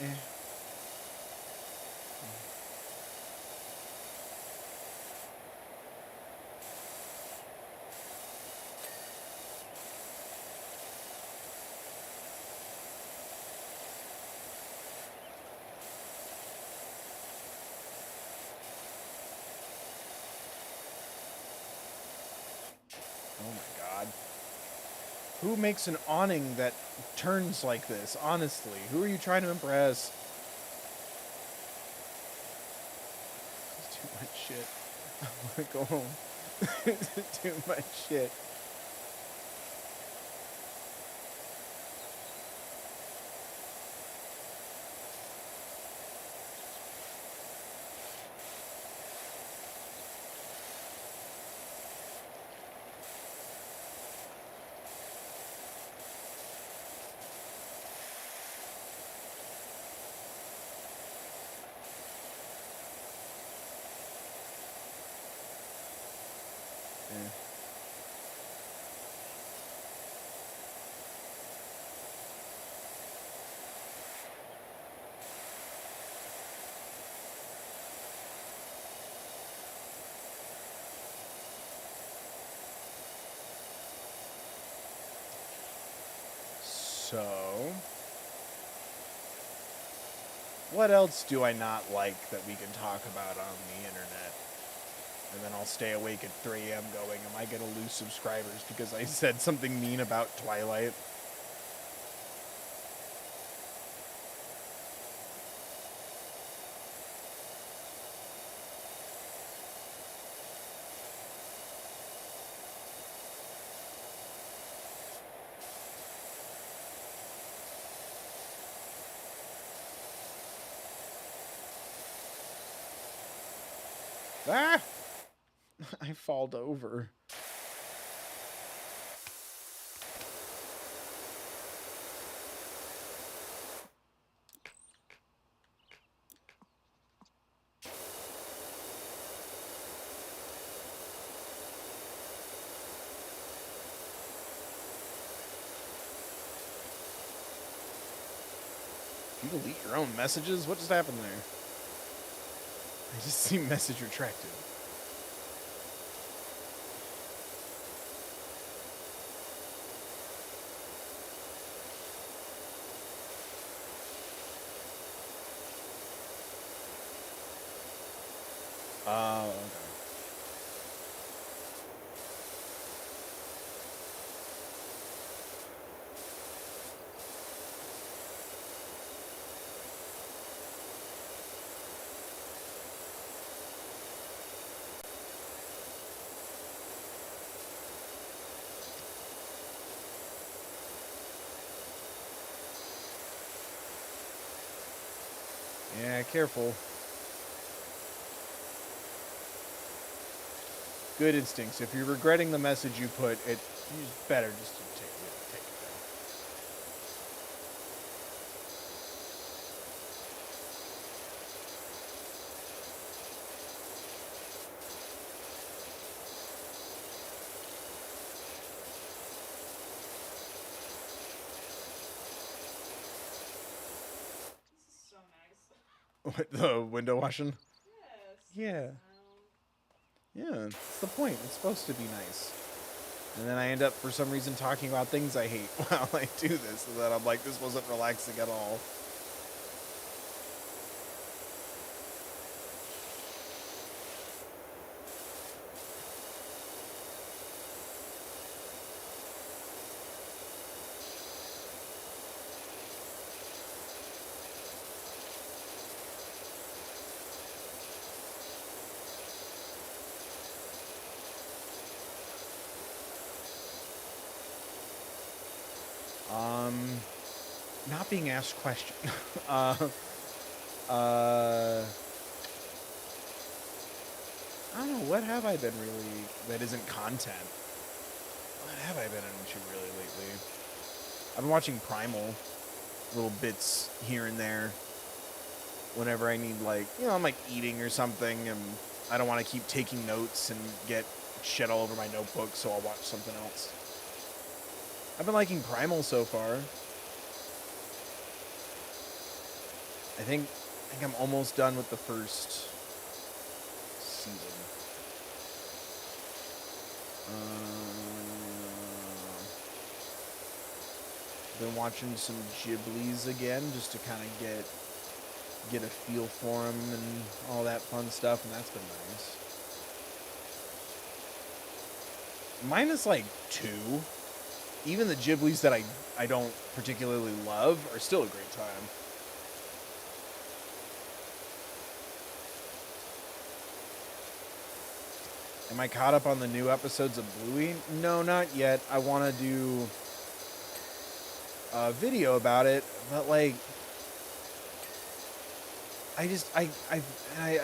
Eh. Oh my god. Who makes an awning that turns like this? Honestly, who are you trying to impress? It's too much shit. I want to go home to do my shit. Yeah. So, what else do I not like that we can talk about on the internet? And then I'll stay awake at 3 a.m. going, am I going to lose subscribers because I said something mean about Twilight? Ah! I falled over. You delete your own messages? What just happened there? I just see message retracted. Oh, okay. Yeah, careful. Good instincts. If you're regretting the message you put, it's better just to take it down. This is so nice. What, the window washing? Yes. Yeah. Yeah, it's the point. It's supposed to be nice. And then I end up, for some reason, talking about things I hate while I do this. And then I'm like, this wasn't relaxing at all. Not being asked question. I don't know, what have I been really, that isn't content? What have I been into really lately? I've been watching Primal, little bits here and there. Whenever I need, like, you know, I'm like eating or something, and I don't want to keep taking notes and get shit all over my notebook, so I'll watch something else. I've been liking Primal so far. I think I'm almost done with the first season. Been watching some Ghibli's again, just to kind of get a feel for them and all that fun stuff, and that's been nice. Minus like 2. Even the Ghibli's that I don't particularly love are still a great time. Am I caught up on the new episodes of Bluey? No, not yet. I want to do a video about it, but like, I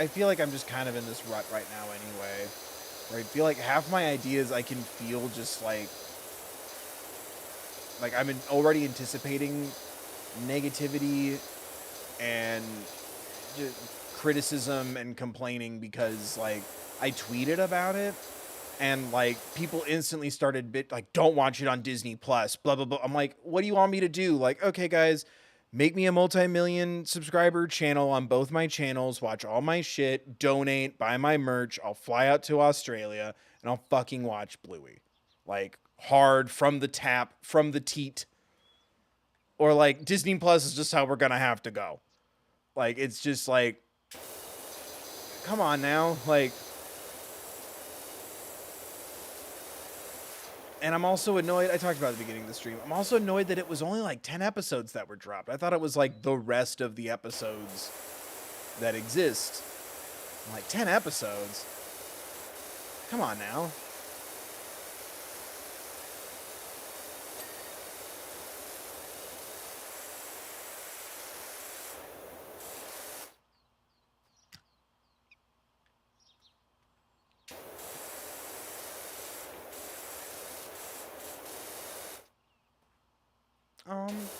feel like I'm just kind of in this rut right now anyway. Where I feel like half my ideas I can feel just like I'm already anticipating negativity and just criticism and complaining because like I tweeted about it and like people instantly started don't watch it on Disney Plus, blah blah blah. I'm like, what do you want me to do? Like, okay guys, make me a multi-million subscriber channel on both my channels, watch all my shit, donate, buy my merch, I'll fly out to Australia and I'll fucking watch Bluey. Like hard from the tap, from the teat. Or like Disney Plus is just how we're gonna have to go. Like it's just like, come on now, like. And I'm also annoyed. I talked about it at the beginning of the stream. I'm also annoyed that it was only like 10 episodes that were dropped. I thought it was like the rest of the episodes that exist. I'm like 10 episodes. Come on now.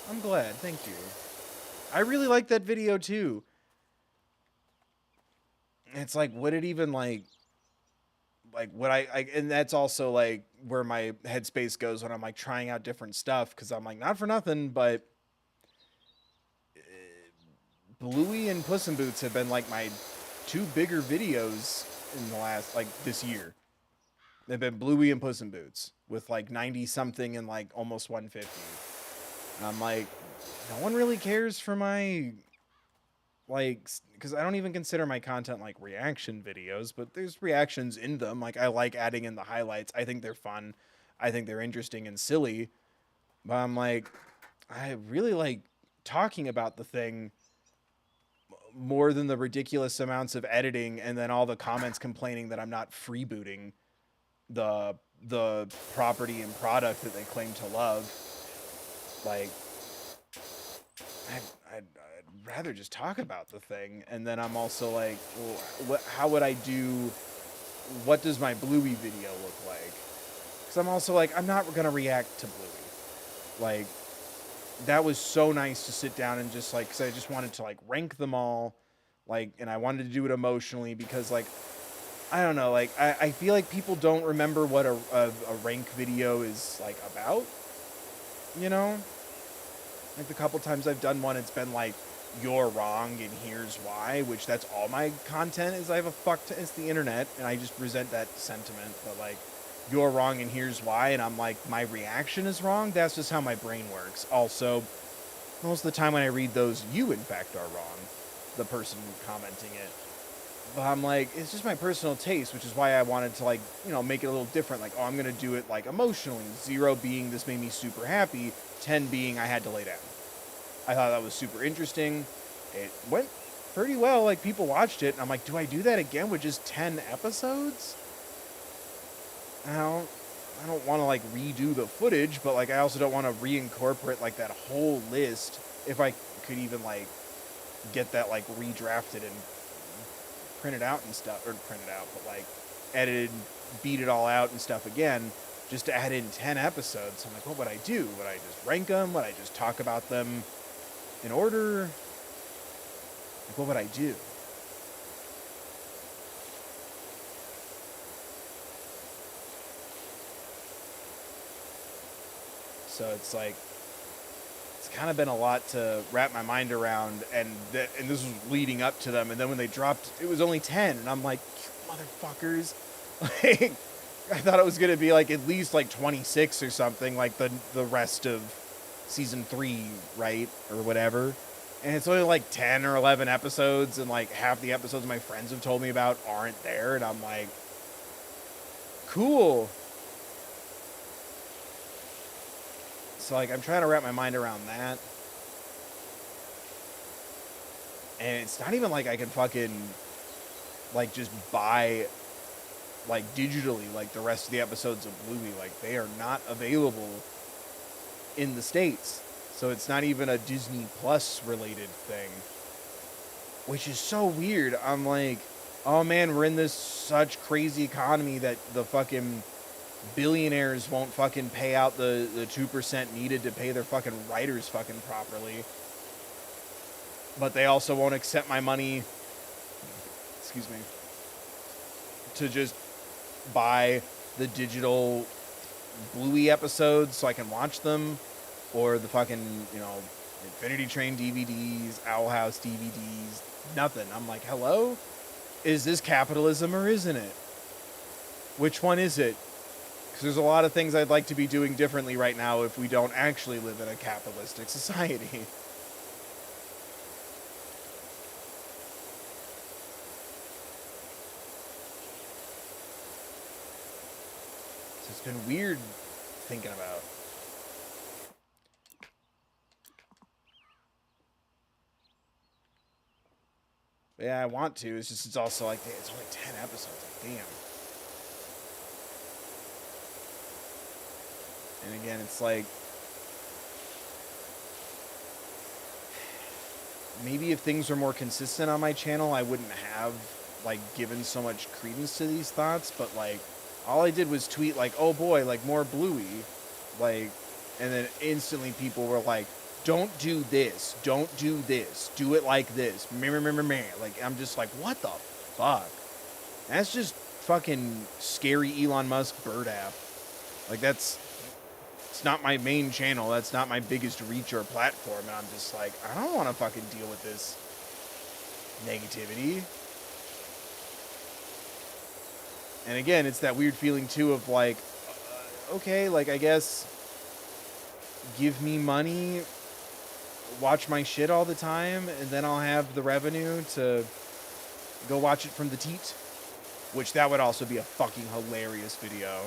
I'm glad. Thank you. I really like that video too. It's like, would it even like what I and that's also like where my headspace goes when I'm like trying out different stuff because I'm like, not for nothing, but Bluey and Puss in Boots have been like my two bigger videos in the last like this year. They've been Bluey and Puss in Boots with like 90 something and like almost 150. And I'm like, no one really cares for my like, because I don't even consider my content like reaction videos, but there's reactions in them. Like I like adding in the highlights. I think they're fun. I think they're interesting and silly. But I'm like, I really like talking about the thing more than the ridiculous amounts of editing and then all the comments complaining that I'm not freebooting the property and product that they claim to love. Like, I'd rather just talk about the thing. And then I'm also like, well, how would I do? What does my Bluey video look like? Because I'm also like, I'm not gonna react to Bluey. Like, that was so nice to sit down and just like, because I just wanted to like rank them all, like, and I wanted to do it emotionally because like, I don't know, like I feel like people don't remember what a rank video is like about, you know? Like the couple times I've done one, it's been like, you're wrong and here's why, which that's all my content is. I have it's the internet and I just resent that sentiment, but like, you're wrong and here's why, and I'm like, my reaction is wrong. That's just how my brain works. Also, most of the time when I read those, you in fact are wrong, the person commenting it. But I'm like, it's just my personal taste, which is why I wanted to like, you know, make it a little different. Like, oh, I'm gonna do it like emotionally. 0 being this made me super happy, 10 being I had to lay down. I thought that was super interesting. It went pretty well. Like people watched it, and I'm like, do I do that again with just 10 episodes? I don't want to like redo the footage, but like I also don't want to reincorporate like that whole list if I could even like get that like redrafted and printed out and stuff, or printed out, but like edited, beat it all out and stuff again, just to add in 10 episodes. So I'm like, what would I do? Would I just rank them? Would I just talk about them in order? Like, what would I do? So it's like, it's kind of been a lot to wrap my mind around, and this was leading up to them, and then when they dropped, it was only 10, and I'm like, you motherfuckers. Like, I thought it was going to be like at least like 26 or something, like the rest of season 3, right? Or whatever. And it's only like 10 or 11 episodes, and like half the episodes my friends have told me about aren't there, and I'm like, cool. So like I'm trying to wrap my mind around that. And it's not even like I can fucking like just buy like digitally, like the rest of the episodes of Bluey. Like they are not available in the States. So it's not even a Disney Plus related thing, which is so weird. I'm like, oh man, we're in this such crazy economy that the fucking billionaires won't fucking pay out the 2% needed to pay their fucking writers fucking properly. But they also won't accept my money, excuse me, to just buy the digital Bluey episodes so I can watch them, or the fucking, you know, Infinity Train DVDs, Owl House DVDs, nothing. I'm like, hello? Is this capitalism or isn't it? Which one is it? Because there's a lot of things I'd like to be doing differently right now if we don't actually live in a capitalistic society. So it's been weird thinking about. Yeah, I want to. It's just, it's also like, it's only 10 episodes. Like, damn. And again, it's like, maybe if things were more consistent on my channel, I wouldn't have, like, given so much credence to these thoughts. But, like, all I did was tweet, like, oh boy, like, more Bluey. Like, and then instantly people were like, don't do this. Don't do this. Do it like this. Meh. Like, I'm just like, what the fuck? That's just fucking scary Elon Musk bird app. Like, it's not my main channel. That's not my biggest reach or platform. And I'm just like, I don't want to fucking deal with this negativity. And again, it's that weird feeling too of like, okay, like, I guess give me money, watch my shit all the time, and then I'll have the revenue to go watch it from the teat. Which that would also be a fucking hilarious video.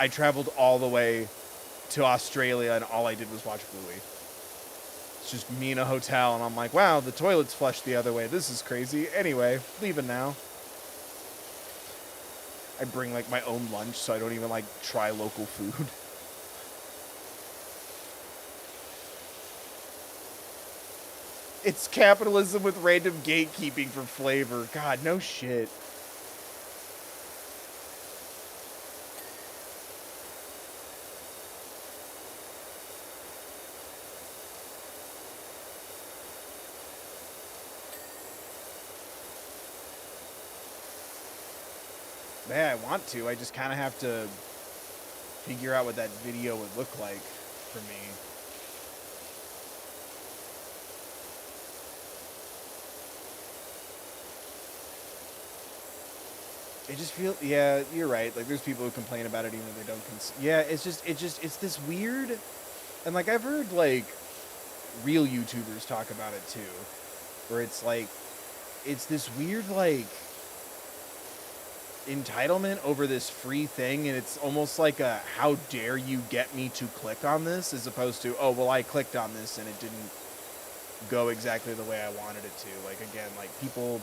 I traveled all the way to Australia and all I did was watch Bluey. It's just me in a hotel and I'm like, wow, the toilet's flushed the other way. This is crazy. Anyway, leaving now. I bring like my own lunch so I don't even like try local food. It's capitalism with random gatekeeping for flavor. God, no shit. Yeah, I want to. I just kind of have to figure out what that video would look like for me. It just feels, yeah, you're right. Like, there's people who complain about it even if they don't yeah, it's this weird, and like, I've heard like real YouTubers talk about it too, where it's like, it's this weird like entitlement over this free thing, and it's almost like a how dare you get me to click on this, as opposed to, oh well, I clicked on this and it didn't go exactly the way I wanted it to. Like, again, like, people,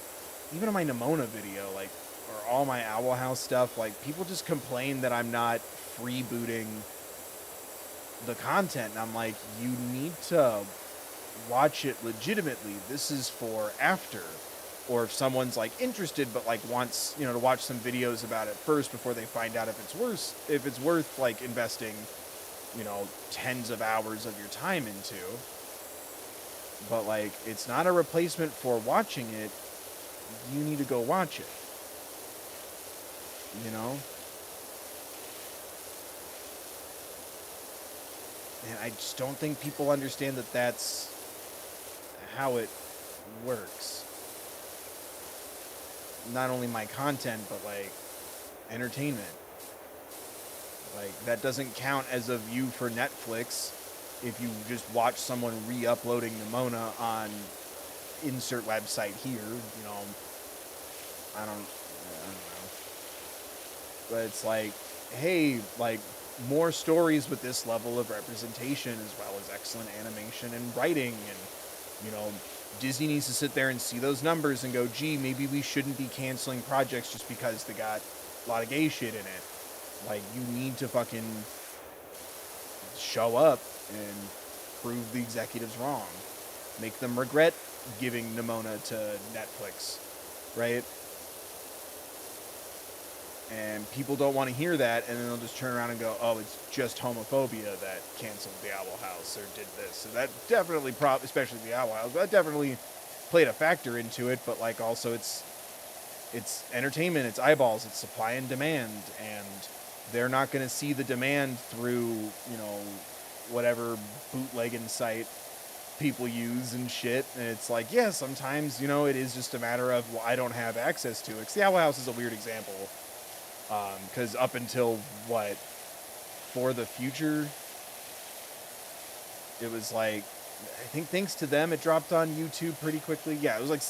even on my Nimona video, like, or all my Owl House stuff, like, people just complain that I'm not freebooting the content, and I'm like, you need to watch it legitimately. This is for after. Or if someone's like interested but like wants, you know, to watch some videos about it first before they find out if it's worth like investing, you know, tens of hours of your time into. But like, it's not a replacement for watching it. You need to go watch it. You know? And I just don't think people understand that that's how it works. Not only my content, but like entertainment. Like, that doesn't count as a view for Netflix if you just watch someone re-uploading Nimona on insert website here. You know, I don't know. But it's like, hey, like, more stories with this level of representation, as well as excellent animation and writing, and, you know, Disney needs to sit there and see those numbers and go, gee, maybe we shouldn't be canceling projects just because they got a lot of gay shit in it. Like, you need to fucking show up and prove the executives wrong. Make them regret giving Nimona to Netflix, right? And people don't want to hear that, and then they'll just turn around and go, oh, it's just homophobia that canceled the Owl House or did this. So that definitely, especially the Owl House, that definitely played a factor into it, but, like, also it's entertainment, it's eyeballs, it's supply and demand, and they're not going to see the demand through, you know, whatever bootlegging site people use and shit. And it's like, yeah, sometimes, you know, it is just a matter of, well, I don't have access to it. 'Cause the Owl House is a weird example. Because up until, what, For the Future, it was like, I think thanks to them, it dropped on YouTube pretty quickly. Yeah, it was like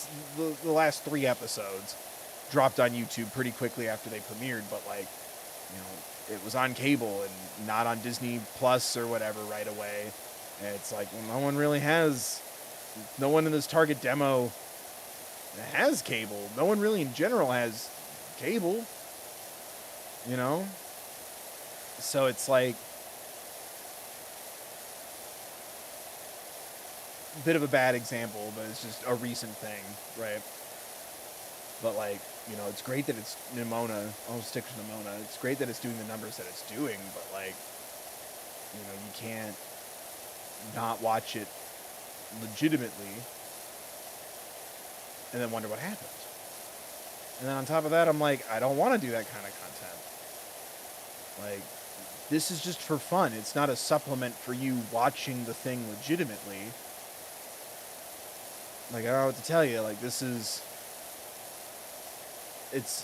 the last 3 episodes dropped on YouTube pretty quickly after they premiered, but, like, you know, it was on cable and not on Disney Plus or whatever right away. And it's like, well, no one in this target demo has cable. No one really in general has cable, you know? So it's like a bit of a bad example, but it's just a recent thing, right? But, like, you know, it's great that it's Nimona. I'll stick to Nimona. It's great that it's doing the numbers that it's doing, but, like, you know, you can't not watch it legitimately and then wonder what happened. And then on top of that, I'm like, I don't want to do that kind of content. Like, this is just for fun. It's not a supplement for you watching the thing legitimately. Like, I don't know what to tell you. Like, it's,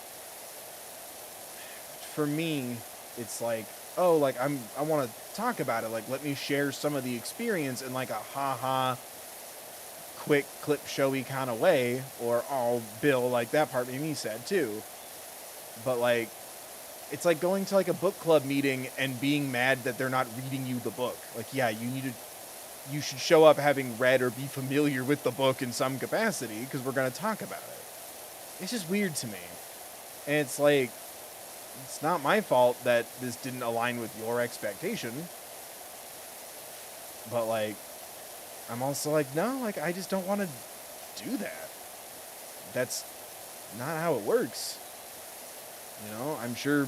for me, it's like, oh, like, I want to talk about it. Like, let me share some of the experience in, like, a ha-ha, quick, clip showy kind of way. Or, oh, Bill, like, that part made me sad, too. But, like, it's like going to, like, a book club meeting and being mad that they're not reading you the book. Like, yeah, you should show up having read or be familiar with the book in some capacity, because we're going to talk about it. It's just weird to me. And it's like, it's not my fault that this didn't align with your expectation. But, like, I'm also like, no, like, I just don't want to do that. That's not how it works. You know, I'm sure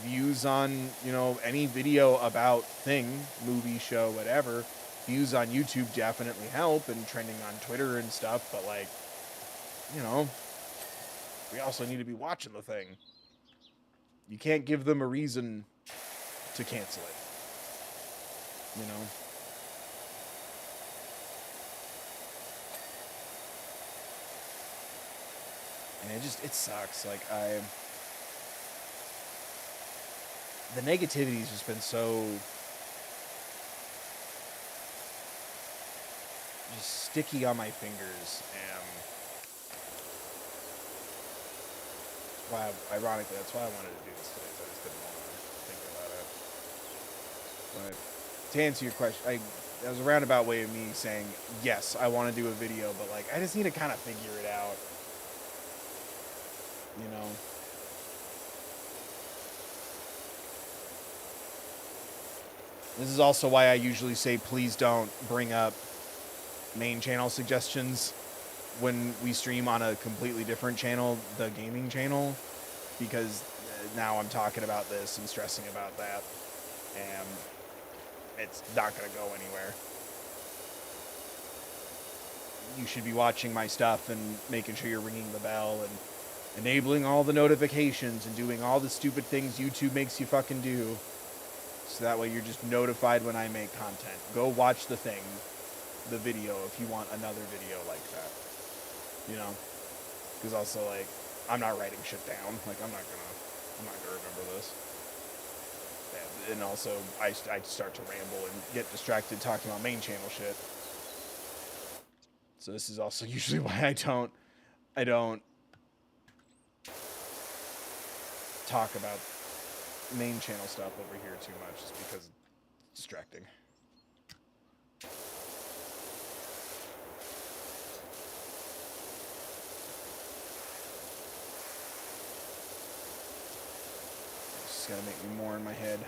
views on, you know, any video about thing, movie, show, whatever, views on YouTube definitely help, and trending on Twitter and stuff, but, like, you know, we also need to be watching the thing. You can't give them a reason to cancel it. You know? And it sucks. Like, the negativity's just been so just sticky on my fingers, and ironically, that's why I wanted to do this today, so I just didn't want to think about it. But to answer your question, that was a roundabout way of me saying, yes, I want to do a video, but, like, I just need to kind of figure it out. You know? This is also why I usually say please don't bring up main channel suggestions when we stream on a completely different channel, the gaming channel, because now I'm talking about this and stressing about that, and it's not going to go anywhere. You should be watching my stuff and making sure you're ringing the bell and enabling all the notifications and doing all the stupid things YouTube makes you fucking do, so that way you're just notified when I make content. Go watch the video, if you want another video like that. You know? Because also, like, I'm not writing shit down. Like, I'm not gonna remember this. And also, I start to ramble and get distracted talking about main channel shit. So this is also usually why I don't talk about main channel stuff over here too much, just because it's distracting. just gotta make me more in my head.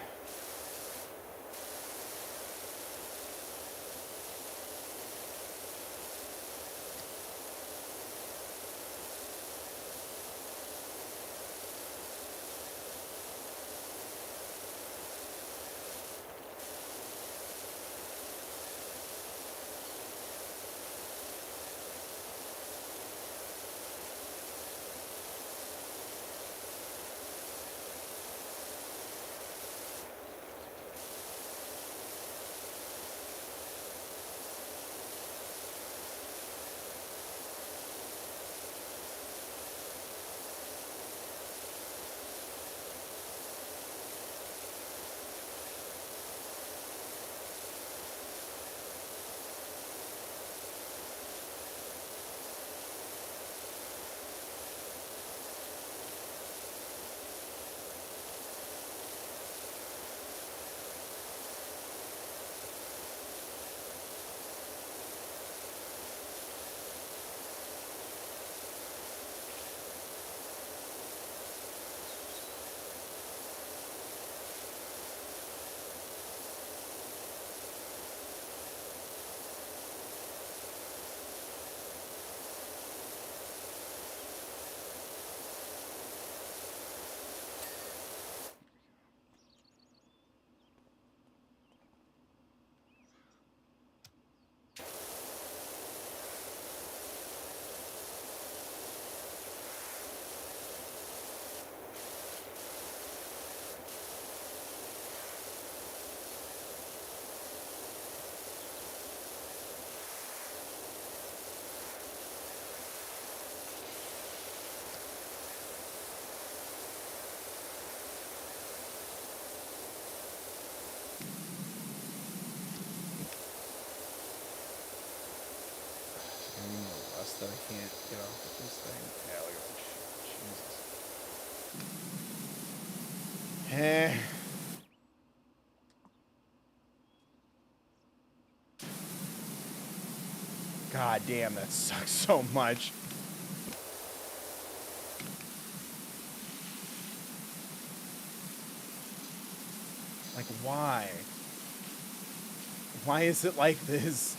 That I can't get off with this thing. Yeah, look at that shit. Jesus. God damn, that sucks so much. Like, why? Why is it like this?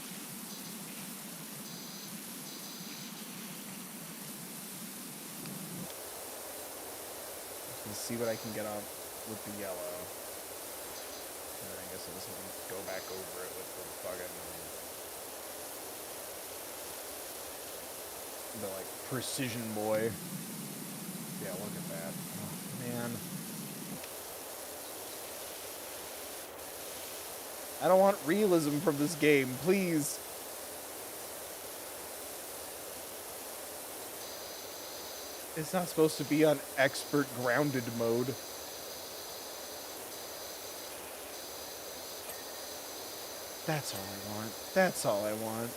Let's see what I can get off with the yellow. And I guess I'll just go back over it with the fucking... the, like, precision boy. Yeah, look at that. Oh, man. I don't want realism from this game, please. It's not supposed to be on expert grounded mode. That's all I want. That's all I want.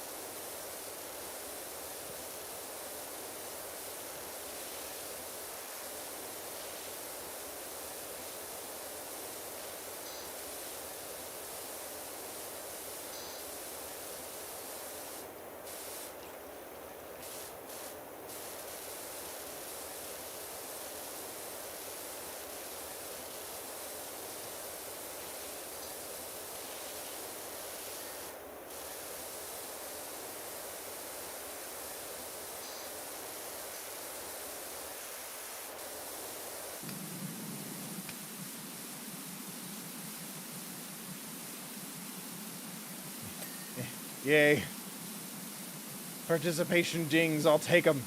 Yay. Participation dings, I'll take them.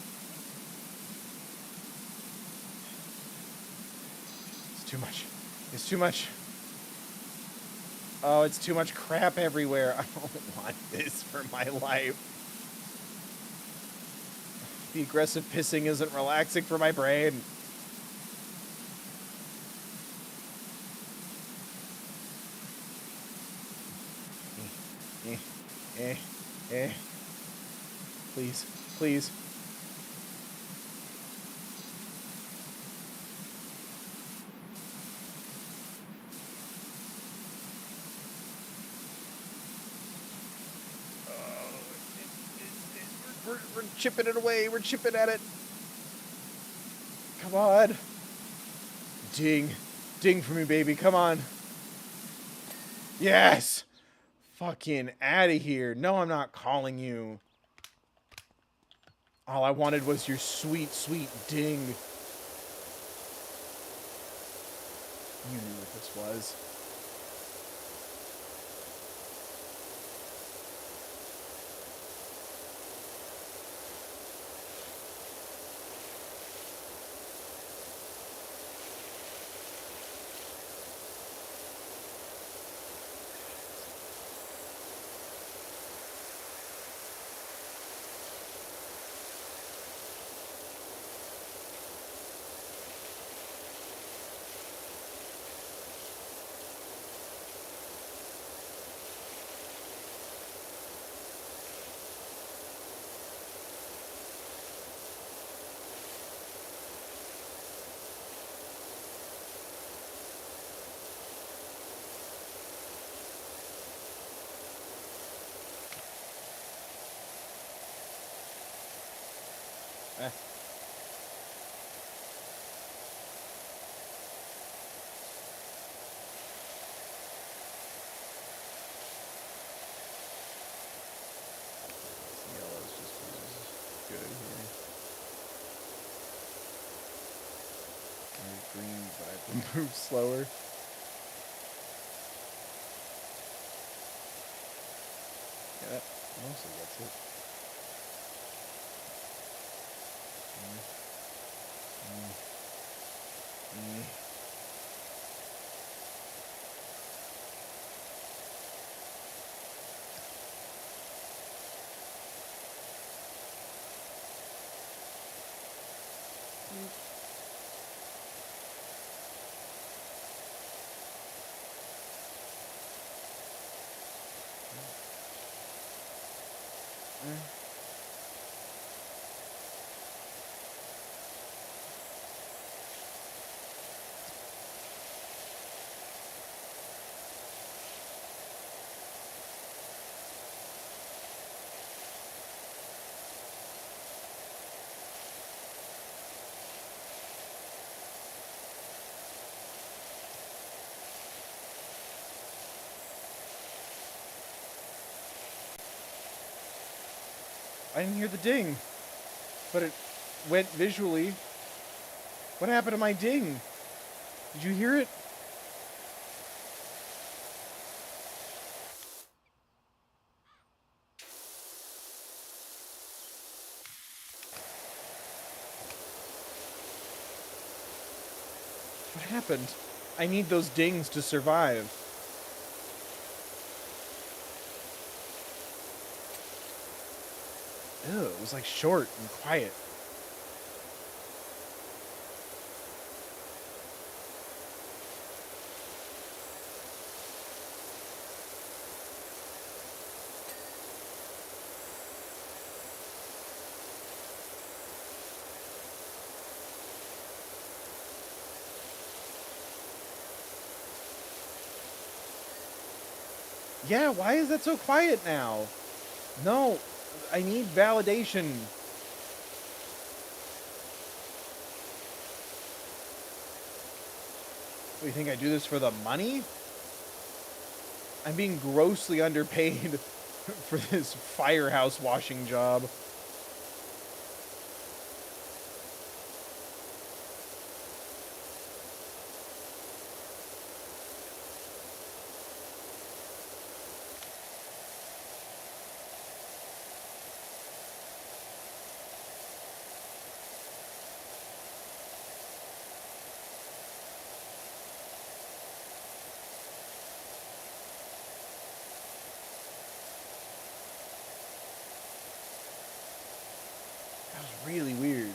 It's too much. It's too much. Oh, it's too much crap everywhere. I don't want this for my life. The aggressive pissing isn't relaxing for my brain. Please, please. We're chipping it away. We're chipping at it. Come on. Ding. Ding for me, baby. Come on. Yes! Fucking out of here. No, I'm not calling you. All I wanted was your sweet, sweet ding. You knew what this was. Eh. Yellow's just good here. Green, but I have to move slower. Yeah, that mostly gets it. I didn't hear the ding, but it went visually. What happened to my ding? Did you hear it? What happened? I need those dings to survive. Ew, it was like short and quiet. Yeah, why is that so quiet now? No, I need validation. What, do you think I do this for the money? I'm being grossly underpaid for this firehouse washing job. That was really weird.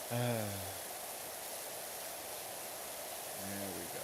There we go.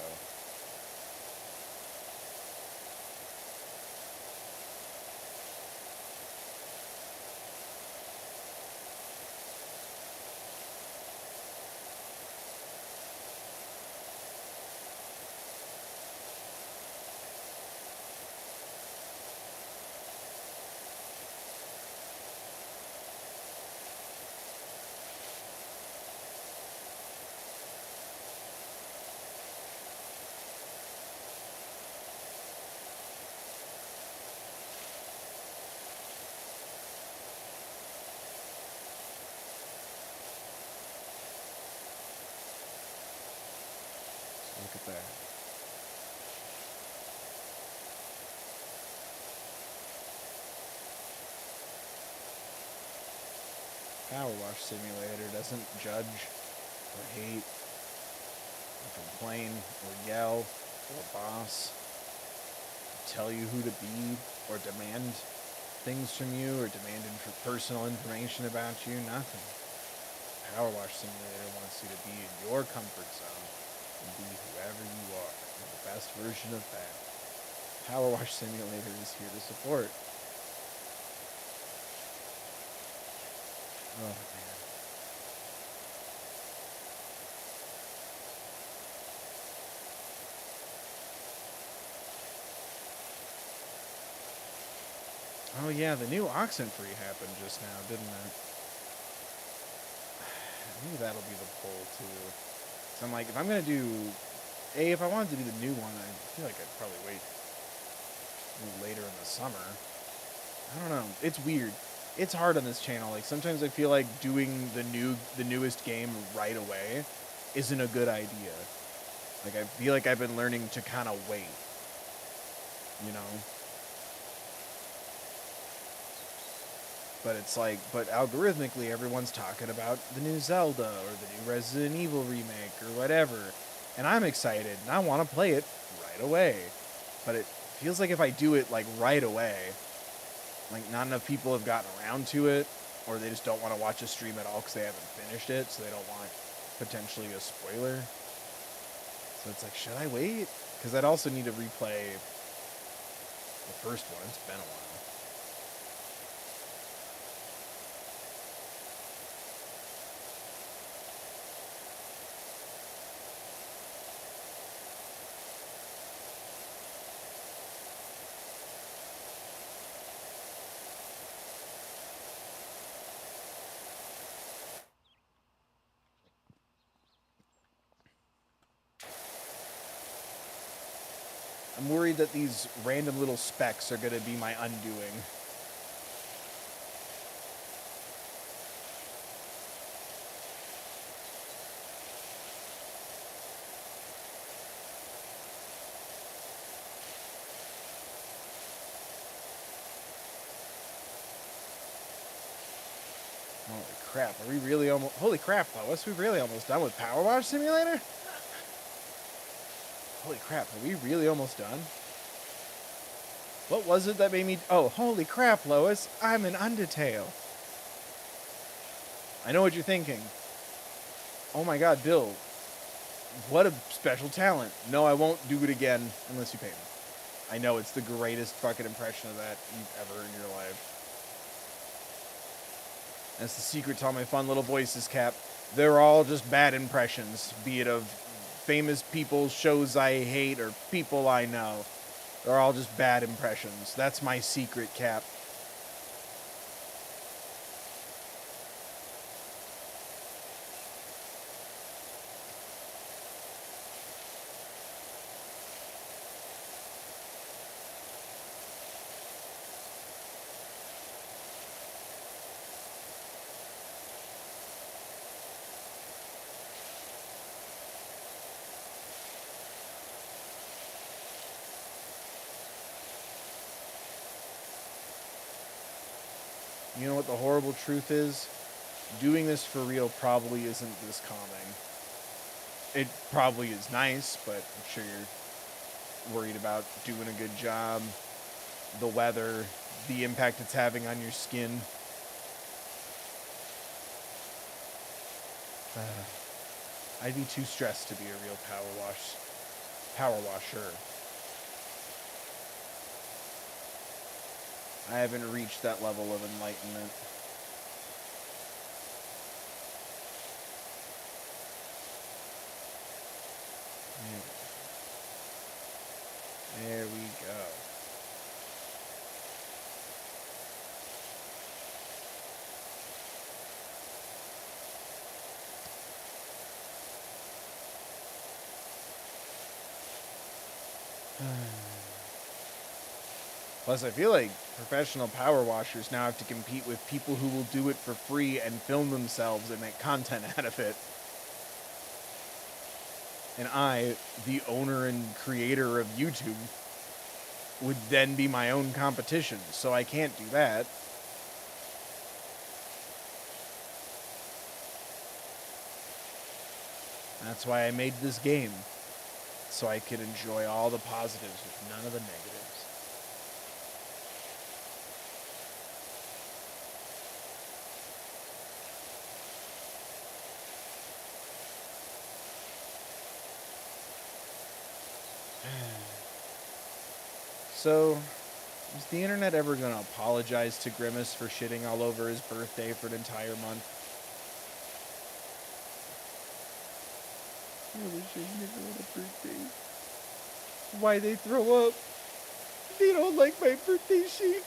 Power Wash Simulator doesn't judge or hate or complain or yell or boss, tell you who to be or demand things from you or demand personal information about you. Nothing. Power Wash Simulator wants you to be in your comfort zone and be whoever you are, the best version of that. Power Wash Simulator is here to support. Oh, man. Oh, yeah, the new Oxenfree happened just now, didn't it? Maybe that'll be the poll, too. So I'm like, if I'm going to do... if I wanted to do the new one, I feel like I'd probably wait later in the summer. I don't know. It's weird. It's hard on this channel. Like, sometimes I feel like doing the newest game right away isn't a good idea. Like, I feel like I've been learning to kind of wait. You know? But it's like, but algorithmically, everyone's talking about the new Zelda or the new Resident Evil remake or whatever. And I'm excited, and I want to play it right away. But it feels like if I do it, like, right away, like, not enough people have gotten around to it, or they just don't want to watch a stream at all because they haven't finished it, so they don't want potentially a spoiler. So it's like, should I wait? Because I'd also need to replay the first one. It's been a while. I'm worried that these random little specks are going to be my undoing. Holy crap, are we really almost... Holy crap, Lois, we're really almost done with Power Wash Simulator? Holy crap, are we really almost done? What was it that made me... Oh, holy crap, Lois, I'm an Undertale. I know what you're thinking. Oh my god, Bill, what a special talent. No, I won't do it again unless you pay me. I know it's the greatest fucking impression of that you've ever in your life. That's the secret to all my fun little voices, Cap. They're all just bad impressions, be it of famous people, shows I hate, or people I know. They're all just bad impressions. That's my secret, Cap. You know what the horrible truth is? Doing this for real probably isn't this calming. It probably is nice, but I'm sure you're worried about doing a good job, the weather, the impact it's having on your skin. I'd be too stressed to be a real power washer. I haven't reached that level of enlightenment. There we go. Plus, I feel like professional power washers now have to compete with people who will do it for free and film themselves and make content out of it. And I, the owner and creator of YouTube, would then be my own competition, so I can't do that. That's why I made this game. So I could enjoy all the positives with none of the negatives. So, is the internet ever going to apologize to Grimace for shitting all over his birthday for an entire month? I wish I never had a birthday. Why they throw up? They don't like my birthday shake.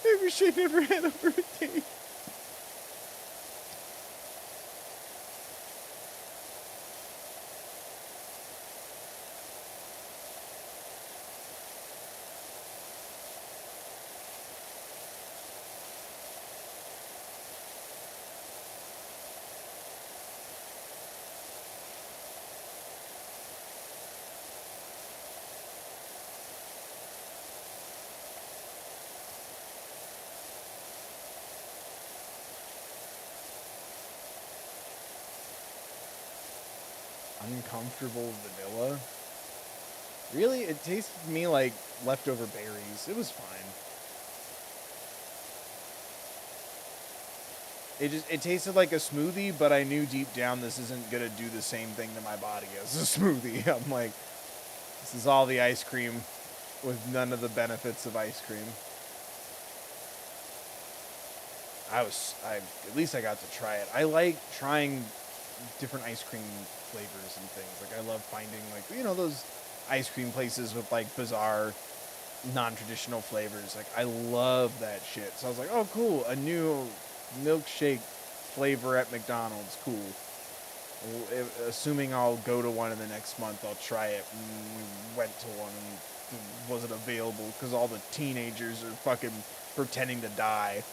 I wish I never had a birthday. Uncomfortable vanilla? Really? It tasted to me like leftover berries. It was fine. It tasted like a smoothie, but I knew deep down this isn't gonna do the same thing to my body as a smoothie. I'm like, this is all the ice cream with none of the benefits of ice cream. At least I got to try it. I like trying different ice cream flavors and things. Like, I love finding, like, you know, those ice cream places with, like, bizarre, non-traditional flavors. Like, I love that shit. So I was like, oh, cool, a new milkshake flavor at McDonald's. Cool. Assuming I'll go to one in the next month, I'll try it. And we went to one and it wasn't available because all the teenagers are fucking pretending to die.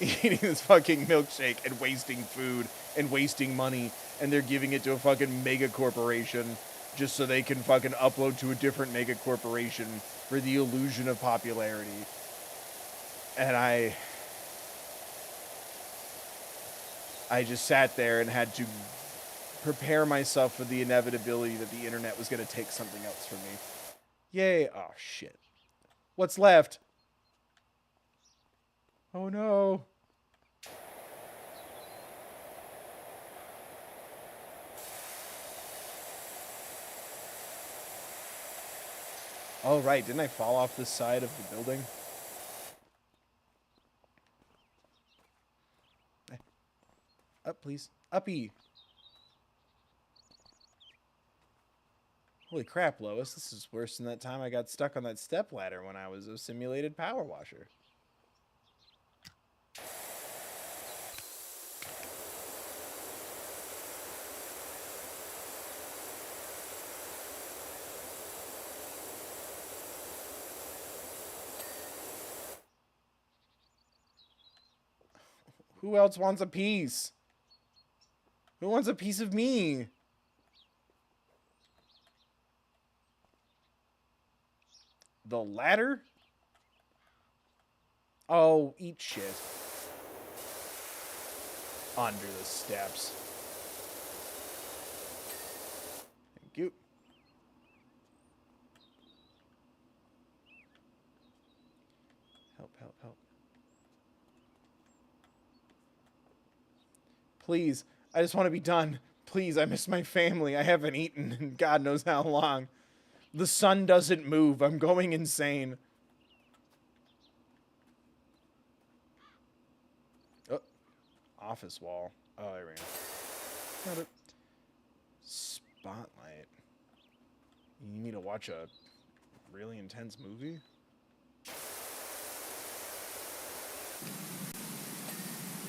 Eating this fucking milkshake and wasting food and wasting money, and they're giving it to a fucking mega corporation just so they can fucking upload to a different mega corporation for the illusion of popularity. And I just sat there and had to prepare myself for the inevitability that the internet was going to take something else from me. Yay. Oh, shit. What's left? Oh, no. Oh, right. Didn't I fall off this side of the building? Up, please. Uppy. Holy crap, Lois. This is worse than that time I got stuck on that stepladder when I was a simulated power washer. Who else wants a piece? Who wants a piece of me? The ladder? Oh, eat shit. Under the steps. Thank you. Help, help, help. Please, I just want to be done. Please, I miss my family. I haven't eaten in God knows how long. The sun doesn't move. I'm going insane. Oh, office wall. Oh, I ran. Got it. Spotlight. You need me to watch a really intense movie?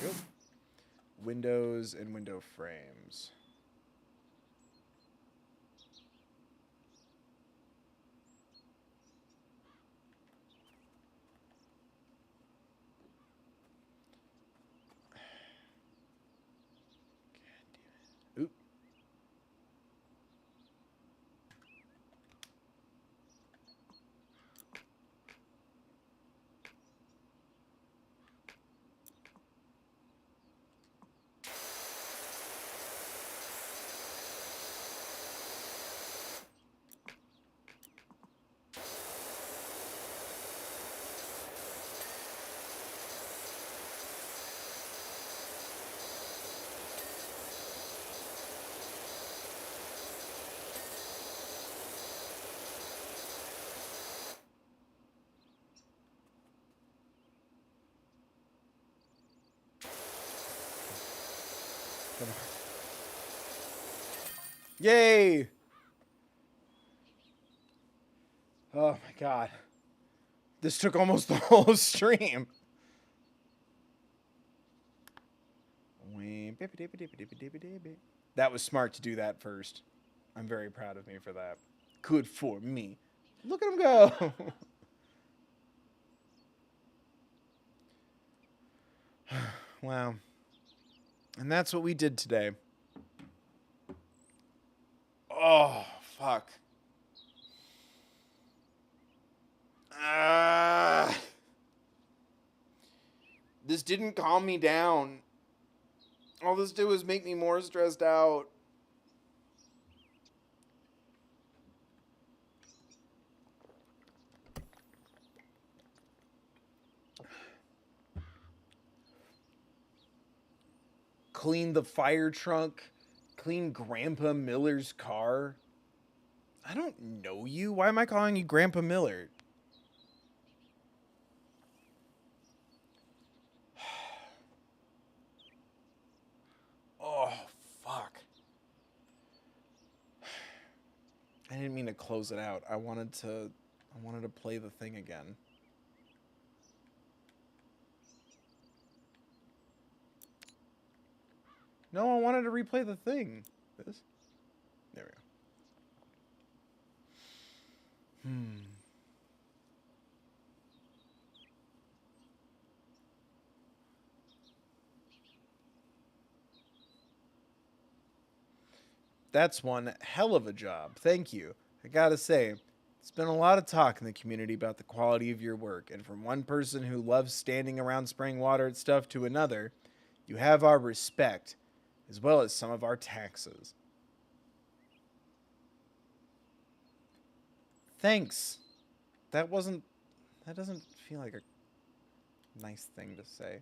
Yep. Windows and window frames. Oop. Come on. Yay! Oh my god. This took almost the whole stream. That was smart to do that first. I'm very proud of me for that. Good for me. Look at him go. Wow. And that's what we did today. Oh, fuck. This didn't calm me down. All this did was make me more stressed out. Clean the fire trunk. Clean Grandpa Miller's car. I don't know you. Why am I calling you Grandpa Miller? Oh, fuck. I didn't mean to close it out. I wanted to play the thing again. No, I wanted to replay the thing. This. There we go. That's one hell of a job. Thank you. I gotta say, it's been a lot of talk in the community about the quality of your work, and from one person who loves standing around spraying water at stuff to another, you have our respect, as well as some of our taxes. Thanks. That doesn't feel like a nice thing to say.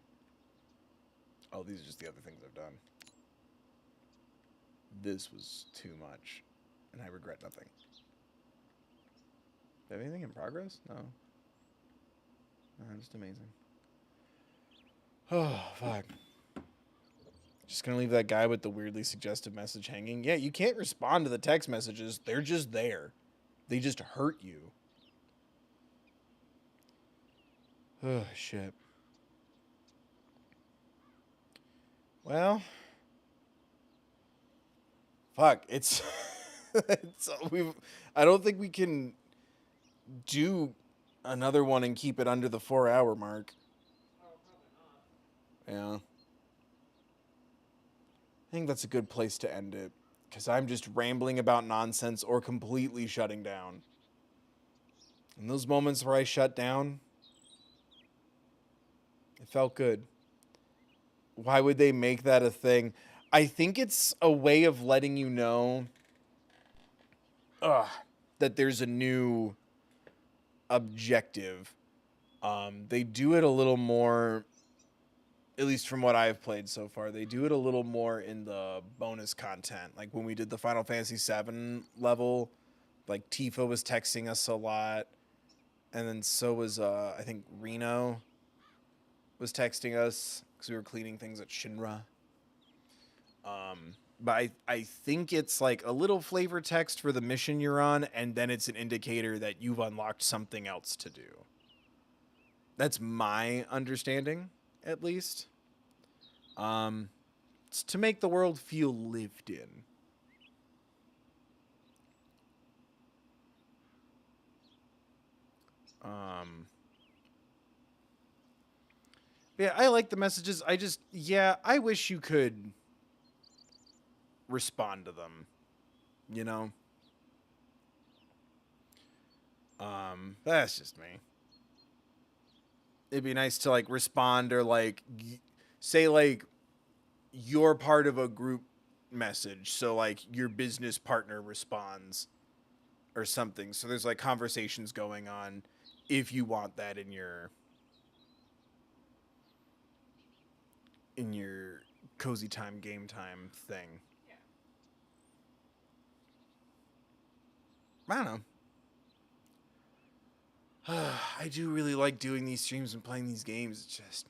Oh, these are just the other things I've done. This was too much, and I regret nothing. Do I have anything in progress? No. No, just amazing. Oh, fuck. Just gonna leave that guy with the weirdly suggestive message hanging. Yeah, you can't respond to the text messages. They're just there. They just hurt you. Oh, shit. Well, fuck, it's I don't think we can do another one and keep it under the 4-hour mark. Oh, probably not. Yeah. I think that's a good place to end it, because I'm just rambling about nonsense or completely shutting down. In those moments where I shut down, it felt good. Why would they make that a thing? I think it's a way of letting you know that there's a new objective. They do it a little more, at least from what I've played so far, they do it a little more in the bonus content. Like when we did the Final Fantasy VII level, like Tifa was texting us a lot. And then so was, I think Reno was texting us because we were cleaning things at Shinra. But I think it's like a little flavor text for the mission you're on, and then it's an indicator that you've unlocked something else to do. That's my understanding, at least. It's to make the world feel lived in. Yeah, I like the messages. I wish you could respond to them, you know? That's just me. It'd be nice to like respond or like say like you're part of a group message, so like your business partner responds or something. So there's like conversations going on if you want that in your cozy time game time thing. Yeah. I don't know. I do really like doing these streams and playing these games. It's just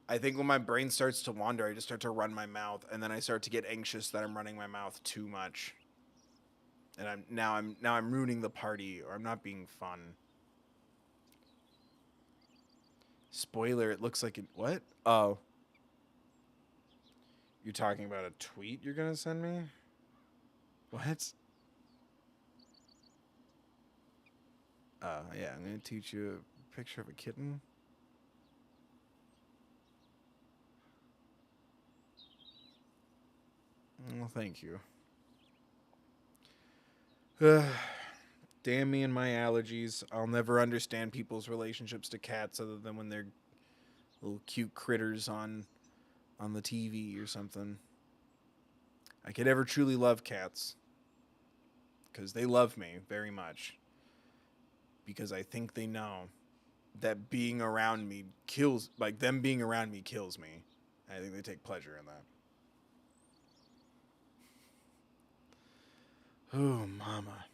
I think when my brain starts to wander, I just start to run my mouth, and then I start to get anxious that I'm running my mouth too much. And I'm ruining the party, or I'm not being fun. Spoiler, it looks like it. What? Oh. You're talking about a tweet you're gonna send me? What? Yeah, I'm gonna teach you a picture of a kitten. Well, thank you. Damn me and my allergies. I'll never understand people's relationships to cats other than when they're little cute critters on the TV or something. I could never truly love cats because they love me very much. Because I think they know that being around me kills, like them being around me kills me. I think they take pleasure in that. Oh, mama.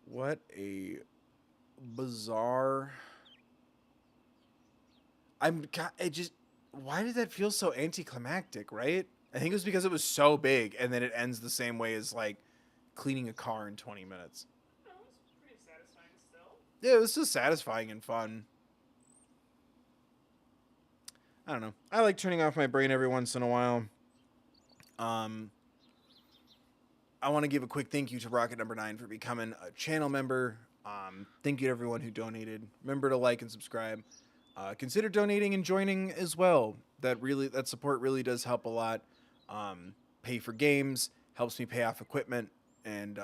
What a bizarre. It just. Why did that feel so anticlimactic, right? I think it was because it was so big and then it ends the same way as like cleaning a car in 20 minutes. No, it's pretty satisfying still. Yeah, it was just satisfying and fun. I don't know. I like turning off my brain every once in a while. Um, I want to give a quick thank you to Rocket Number 9 for becoming a channel member. Thank you to everyone who donated. Remember to like and subscribe. Consider donating and joining as well. That support really does help a lot. Pay for games, helps me pay off equipment, and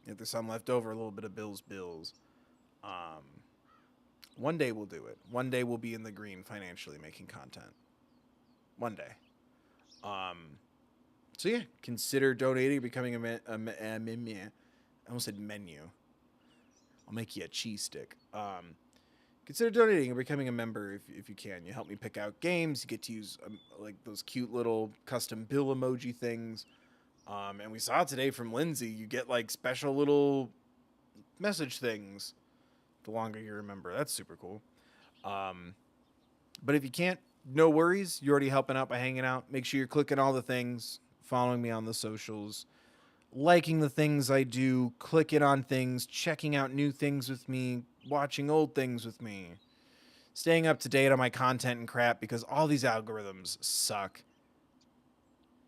if there's some left over, a little bit of bills. One day we'll do it. One day we'll be in the green financially making content. One day. So yeah, consider donating, becoming I almost said menu. I'll make you a cheese stick. Consider donating and becoming a member if you can. You help me pick out games. You get to use like those cute little custom bill emoji things. And we saw today from Lindsay, you get like special little message things the longer you remember. That's super cool. But if you can't, no worries. You're already helping out by hanging out. Make sure you're clicking all the things, following me on the socials, liking the things I do, clicking on things, checking out new things with me, watching old things with me, staying up to date on my content and crap because all these algorithms suck.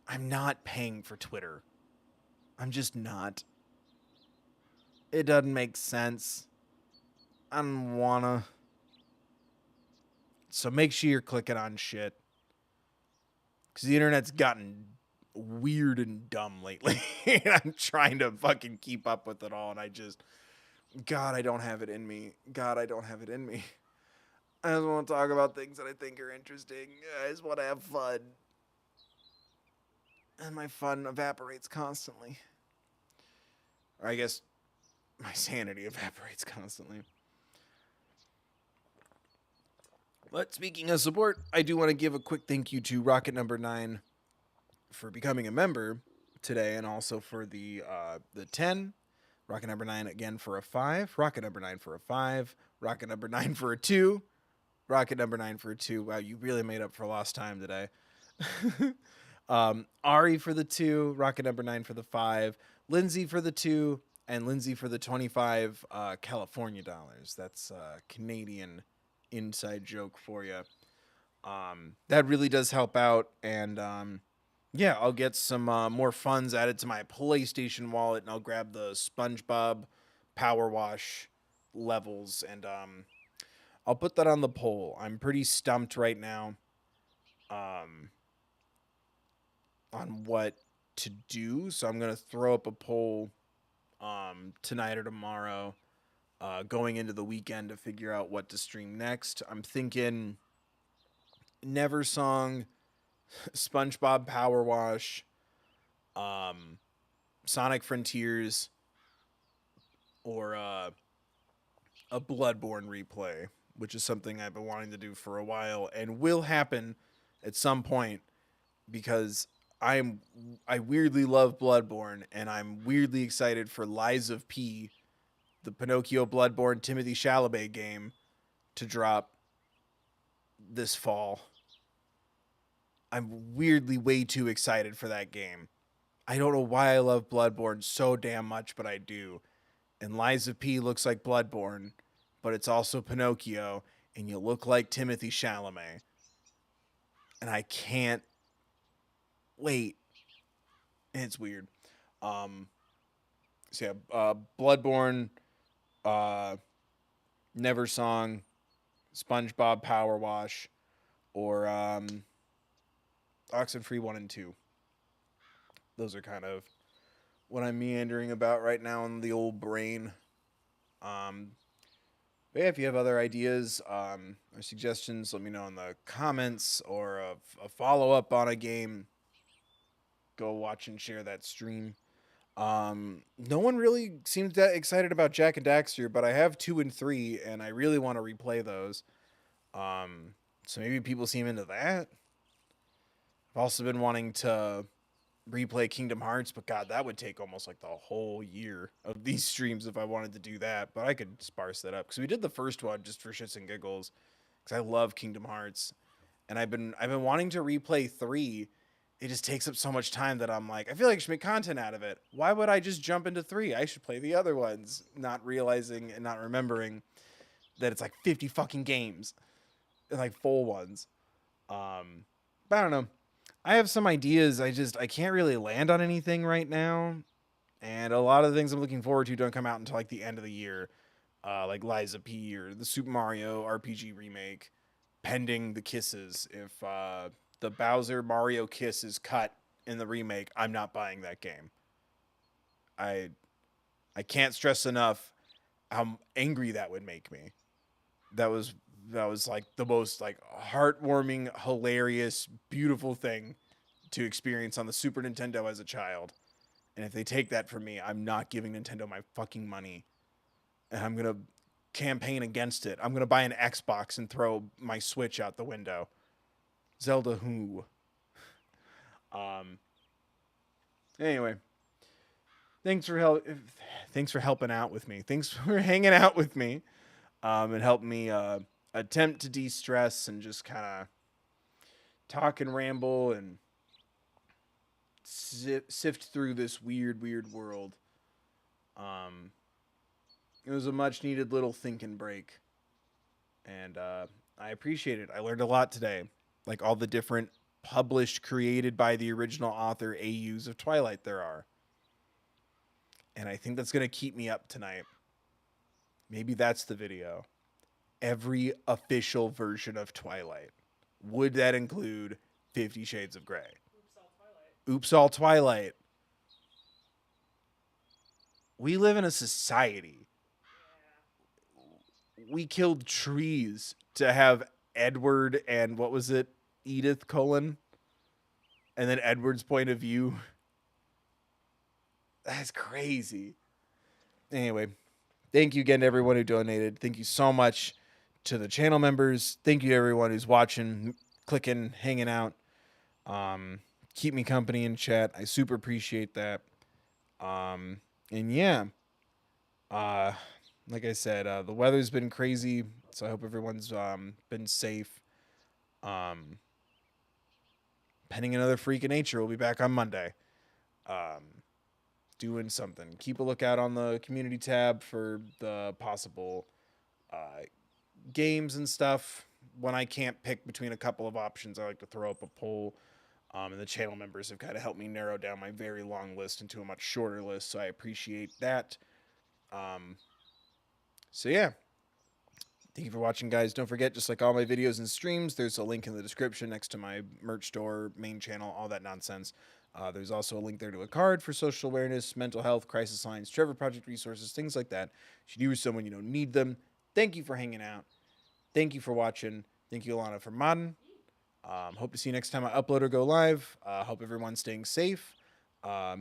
I'm not paying for Twitter. I'm just not. It doesn't make sense. I don't wanna. So make sure you're clicking on shit. Because the internet's gotten weird and dumb lately. I'm trying to fucking keep up with it all, and God, I don't have it in me. God, I don't have it in me. I just want to talk about things that I think are interesting. I just want to have fun. And my fun evaporates constantly. Or I guess my sanity evaporates constantly. But speaking of support, I do want to give a quick thank you to Rocket Number 9 for becoming a member today, and also for the 10. Rocket Number 9 again for a 5. Rocket Number 9 for a 5. Rocket Number 9 for a 2. Rocket Number 9 for a 2. Wow, you really made up for lost time today. Ari for the 2. Rocket Number 9 for the 5. Lindsay for the 2. And Lindsay for the 25 California dollars. That's Canadian inside joke for you. That really does help out, and yeah, I'll get some more funds added to my PlayStation wallet, and I'll grab the SpongeBob PowerWash levels, and I'll put that on the poll. I'm pretty stumped right now on what to do, so I'm gonna throw up a poll tonight or tomorrow. Going into the weekend to figure out what to stream next. I'm thinking Neversong, SpongeBob Power Wash, Sonic Frontiers, or a Bloodborne replay, which is something I've been wanting to do for a while and will happen at some point because I weirdly love Bloodborne, and I'm weirdly excited for Lies of P, the Pinocchio Bloodborne Timothy Chalamet game, to drop this fall. I'm weirdly way too excited for that game. I don't know why I love Bloodborne so damn much, but I do. And Liza P looks like Bloodborne, but it's also Pinocchio, and you look like Timothy Chalamet. And I can't wait. And it's weird. So yeah, Bloodborne, uh, Neversong, SpongeBob Power Wash, or Oxenfree 1 and 2. Those are kind of what I'm meandering about right now in the old brain. But yeah, if you have other ideas or suggestions, let me know in the comments, or a follow up on a game. Go watch and share that stream. No one really seems that excited about Jack and Daxter, but I have 2 and 3, and I really want to replay those. So maybe people seem into that. I've also been wanting to replay Kingdom Hearts, but God, that would take almost like the whole year of these streams if I wanted to do that. But I could sparse that up because we did the first one just for shits and giggles because I love Kingdom Hearts, and I've been wanting to replay 3. It just takes up so much time that I'm like, I feel like I should make content out of it. Why would I just jump into 3? I should play the other ones, not realizing and not remembering that it's like 50 fucking games and like full ones. But I don't know. I have some ideas. I can't really land on anything right now. And a lot of the things I'm looking forward to don't come out until like the end of the year. Like Liza P or the Super Mario RPG remake, pending the kisses. If the Bowser Mario kiss is cut in the remake, I'm not buying that game. I can't stress enough how angry that would make me. That was like the most like heartwarming, hilarious, beautiful thing to experience on the Super Nintendo as a child. And if they take that from me, I'm not giving Nintendo my fucking money. And I'm going to campaign against it. I'm going to buy an Xbox and throw my Switch out the window. Zelda who? Anyway, thanks for helping out with me. Thanks for hanging out with me. And helping me attempt to de-stress and just kind of talk and ramble and sift through this weird world. It was a much needed little thinking break, and I appreciate it. I learned a lot today, like all the different published, created by the original author AUs of Twilight there are, and I think that's gonna keep me up tonight. Maybe that's the video. Every official version of Twilight. Would that include 50 Shades of Grey? Oops, all Twilight. Oops, all Twilight. We live in a society. Yeah. We killed trees to have Edward and what was it? Edith Cullen? And then Edward's point of view. That's crazy. Anyway, thank you again to everyone who donated. Thank you so much to the channel members. Thank you to everyone who's watching, clicking, hanging out. Keep me company in chat. I super appreciate that. And yeah, like I said, the weather's been crazy, so I hope everyone's been safe. Pending another freak of nature, we'll be back on Monday. Doing something. Keep a lookout on the community tab for the possible games and stuff. When I can't pick between a couple of options, I like to throw up a poll. And the channel members have kind of helped me narrow down my very long list into a much shorter list, so I appreciate that. So yeah, thank you for watching, guys. Don't forget, just like all my videos and streams, there's a link in the description next to my merch store, main channel, all that nonsense. There's also a link there to a card for social awareness, mental health, crisis lines, Trevor Project resources, things like that. Should you or someone you know need them. Thank you for hanging out. Thank you for watching. Thank you, Alana, for modding. Hope to see you next time I upload or go live. Hope everyone's staying safe. Yeah,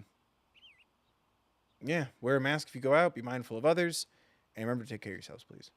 wear a mask if you go out. Be mindful of others. And remember to take care of yourselves, please.